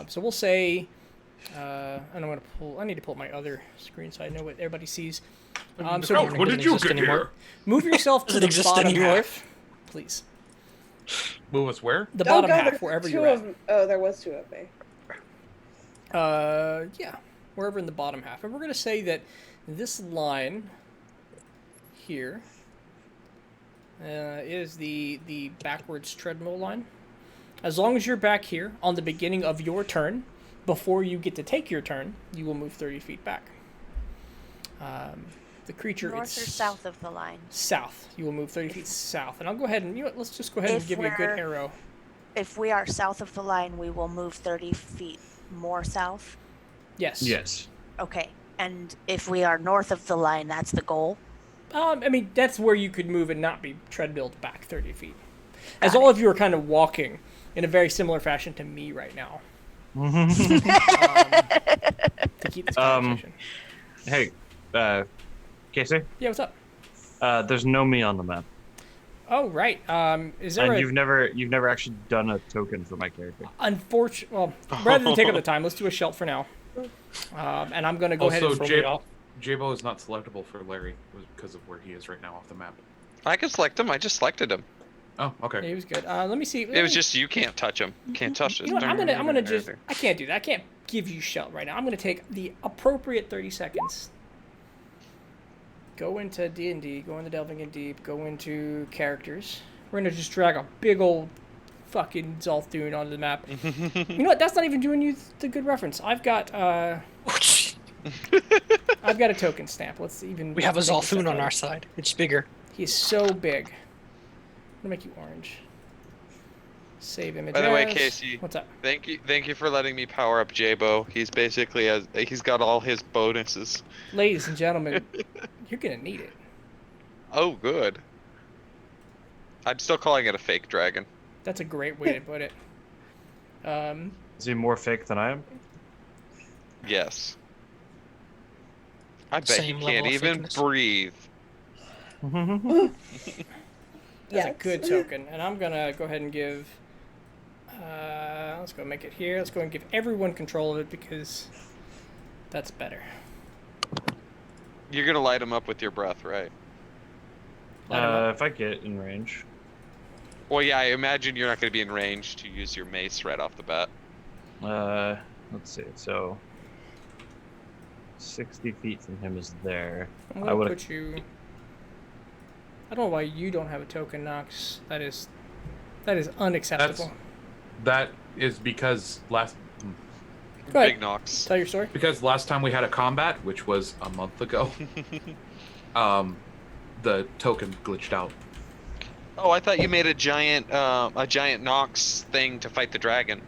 So we'll say, and I'm gonna pull. I need to pull up my other screen so I know what everybody sees. So Oh, what did you get here? move yourself to Doesn't the exist bottom anymore. half, please. Move us where? The Oh, bottom God, half, there wherever two you're of at. them. Oh, there was 2 of me. Yeah, wherever in the bottom half. And we're gonna say that this line here is the backwards treadmill line. As long as you're back here on the beginning of your turn, before you get to take your turn, you will move 30 feet back. The creature North or it's south of the line? south. You will move 30 feet south. And I'll go ahead and let's just go ahead and If give you a good we're- arrow. If we are south of the line, we will move 30 feet more south. Yes. Yes. Okay. And if we are north of the line, that's the goal. I mean, that's where you could move and not be treadmilled back 30 feet. As all of you are kind of walking in a very similar fashion to me right now. To keep this conversation. Hey, Casey. Yeah, what's up? There's no me on the map, Oh, right. Is there and a... you've never actually done a token for my character. Well, rather than take up the time, let's do a Shelt for now. And I'm going to go ahead and Also, throw it off. Jabo is not selectable for Larry because of where he is right now off the map. I can select him. I just selected him. Oh, Yeah, okay. he was good. Let me see. It was just you can't touch him. Can't touch this. You know what, I'm gonna just... I can't do that. I can't give you Shelt right now. I'm going to take the appropriate 30 seconds. Go into D&D, go into Delving in Deep, go into characters. We're going to just drag a big old fucking Zolthune onto the map. You know what? That's not even doing you the good reference. I've got I've got a token stamp. Let's even... We have a take this Zolthune up. on our side. It's bigger. He's so big. I'm gonna make you orange. Save image. By the way, as. Casey, What's up? thank you for letting me power up Jabo. He's basically he's got all his bonuses. Ladies and gentlemen, you're gonna need it. Oh, good. I'm still calling it a fake dragon. That's a great way to put it. Is he more fake than I am? Yes. I bet Same he level can't of even fakeness. breathe. That's Yes. a good token, and I'm gonna go ahead and give. Let's go make it here. Let's go and give everyone control of it because that's better. You're gonna light him up with your breath, right? If I get in range. Well, yeah, I imagine you're not gonna be in range to use your mace right off the bat. Let's see. So 60 feet from him is there. I'm I gonna would. put you. I don't know why you don't have a token, Nox. That is unacceptable. That is because last Go ahead. Big Nox. Tell your story. time we had a combat, which was a month ago, the token glitched out. Oh, I thought you made a giant Nox thing to fight the dragon.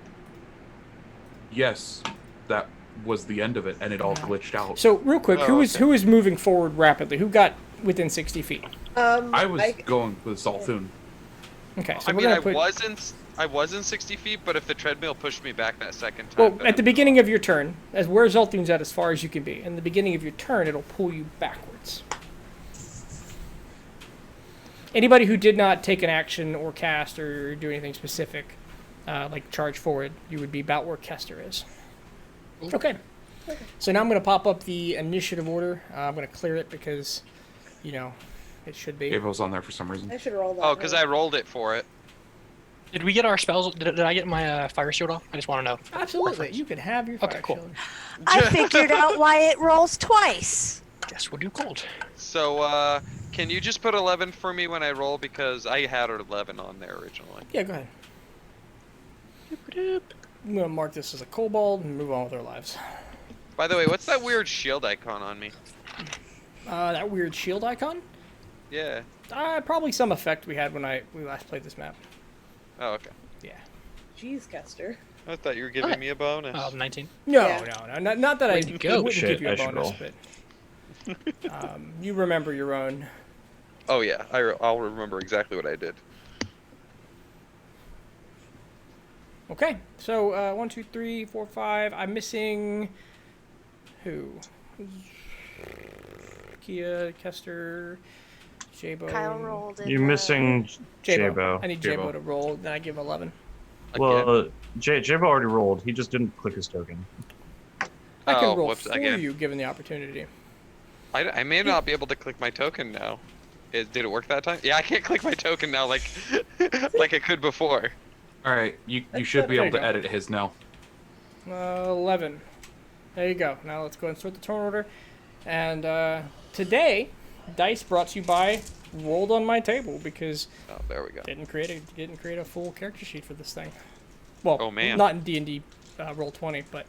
Yes, that was the end of it, and it all glitched out. So real quick, Oh, who is moving forward rapidly? Who got within 60 feet? I was going with Zalthun. Okay, so I we're mean, gonna put. I was in 60 feet, but if the treadmill pushed me back that second time, Well, then at the beginning of your turn, as where Zolthun's at as far as you can be, in the beginning of your turn, it'll pull you backwards. Anybody who did not take an action or cast or do anything specific, like charge forward, you would be about where Kester is. Okay. So now I'm going to pop up the initiative order. I'm going to clear it because, it should be. Gabriel's on there for some reason. I should roll that. Oh, because I rolled it for it. Did we get our spells? Did I get my fire shield off? I just want to know. Absolutely. You can have your fire cool. shield. I figured out why it rolls twice. Guess we'll do gold. So, can you just put 11 for me when I roll, because I had 11 on there originally. Yeah, go ahead. I'm going to mark this as a kobold and move on with our lives. By the way, what's that weird shield icon on me? That weird shield icon? Yeah. Probably some effect we had when we last played this map. Oh, okay. Yeah. Jeez, Kester. I thought you were giving me a bonus. 19. No, Yeah. no, not that I Way to go. wouldn't Shit, give you a I should bonus, roll. but you remember your own. Oh yeah, I'll remember exactly what I did. Okay, so 1, 2, 3, 4, 5. I'm missing who? Kia, Kester, Jabo. Kyle rolled it. You're missing Jabo. Jabo. I need Jabo to roll. Then I give 11. Well, Jabo already rolled. He just didn't click his token. I can Oh, roll whoops, for again. you, given the opportunity. I may not be able to click my token now. Did it work that time? Yeah, I can't click my token now like like I could before. All right, you should be There able you to go. edit his now. 11. There you go. Now let's go and sort the turn order. And today, dice brought to you by Rolled on My Table, because Oh, there we go. didn't create a full character sheet for this thing. Well, Oh, man. not in D&D Roll20, but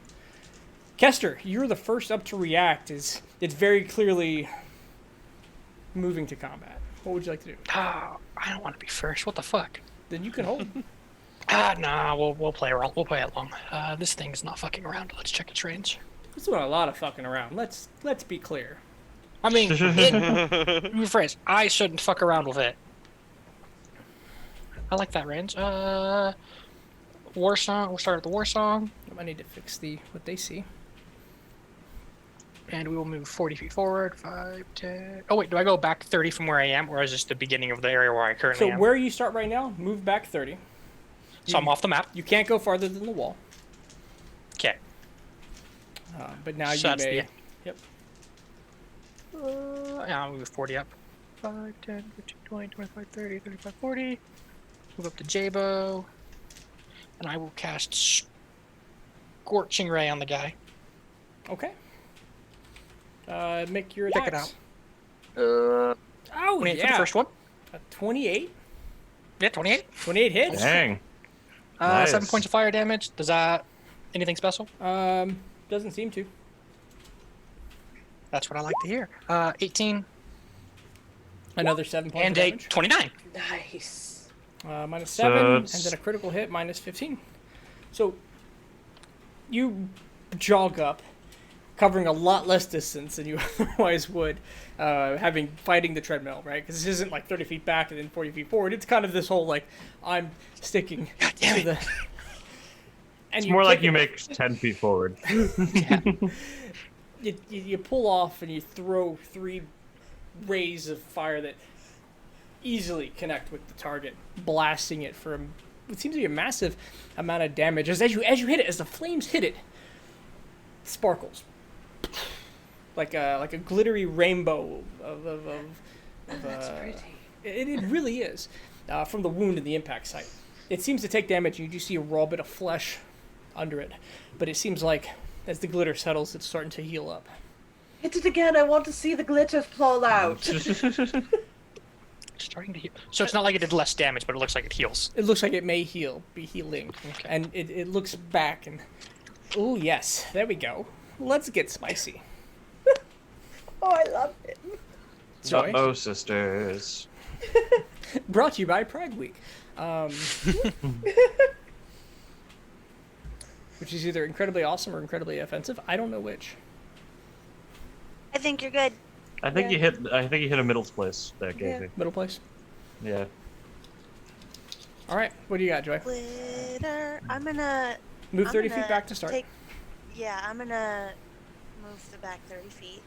Kester, you're the first up to react. It's very clearly moving to combat. What would you like to do? I don't want to be first. What the fuck? Then you can hold. Nah. We'll play around. We'll play it long. This thing's not fucking around. Let's check its range. This is a lot of fucking around. Let's be clear. I mean, rephrase. I shouldn't fuck around with it. I like that range. War song. We'll start with the war song, I need to fix what they see. and we will move 40 feet forward. 5, 10. Oh wait, do I go back 30 from where I am, or is this the beginning of the area where I currently So am? where you start right now, move back 30. So I'm off the map. You can't go farther than the wall. Okay. But now So you that's may. the- Yep. Yeah, I'll move 40 up. 5, 10, 15, 20, 25, 30, 35, 40. Move up to Jabo. And I will cast Scorching Ray on the guy. Okay. Make your Check it attacks. Oh, 28 yeah. for the first one. 28. Yeah, 28. 28 hits. Dang. Nice. 7 points of fire damage. Does that anything special? Doesn't seem to. That's what I like to hear. 18 Another 7 points and of a damage. 29. Nice. Minus So 7, and it's- then a critical hit, minus 15. So you jog up, covering a lot less distance than you otherwise would, fighting the treadmill, right? Because this isn't like 30 feet back and then 40 feet forward. It's kind of this whole like I'm sticking to the. And It's more like kick you it. make 10 feet forward. You pull off and you throw 3 rays of fire that easily connect with the target, blasting it for what seems to be a massive amount of damage. As you hit it, as the flames hit it, sparkles like a glittery rainbow of That's pretty. it really is from the wound in the impact site. It seems to take damage, and you do see a raw bit of flesh under it, but it seems like as the glitter settles, it's starting to heal up. Hit it again. I want to see the glitter fall out. Starting to heal. So it's not like it did less damage, but it looks like it heals. It looks like it may be healing. Okay. And it looks back and... Oh, yes. There we go. Let's get spicy. Oh, I love it. Sorry. Uh-oh, sisters. Brought to you by Pride Week. Which is either incredibly awesome or incredibly offensive. I don't know which. I think you're good. I think you hit a middle place there, Casey. Middle place. Yeah. All right. What do you got, Joy? Glitter. I'm gonna Move I'm 30 feet gonna back to start. Yeah, I'm gonna move the back 30 feet,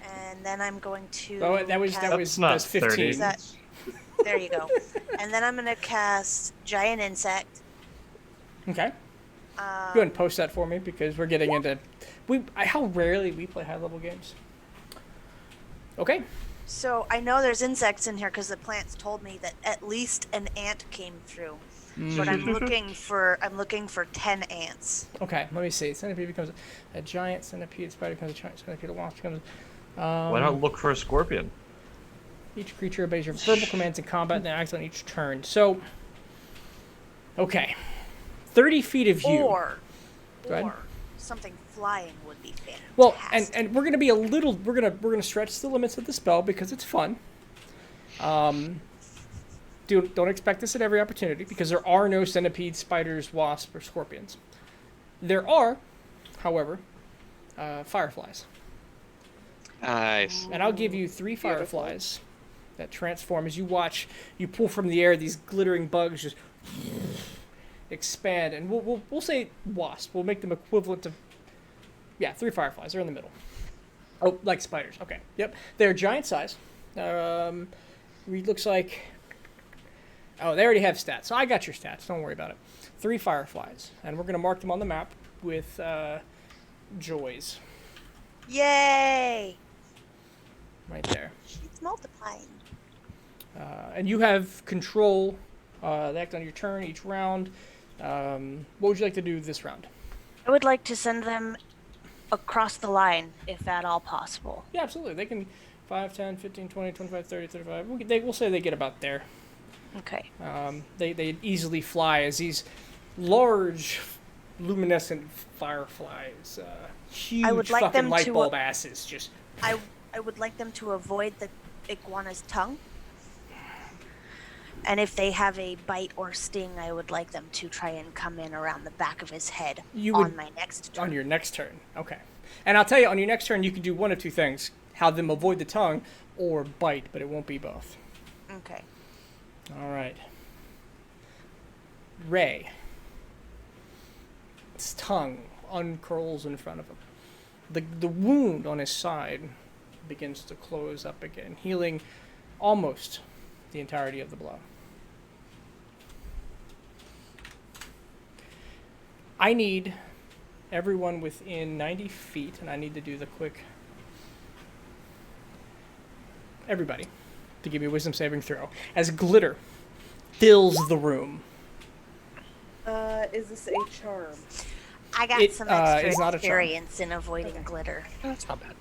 and then I'm going to. Oh, that was not 15. 30. Is that- there you go. And then I'm gonna cast giant insect. Okay. Go ahead and post that for me because we're getting into how rarely we play high level games. Okay. So I know there's insects in here because the plants told me that at least an ant came through. But I'm looking for 10 ants. Okay, let me see. Centipede becomes a giant centipede. Spider becomes a giant centipede. A wasp becomes. Why not look for a scorpion? Each creature obeys your verbal commands in combat and acts on each turn. So, okay, 30 feet of you. Or Go ahead. something flying would be fantastic. Well, and we're gonna be a little. We're gonna stretch the limits of the spell because it's fun. Don't expect this at every opportunity because there are no centipedes, spiders, wasps, or scorpions. There are, however, fireflies. Nice. And I'll give you 3 fireflies that transform as you watch. You pull from the air these glittering bugs just expand, and we'll say wasp. We'll make them equivalent to 3 fireflies. They're in the middle. Oh, like spiders. Okay. Yep. They're giant size. Looks like. Oh, they already have stats. So I got your stats. Don't worry about it. 3 fireflies, and we're gonna mark them on the map with joys. Yay! Right there. It's multiplying. And you have control. They act on your turn each round. What would you like to do this round? I would like to send them across the line, if at all possible. Yeah, absolutely. They can 5, 10, 15, 20, 25, 30, 35. We'll say they get about there. Okay. They easily fly as these large, luminescent fireflies. Huge I would like fucking them light to, bulb asses. Just. I would like them to avoid the iguana's tongue. And if they have a bite or sting, I would like them to try and come in around the back of his head on my next turn. On your next turn. Okay. And I'll tell you, on your next turn, you can do one of 2 things. Have them avoid the tongue or bite, but it won't be both. Okay. All right. Ray. His tongue uncurls in front of him. The wound on his side begins to close up again, healing almost the entirety of the blow. I need everyone within 90 feet, and I need to do the quick... Everybody, to give me a wisdom saving throw, as glitter fills the room. Is this a charm? I got It, some is not extra a charm. experience in avoiding glitter. That's not bad.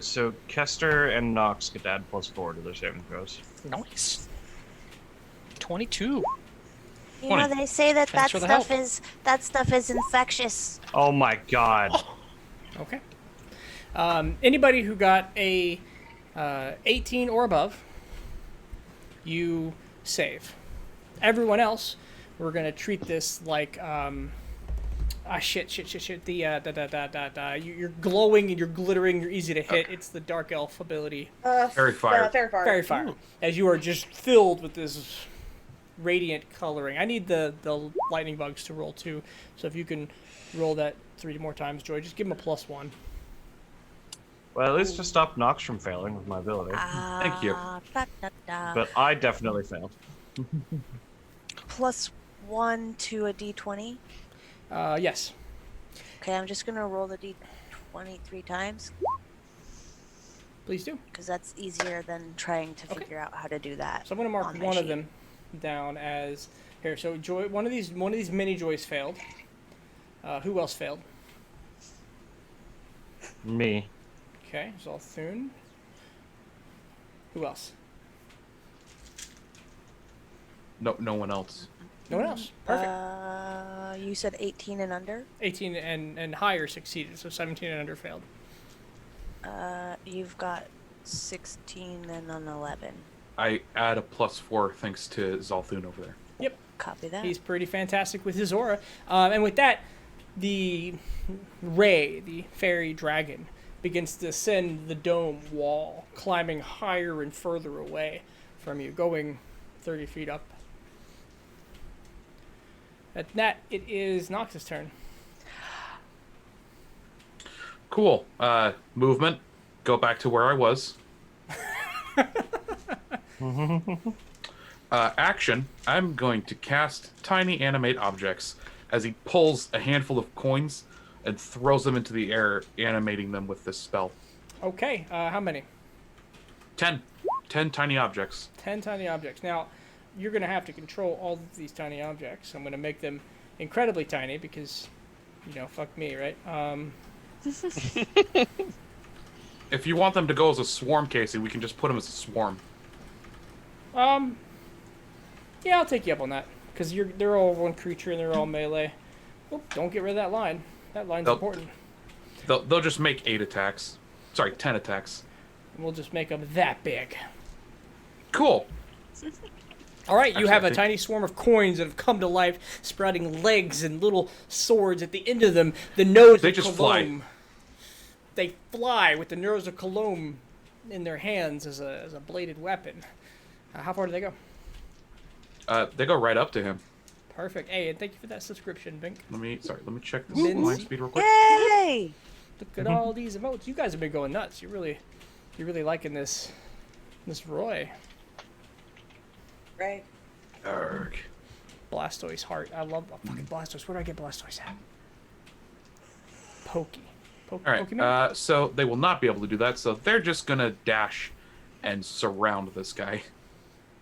So Kester and Nox get to add +4 to their saving throws. Nice. 22. You know, they say that Thanks for the that stuff is infectious. Oh my god. Okay. Anybody who got a 18 or above, you save. Everyone else, we're gonna treat this like shit. You're glowing and you're glittering. You're easy to hit. Okay. It's the dark elf ability. Fairy fire. Fairy fire. As you are just filled with this radiant coloring. I need the lightning bugs to roll too. So if you can roll that 3 more times, Joy, just give them a +1. Well, at least to stop Nox from failing with my ability. Thank you. But I definitely failed. +1 to a d20. Yes. Okay, I'm just gonna roll the d20 3 times. Please do. Because that's easier than trying to figure out how to do that. So I'm gonna mark one of them down as here. So Joy, one of these mini Joys failed. Who else failed? Me. Okay, Zalthun. Who else? No one else. No one else. Perfect. You said 18 and under? 18 and higher succeeded, so 17 and under failed. You've got 16 and an 11. I add a +4 thanks to Zalthun over there. Yep. Copy that. He's pretty fantastic with his aura. And with that, the Ray, the fairy dragon, begins to ascend the dome wall, climbing higher and further away from you, going 30 feet up. At that, it is Nox's turn. Cool. Movement. Go back to where I was. Action. I'm going to cast Tiny Animate Objects as he pulls a handful of coins and throws them into the air, animating them with this spell. Okay, how many? 10. 10 tiny objects. 10 tiny objects. Now, you're going to have to control all of these tiny objects. I'm going to make them incredibly tiny because, fuck me, right? If you want them to go as a swarm, Casey, we can just put them as a swarm. Yeah, I'll take you up on that because they're all one creature and they're all melee. Oop, don't get rid of that line. That line's important. They'll just make 8 attacks. Sorry, 10 attacks. And we'll just make them that big. Cool. All right, you have a tiny swarm of coins that have come to life, sprouting legs and little swords at the end of them. The nose of Cologne. They fly with the nose of Cologne in their hands as a bladed weapon. How far do they go? They go right up to him. Perfect. Hey, and thank you for that subscription, Bink. Let me check this Minzy. line speed real quick. Yay! Look at all these emotes. You guys have been going nuts. You're really liking this Roy. Right. Arg. Blastoise heart. I love fucking Blastoise. Where do I get Blastoise at? Pokey. All right. So they will not be able to do that. So they're just gonna dash and surround this guy.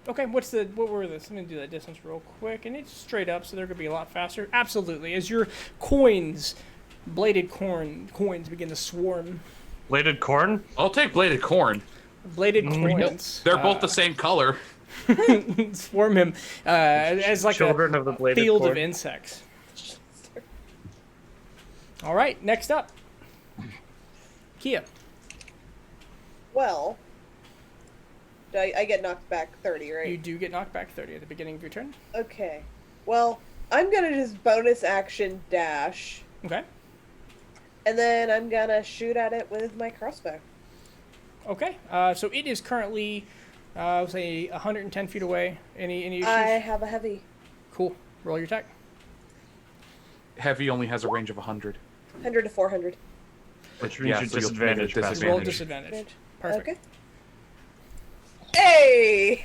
Okay, what were this? Let me do that distance real quick, and it's straight up, so they're gonna be a lot faster. Absolutely, as your bladed coins begin to swarm. Bladed corn? I'll take bladed corn. Bladed coins. They're both the same color. Swarm him as like Children of the bladed field corn. of insects. All right, next up, Kia. Well, I get knocked back 30, right? You do get knocked back 30 at the beginning of your turn. Okay. Well, I'm gonna just bonus action dash. Okay. And then I'm gonna shoot at it with my crossbow. Okay. So it is currently, say, 110 feet away. Any issues? I have a heavy. Cool. Roll your attack. Heavy only has a range of 100. 100 to 400. Which means you so you'll make it disadvantage. Roll disadvantage. Perfect. Okay. Hey!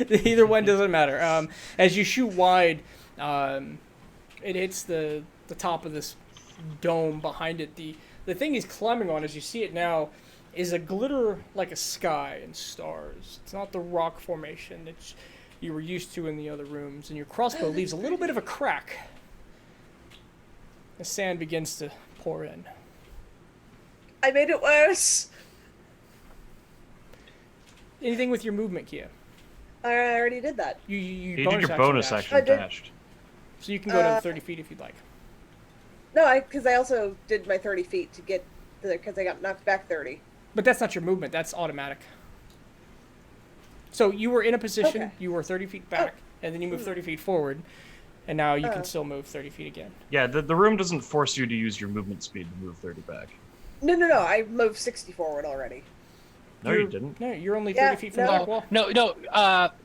Either one doesn't matter. As you shoot wide, it hits the top of this dome behind it. The thing he's climbing on, as you see it now, is a glitter like a sky and stars. It's not the rock formation that you were used to in the other rooms, and your crossbow leaves a little bit of a crack. The sand begins to pour in. I made it worse. Anything with your movement, Kia? I already did that. You did your bonus dash. action dashed. So you can go to 30 feet if you'd like. No, because I also did my 30 feet to get because I got knocked back 30. But that's not your movement. That's automatic. So you were in a position, Okay. you were 30 feet back, and then you move 30 feet forward, and now you can still move 30 feet again. Yeah, the room doesn't force you to use your movement speed to move 30 back. No. I moved 60 forward already. No, you didn't. No, you're only 30 feet from the back wall. No,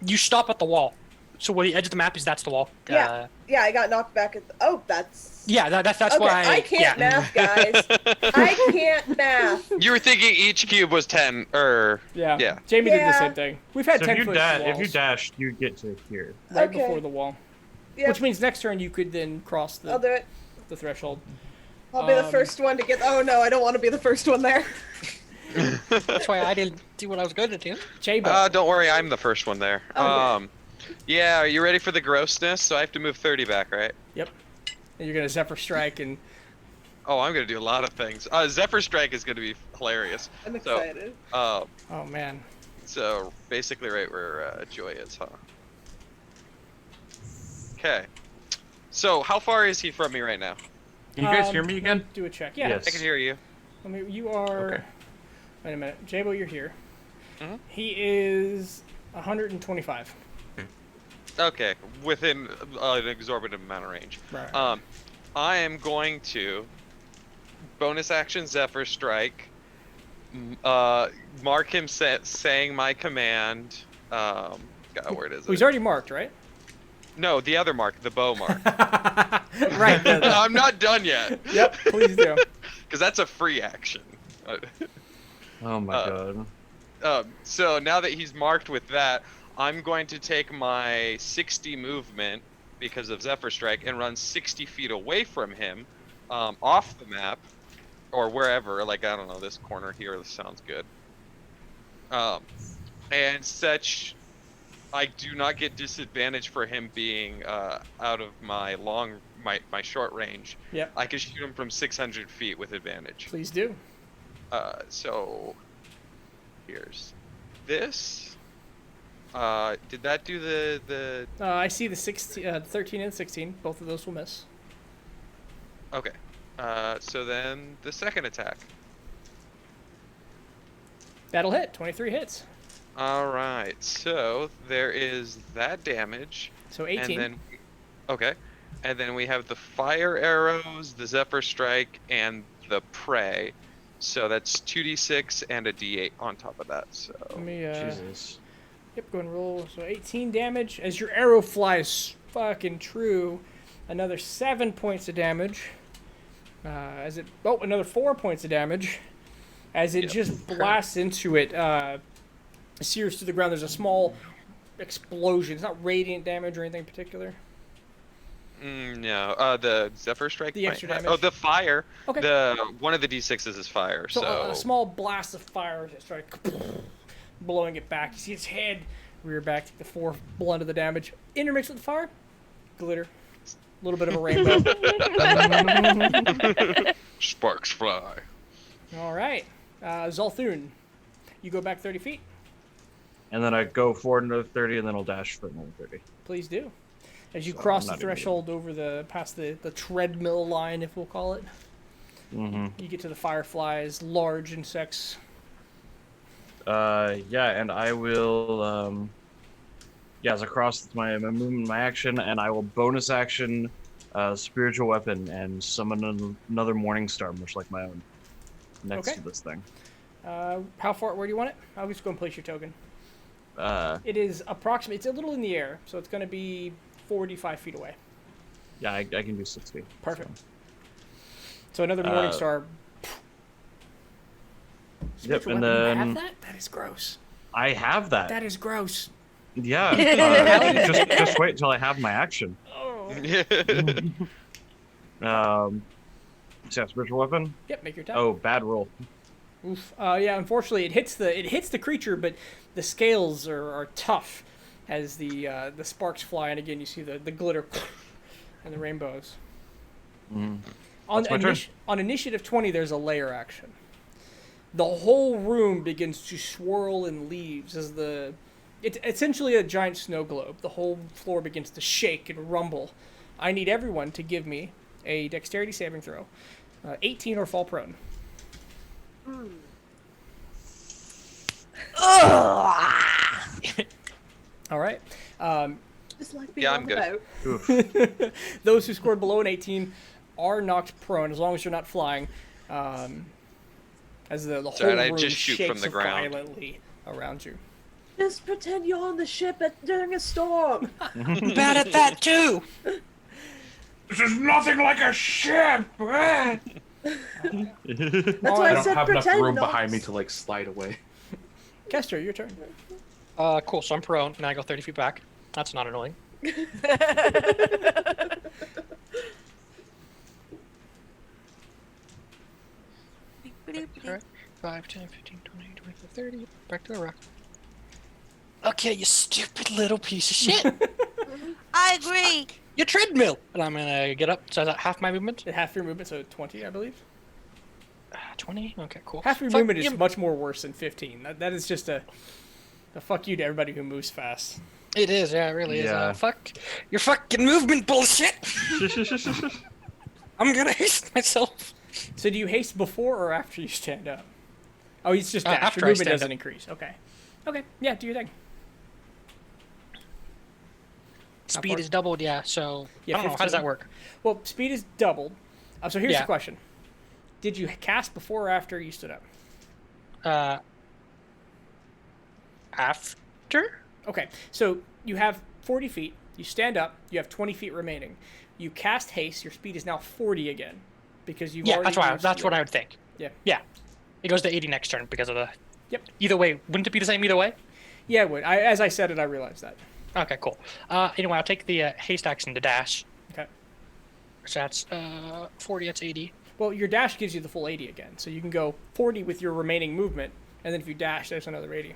you stop at the wall. So where the edge of the map is, that's the wall. Yeah, I got knocked back at that's... Yeah, that's okay, why... I can't math, guys. I can't math. You were thinking each cube was 10, or... Yeah. Jamie did the same thing. We've had So 10 if foot if you walls dash, you get to here. right Okay. before the wall. Yep. Which means next turn you could then cross I'll do it. the threshold. I'll be the first one to get... Oh, no, I don't want to be the first one there. That's why I didn't do what I was going to do. Don't worry, I'm the first one there. Yeah, are you ready for the grossness? So I have to move 30 back, right? Yep. And you're going to Zephyr Strike and... Oh, I'm going to do a lot of things. Zephyr Strike is going to be hilarious. I'm excited. oh, man. So, basically right where Joy is, huh? Okay. So, how far is he from me right now? Can you guys hear me again? Do a check. Yeah. Yes. I can hear you. You are... Okay. Wait a minute. Jabo, you're here. Mhm. He is 125. Okay, within an exorbitant amount of range. Right. I am going to bonus action Zephyr Strike. Mark him saying my command. God, where is it? He's already marked, right? No, the other mark, the bow mark. Right. I'm not done yet. Yep, please do. Because that's a free action. Oh my god. So now that he's marked with that, I'm going to take my 60 movement because of Zephyr Strike and run 60 feet away from him, off the map, or wherever. Like, I don't know, this corner here. This sounds good. And such, I do not get disadvantage for him being out of my my short range. Yep. I can shoot him from 600 feet with advantage. Please do. So here's this. Did that do the? I see the 13 and 16. Both of those will miss. Okay. So then the second attack. That'll hit. 23 hits. All right. So there is that damage. So 18. And then, okay. And then we have the fire arrows, the Zephyr Strike, and the prey. So that's 2d6 and a d8 on top of that. So. Let me. Jesus. Yep, go and roll. So 18 damage as your arrow flies fucking true. Another 7 points of damage. Another 4 points of damage. As it just blasts into it, sears to the ground. There's a small explosion. It's not radiant damage or anything in particular. No, the Zephyr Strike. The extra damage. Oh, the fire. Okay. One of the d6s is fire. So So, a small blast of fire just started blowing it back. You see its head rear back, take the 4 blunt of the damage. Intermixed with the fire, glitter. A little bit of a rainbow. sparks fly. All right. Zolthun, you go back 30 feet. And then I go forward another 30, and then I'll dash for another 30. Please do. As you So cross I'm the not even threshold over past the treadmill line, if we'll call it, Mm-hmm. you get to the fireflies, large insects. Yeah, and I will, as I cross my movement, my action, and I will bonus action spiritual weapon and summon another morning star, much like my own, next Okay. to this thing. How far? Where do you want it? I'll just go and place your token. Uh, It is approximately. It's a little in the air, so it's going to be 45 feet away. yeah, I can do 60. Perfect. So another morning star. Yep, Spiritual and weapon, you then have that? That is gross. I have that. That is gross. Yeah. Just wait until I have my action. Oh. So yeah, spiritual weapon. Yep, make your attack. Oh, bad roll. Oof. Yeah, unfortunately, it hits the creature, but the scales are tough as the sparks fly, and again you see the glitter and the rainbows. Mm. On, my turn. on initiative 20, there's a layer action. The whole room begins to swirl in leaves as it's essentially a giant snow globe. The whole floor begins to shake and rumble. I need everyone to give me a dexterity saving throw, 18 or fall prone. All right. Just like being Yeah, on I'm the good. boat. Those who scored below an 18 are knocked prone as long as you're not flying. As the whole Sorry, I room just shoot shakes from the ground. violently around you. Just pretend you're on the ship during a storm. Bad at that too. This is nothing like a ship. That's why I I don't said have enough pretend room not. behind me to like slide away. Kester, your turn. Cool. So I'm prone, and I go 30 feet back. That's not annoying. Alright. 5, 10, 15, 20, 25, 30. Back to the rock. Okay, you stupid little piece of shit. I agree. You treadmill. And I'm gonna get up. So is that half my movement? Half your movement, so 20, I believe. 20? Okay, cool. Half your Fuck movement is you. much more worse than 15. That is just a fuck you to everybody who moves fast. It is, yeah, it really is. Yeah. Fuck your fucking movement bullshit. I'm gonna haste myself. So do you haste before or after you stand up? Oh, it's just dash. after Your I movement stand doesn't up. increase. Okay. Okay. Yeah, do your thing. Speed far? is doubled, yeah. So Yeah, I don't know. How does 15. that work? Well, speed is doubled. So here's the Yeah. question: did you cast before or after you stood up? After? Okay, so you have 40 feet. You stand up. You have 20 feet remaining. You cast haste. Your speed is now 40 again, because you've Yeah, already. that's what I would think. Yeah. Yeah. It goes to 80 next turn because of the. Yep. Either way, wouldn't it be the same either way? Yeah, it would. As I said it, I realized that. Okay, cool. Anyway, I'll take the haste action to dash. Okay. So that's 40. That's 80. Well, your dash gives you the full 80 again, so you can go 40 with your remaining movement, and then if you dash, there's another 80.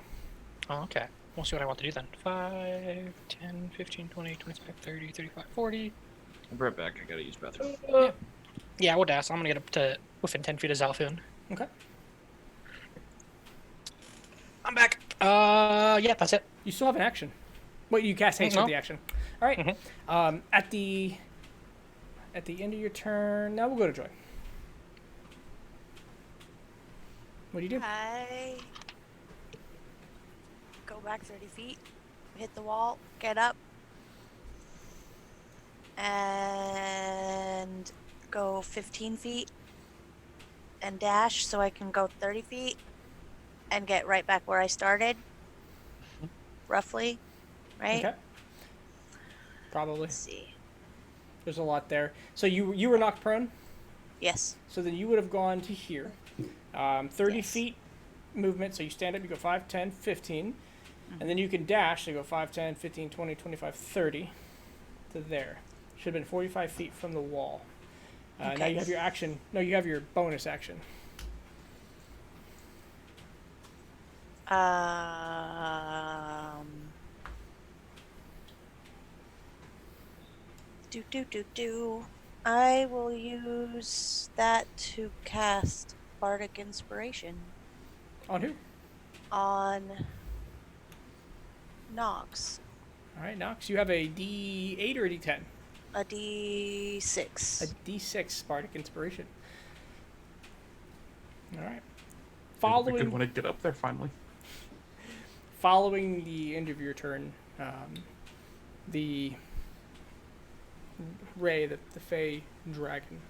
Oh, okay. We'll see what I want to do then. 5, 10, 15, 20, 25, 30, 35, 40. I'll be right back. I gotta use bathroom. Yeah, we'll dash. I'm gonna get up to within 10 feet of Zalfin. Okay. I'm back. Yeah, that's it. You still have an action. Well, you cast haste No. with the action. All right. At the end of your turn, now we'll go to Joy. What do you do? I go back 30 feet, hit the wall, get up, and go 15 feet and dash so I can go 30 feet and get right back where I started, roughly, right? Okay. Probably. Let's see. There's a lot there. So you were knocked prone? Yes. So then you would have gone to here. 30 Yes. feet movement, so you stand up, you go 5, 10, 15. And then you can dash, so you go 5, 10, 15, 20, 25, 30 to there. Should have been 45 feet from the wall. Now Okay. you have your action. No, you have your bonus action. I will use that to cast Bardic Inspiration On who? on Nox. All right, Nox, you have a D8 or a D10? A D6. A D6 Bardic Inspiration. All right. We could want to get up there finally. Following the end of your turn, the ray, the Fey dragon,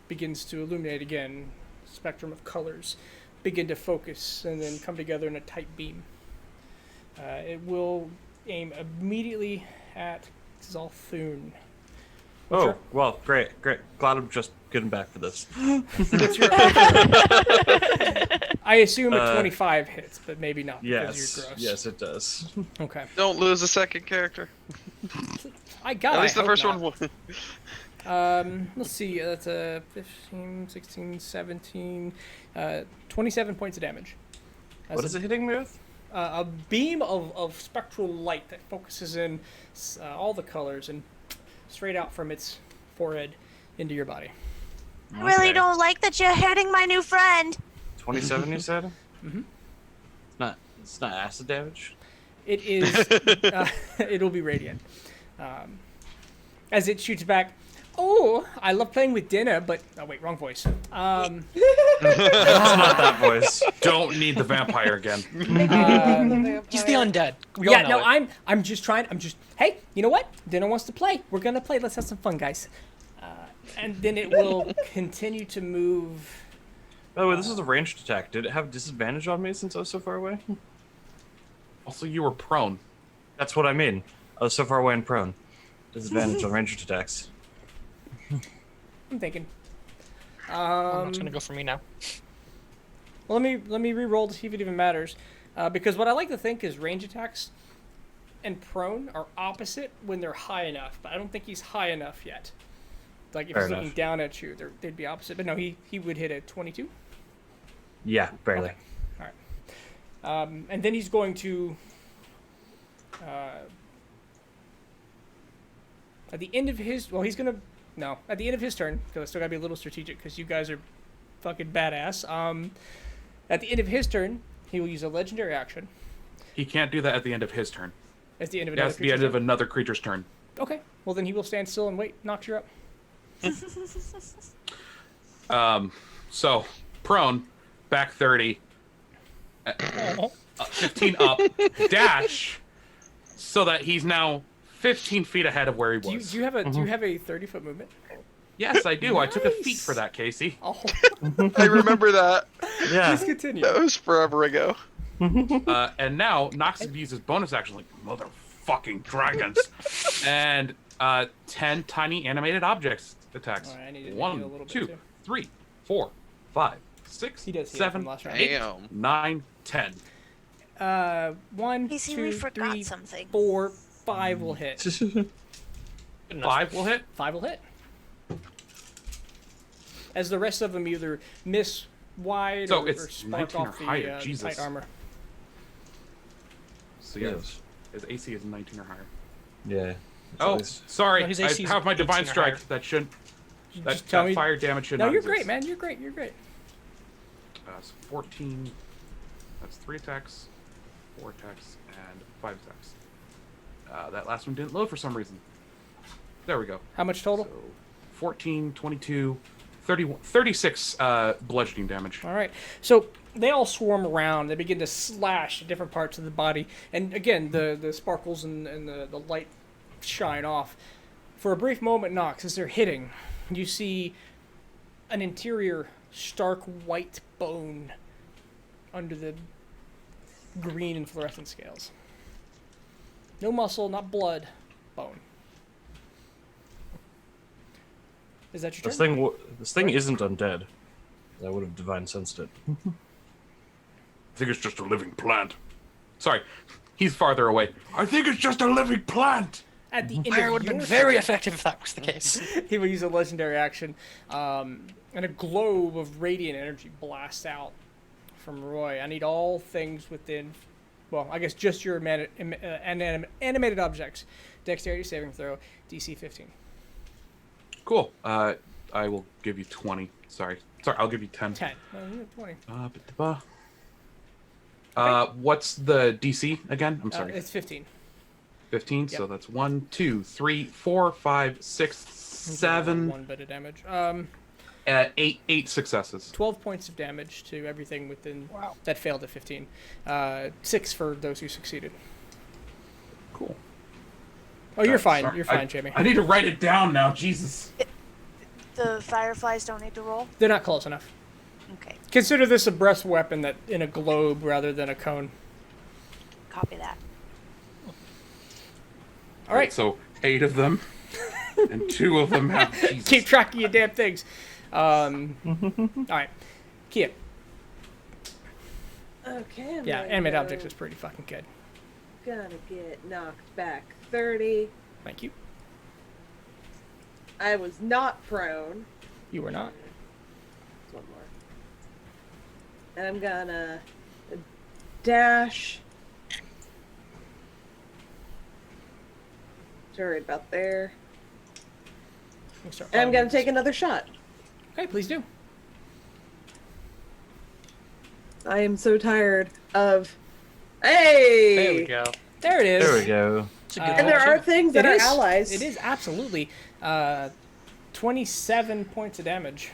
begins to illuminate again. Spectrum of colors begin to focus and then come together in a tight beam. It will aim immediately at Zalthun. Oh, well, great. Glad I'm just getting back for this. What's your I assume a 25 hits, but maybe not because you're gross. Yes, it does. Okay. Don't lose a second character. I got At least the first one. Let's see. That's a 15, 16, 17, 27 points of damage. What is it hitting me with? A beam of spectral light that focuses in all the colors and straight out from its forehead into your body. I really don't like that you're hurting my new friend. 27, you said? Mm-hmm. It's not acid damage? It is. It'll be radiant. As it shoots back. Oh, I love playing with dinner, but oh wait, wrong voice. That's not that voice. Don't need the vampire again. He's the undead. We all Yeah, know no, it. I'm just trying. Hey, you know what? Dinner wants to play. We're gonna play. Let's have some fun, guys. And then it will continue to move. By the way, this is a ranged attack. Did it have disadvantage on me since I was so far away? Also, you were prone. That's what I mean. I was so far away and prone. Disadvantage on ranged attacks. I'm thinking. It's gonna go for me now. Well, let me re-roll to see if it even matters, because what I like to think is range attacks and prone are opposite when they're high enough, but I don't think he's high enough yet. Like if Fair he's looking enough. down at you, they'd be opposite. But no, he would hit a 22. Yeah, barely. Okay. All right. And then he's going to. At the end of his, he's gonna. No, at the end of his turn, because I still gotta be a little strategic, because you guys are fucking badass. At the end of his turn, he will use a legendary action. He can't do that at the end of his turn. At the end of It another has to be at the end of creature's another creature's turn. turn. Okay, well then he will stand still and wait. Knocks you up. So prone, back 30, 15 up, dash, so that he's now 15 feet ahead of where he was. Do you have a 30-foot movement? Yes, I do. I took a feat for that, Casey. Oh, I remember that. Yeah. please continue. That was forever ago. And now Nox can use his bonus action like motherfucking dragons, and 10 tiny animated objects attacks. All right, I need a 1, little bit 2, too. 3, 4, 5, 6, He does heal 7, from last round. 8, Damn. 9, 10. 1, Casey, 2, we forgot 3, something. 4, 5 will hit. 5 will hit. 5 will hit. As the rest of them either miss wide So or it's spark 19 or off the, higher, the Jesus. tight armor. So yeah, Yes. his AC is 19 or higher. Yeah. Oh, sorry. No, his I AC is have my 18 divine or strike. higher. That shouldn't. That, Just tell that me. fire damage should No, not you're exist. great, man. You're great. You're great. So 14. That's 3 attacks, 4 attacks, and 5 attacks. That last one didn't load for some reason. There we go. How much total? So 14, 22, 31, 36 bludgeoning damage. All right. So they all swarm around. They begin to slash at different parts of the body. And again, the sparkles and the light shine off. For a brief moment, Nox, as they're hitting, you see an interior stark white bone under the green and fluorescent scales. No muscle, not blood, bone. Is that your turn? This thing isn't undead. I would have divine sensed it. I think it's just a living plant. Sorry, he's farther away. I think it's just a living plant. At the end Fire of would have your been very turn, effective if that was the case. he will use a legendary action, and a globe of radiant energy blasts out from Roy. I need all things within, well, I guess just your animated objects. Dexterity saving throw, DC 15. Cool. I will give you 20. Sorry, I'll give you 10. 10. No, you have 20. What's the DC again? I'm sorry. It's 15. 15. Yep. So that's 1, 2, 3, 4, 5, 6, 7, One bit of damage. 8 successes. 12 points of damage to everything within that failed at 15. 6 for those who succeeded. Cool. Oh, you're fine. Sorry. You're fine, Jamie. I need to write it down now. Jesus. The fireflies don't need to roll? They're not close enough. Okay, Consider this a breast weapon that in a globe rather than a cone. copy that. All right. So 8 of them, and 2 of them have. Jesus. Keep track of your damn things. All right. Kia. Okay. I'm Yeah, gonna animated go- objects is pretty fucking good. Gonna get knocked back 30. Thank you. I was not prone. You were not. One more. And I'm gonna dash. Worried about there. We'll start And I'm following gonna take another shot. Okay, please do. I am so tired of. Hey! There we go. There it is. There we go. It's a good And there roll, are too. things that It are is. allies. It is absolutely 27 points of damage.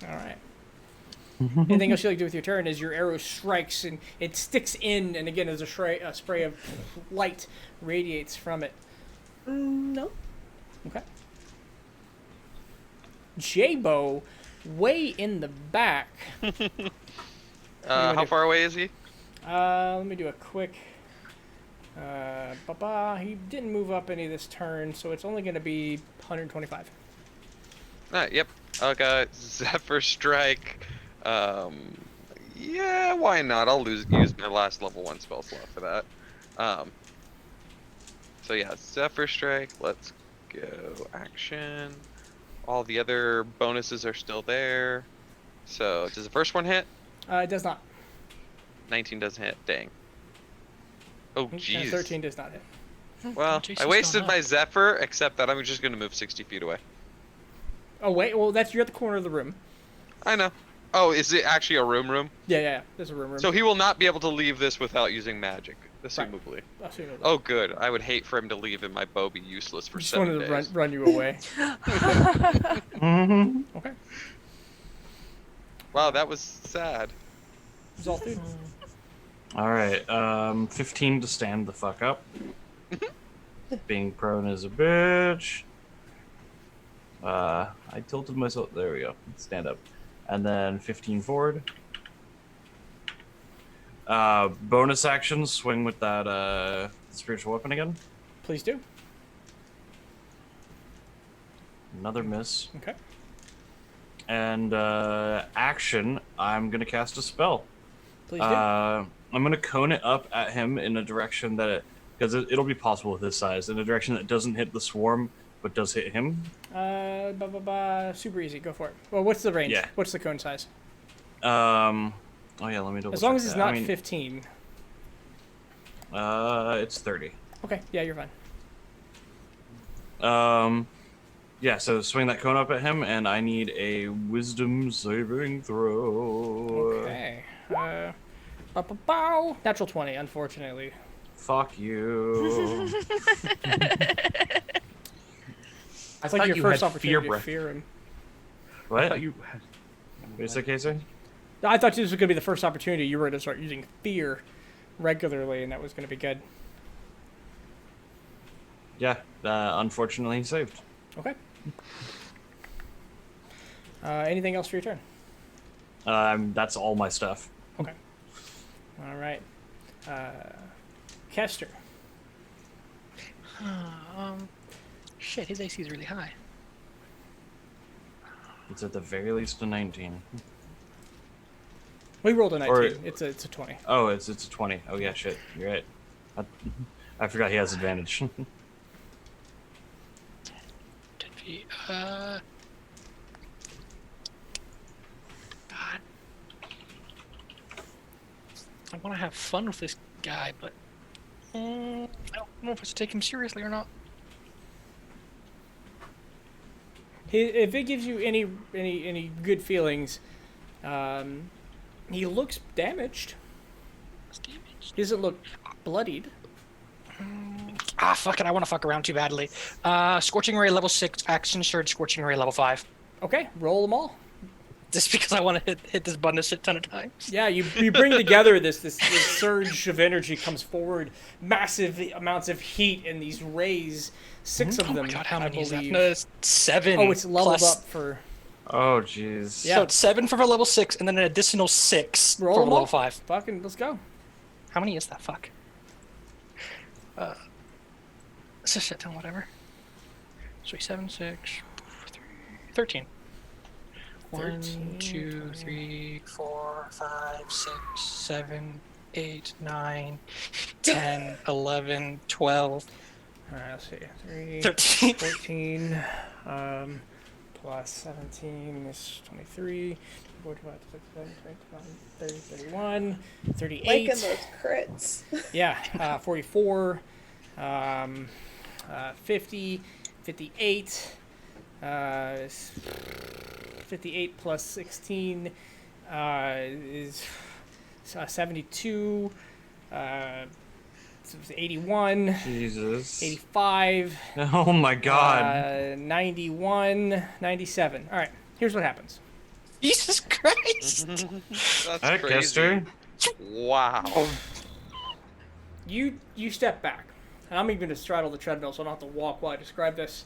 All right. Anything else you like to do with your turn as your arrow strikes and it sticks in, and again, as a spray of light radiates from it. No. Okay. J-Bo, way in the back. How far away is he? Let me do a quick. He didn't move up any this turn, so it's only going to be 125. Yep. Okay, Zephyr Strike. Yeah, why not? I'll use my last level 1 spell slot for that. So yeah, Zephyr Strike. Let's go. Action. All the other bonuses are still there. So does the first one hit? It does not. 19 doesn't hit. Dang. Oh jeez. 13 does not hit. Well, JC's I gone wasted up. my Zephyr, except that I'm just gonna move 60 feet away. Oh wait, well you're at the corner of the room. I know. Oh, is it actually a room? Yeah. There's a room. So he will not be able to leave this without using magic, assumably. Assumably. Oh, good. I would hate for him to leave and my bow be useless for Just 7 wanted to days. run you away. Mm-hmm. Okay. Wow, that was sad. It was all food. All right, 15 to stand the fuck up. Being prone is a bitch. I tilted myself. There we go. Stand up. And then 15 forward. Bonus action, swing with that spiritual weapon again. Please do. Another miss. Okay. And action, I'm gonna cast a spell. Please do. I'm gonna cone it up at him in a direction that because it'll be possible with his size, in a direction that doesn't hit the swarm but does hit him. Super easy. Go for it. Well, what's the range? Yeah. What's the cone size? Oh yeah, let me double. As long check as it's that. not I mean, 15. It's 30. Okay. Yeah, you're fine. Yeah, so swing that cone up at him, and I need a wisdom saving throw. Okay. Bow. Natural 20, unfortunately. Fuck you. It's like your first opportunity to fear him. What? I thought you had... What is that, Casey? No, I thought this was going to be the first opportunity you were going to start using fear regularly, and that was going to be good. Yeah, unfortunately he saved. Okay. Anything else for your turn? That's all my stuff. Okay. All right. Kester. Shit, his AC is really high. It's at the very least a 19. We rolled a 19. Or- It's a 20. Oh, it's a 20. Oh yeah, shit. You're right. I forgot he has advantage. 10 feet. God. I want to have fun with this guy, but I don't know if I should take him seriously or not. If it gives you any good feelings, he looks damaged. He doesn't look bloodied. Fuck it, I want to fuck around too badly. Scorching Ray level 6, action surge, Scorching Ray level 5. Okay, roll them all. Just because I want to hit this button a shit ton of times. Yeah, you bring together this surge of energy comes forward, massive amounts of heat in these rays. 6 of them. Oh my god, how many is that? believe. No, it's 7. Oh, it's leveled plus- up for. Oh jeez. Yeah. So it's 7 for level 6, and then an additional 6 Roll for them level all. 5. Fucking, let's go. How many is that? Fuck. It's a shit ton, whatever. So 7, 6, 13. 1, 2, 3, 4, 5, 6, 7, 8, 9, 10, 11, 12. Alright, let's see. 3, 13. 14, plus 17 is 23, 24, 25, 30, 31, 38. Liking those crits. Yeah, 44, 50, 58, 58 plus 16 is 72, 81, Jesus. 85, Oh my god. 91, 97. All right, here's what happens. Jesus Christ! That's Alright, crazy. Kester. Wow. You step back. And I'm even going to straddle the treadmill, so I don't have to walk while I describe this.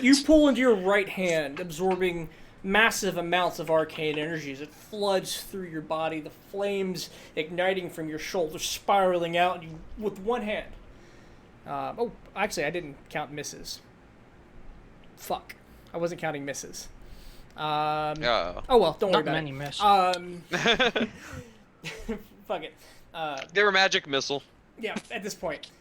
You pull into your right hand, absorbing massive amounts of arcane energy as it floods through your body, the flames igniting from your shoulders, spiraling out, and you, with one hand. Oh, actually, I didn't count misses. Fuck. I wasn't counting misses. Yeah. Oh well, don't worry Not about many it. miss. Fuck it. They were magic missile. Yeah, at this point.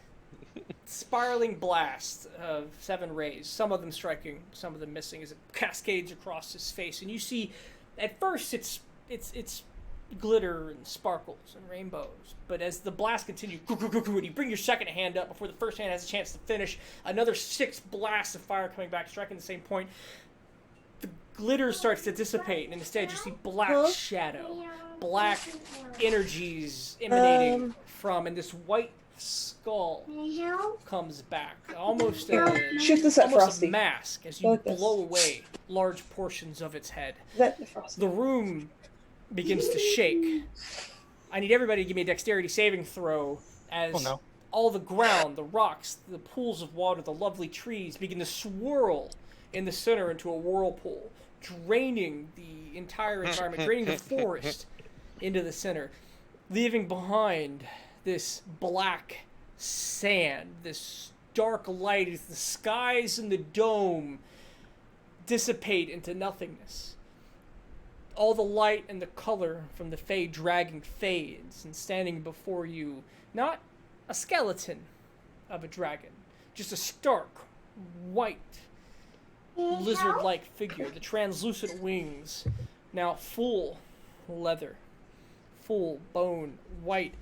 Spiraling blast of 7 rays, some of them striking, some of them missing, as it cascades across his face. And you see, at first, it's glitter and sparkles and rainbows. But as the blast continues, and you bring your second hand up before the first hand has a chance to finish, another 6 blasts of fire coming back, striking the same point. The glitter starts to dissipate, and instead you see black shadow, black energies emanating from, and this white skull Help. comes back, almost Shoot this at almost Frosty. a mask as Go you like this. blow away large portions of its head. That Frosty. The room begins to shake. I need everybody to give me a dexterity saving throw as Oh, no. all the ground, the rocks, the pools of water, the lovely trees begin to swirl in the center into a whirlpool, draining the entire environment, draining the forest into the center, leaving behind this black sand, this dark light as the skies and the dome dissipate into nothingness. All the light and the color from the Fey dragon fades, and standing before you, not a skeleton of a dragon, just a stark, white, lizard-like figure. The translucent wings, now full leather, full bone, white,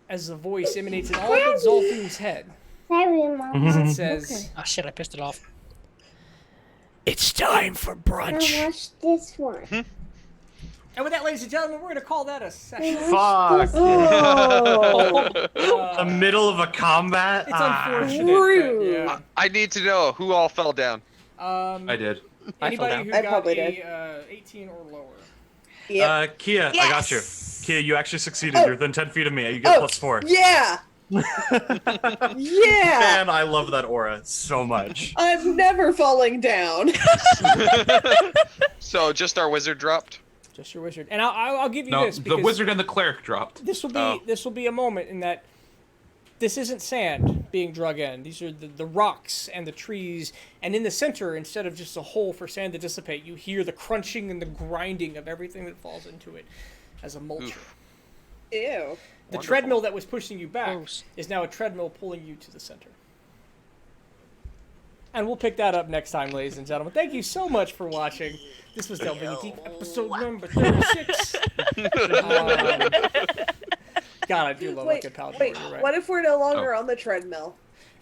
as the voice emanates in all but Zolfin's head. Sorry, Mama. As it says, Oh shit, I pissed it off. "It's time for brunch." I watched this one. And with that, ladies and gentlemen, we're going to call that a session. Fuck. Oh, The middle of a combat? It's Ah. unfortunate. but, Rude. yeah. I need to know who all fell down. I did. Anybody who I got probably a 18 or lower. yep. Kia, I got you. Kia, you actually succeeded. Oh. You're within 10 feet of me. You get +4. Yeah. Yeah. Man, I love that aura so much. I'm never falling down. So just our wizard dropped. Just your wizard. And I'll give you No, this the because wizard and the cleric dropped. this will be a moment in that this isn't sand being drug in. These are the rocks and the trees, and in the center, instead of just a hole for sand to dissipate, you hear the crunching and the grinding of everything that falls into it as a mulcher. Oof. Ew. The Wonderful. treadmill that was pushing you back Gross. is now a treadmill pulling you to the center. And we'll pick that up next time, ladies and gentlemen. Thank you so much for watching. This was Delving Deep, episode number 36. God, I do love Wait, Wicked Paladin. wait. You're right. What if we're no longer on the treadmill?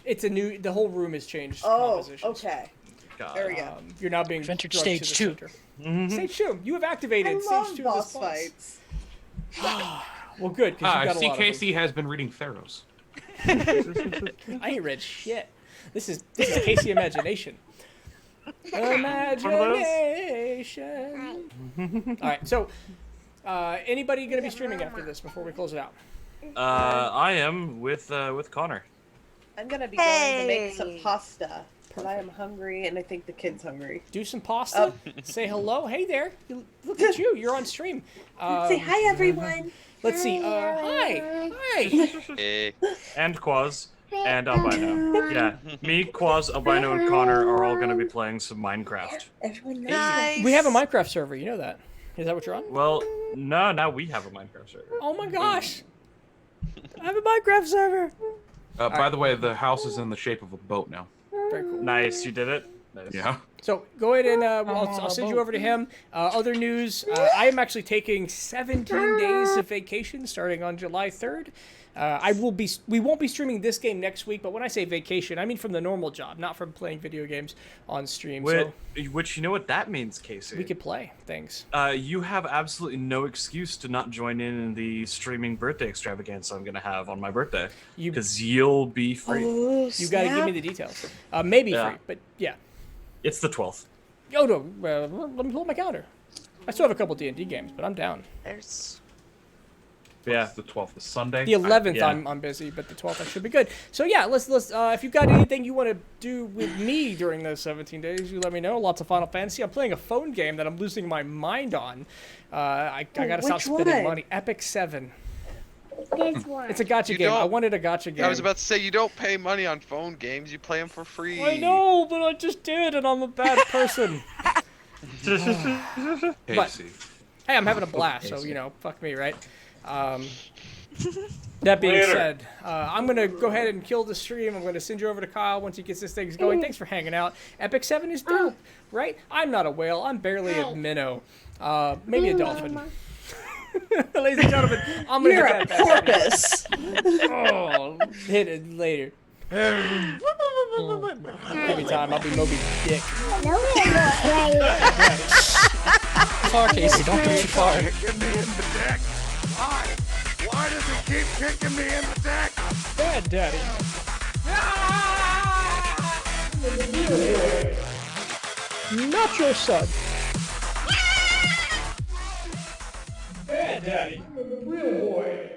It's a new. The whole room has changed. Oh, compositions. okay. God. There we go. You're now being We've entered drugged stage to the 2. center. Stage 2. You have activated I stage love 2 of boss this boss. fights. Well, good, because Ah, you've I got a see lot of them. Casey has been reading Theros. I ain't read shit. This is Casey Imagination. Imagination. All right, so anybody gonna be streaming after this before we close it out? I am with Connor. I'm gonna be going to make some Hey. pasta. But I am hungry, and I think the kid's hungry. Do some pasta. Say hello. Hey there. Look at you. You're on stream. Say hi, everyone. Let's see. Hi. Hi. Eh. And Quaz. And Albino. Yeah. Me, Quaz, Albino, and Connor are all going to be playing some Minecraft. Everyone knows. Nice. We have a Minecraft server. You know that. Is that what you're on? Well, no, now we have a Minecraft server. Oh my gosh. I have a Minecraft server. By the way, the house is in the shape of a boat now. Very cool. Nice, you did it. Nice. Yeah. So go ahead and I'll send you over to him. Other news: I am actually taking 17 days of vacation starting on July 3rd. We won't be streaming this game next week, but when I say vacation, I mean from the normal job, not from playing video games on stream. So Which you know what that means, Casey. we could play things. You have absolutely no excuse to not join in the streaming birthday extravaganza I'm gonna have on my birthday, You because you'll be free. Oh, you got to give me the details. Maybe Yeah. free, but yeah. It's the 12th. Oh no, let me pull up my calendar. I still have a couple D&D games, but I'm down. There's Yeah. The 12th is Sunday. The 11th, yeah. I'm busy, but the 12th I should be good. So yeah, let's if you've got anything you want to do with me during those 17 days, you let me know. Lots of Final Fantasy. I'm playing a phone game that I'm losing my mind on. I gotta stop which spending one? money. Epic 7. This one. It's a gotcha You game. I don't- wanted a gotcha game. I was about to say you don't pay money on phone games; you play them for free. I know, but I just did, and I'm a bad person. Casey. Hey, I'm having a blast, so, you know, fuck me, right? That being said, I'm going to go ahead and kill the stream. I'm going to send you over to Kyle once he gets this thing going. Thanks for hanging out. Epic 7 is dope, right? I'm not a whale. I'm barely a minnow. Maybe a dolphin. Ladies and gentlemen, I'm going to You're hit a that back. porpoise. Oh, hit it later. Give me time. I'll be Moby Dick. No, it's not right. Far, Casey. Don't go too far. Kicking me in the deck. Why? Why Why does he keep kicking me in the dick? Bad Daddy. Not your son. Bad Daddy. Real boy.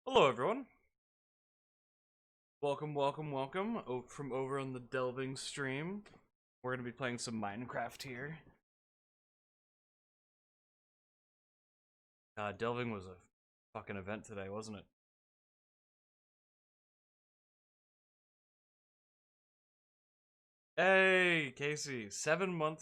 Hello, everyone. Welcome, welcome, welcome from over on the Delving stream. We're gonna be playing some Minecraft here. Delving was a fucking event today, wasn't it? Hey, Casey, 7 months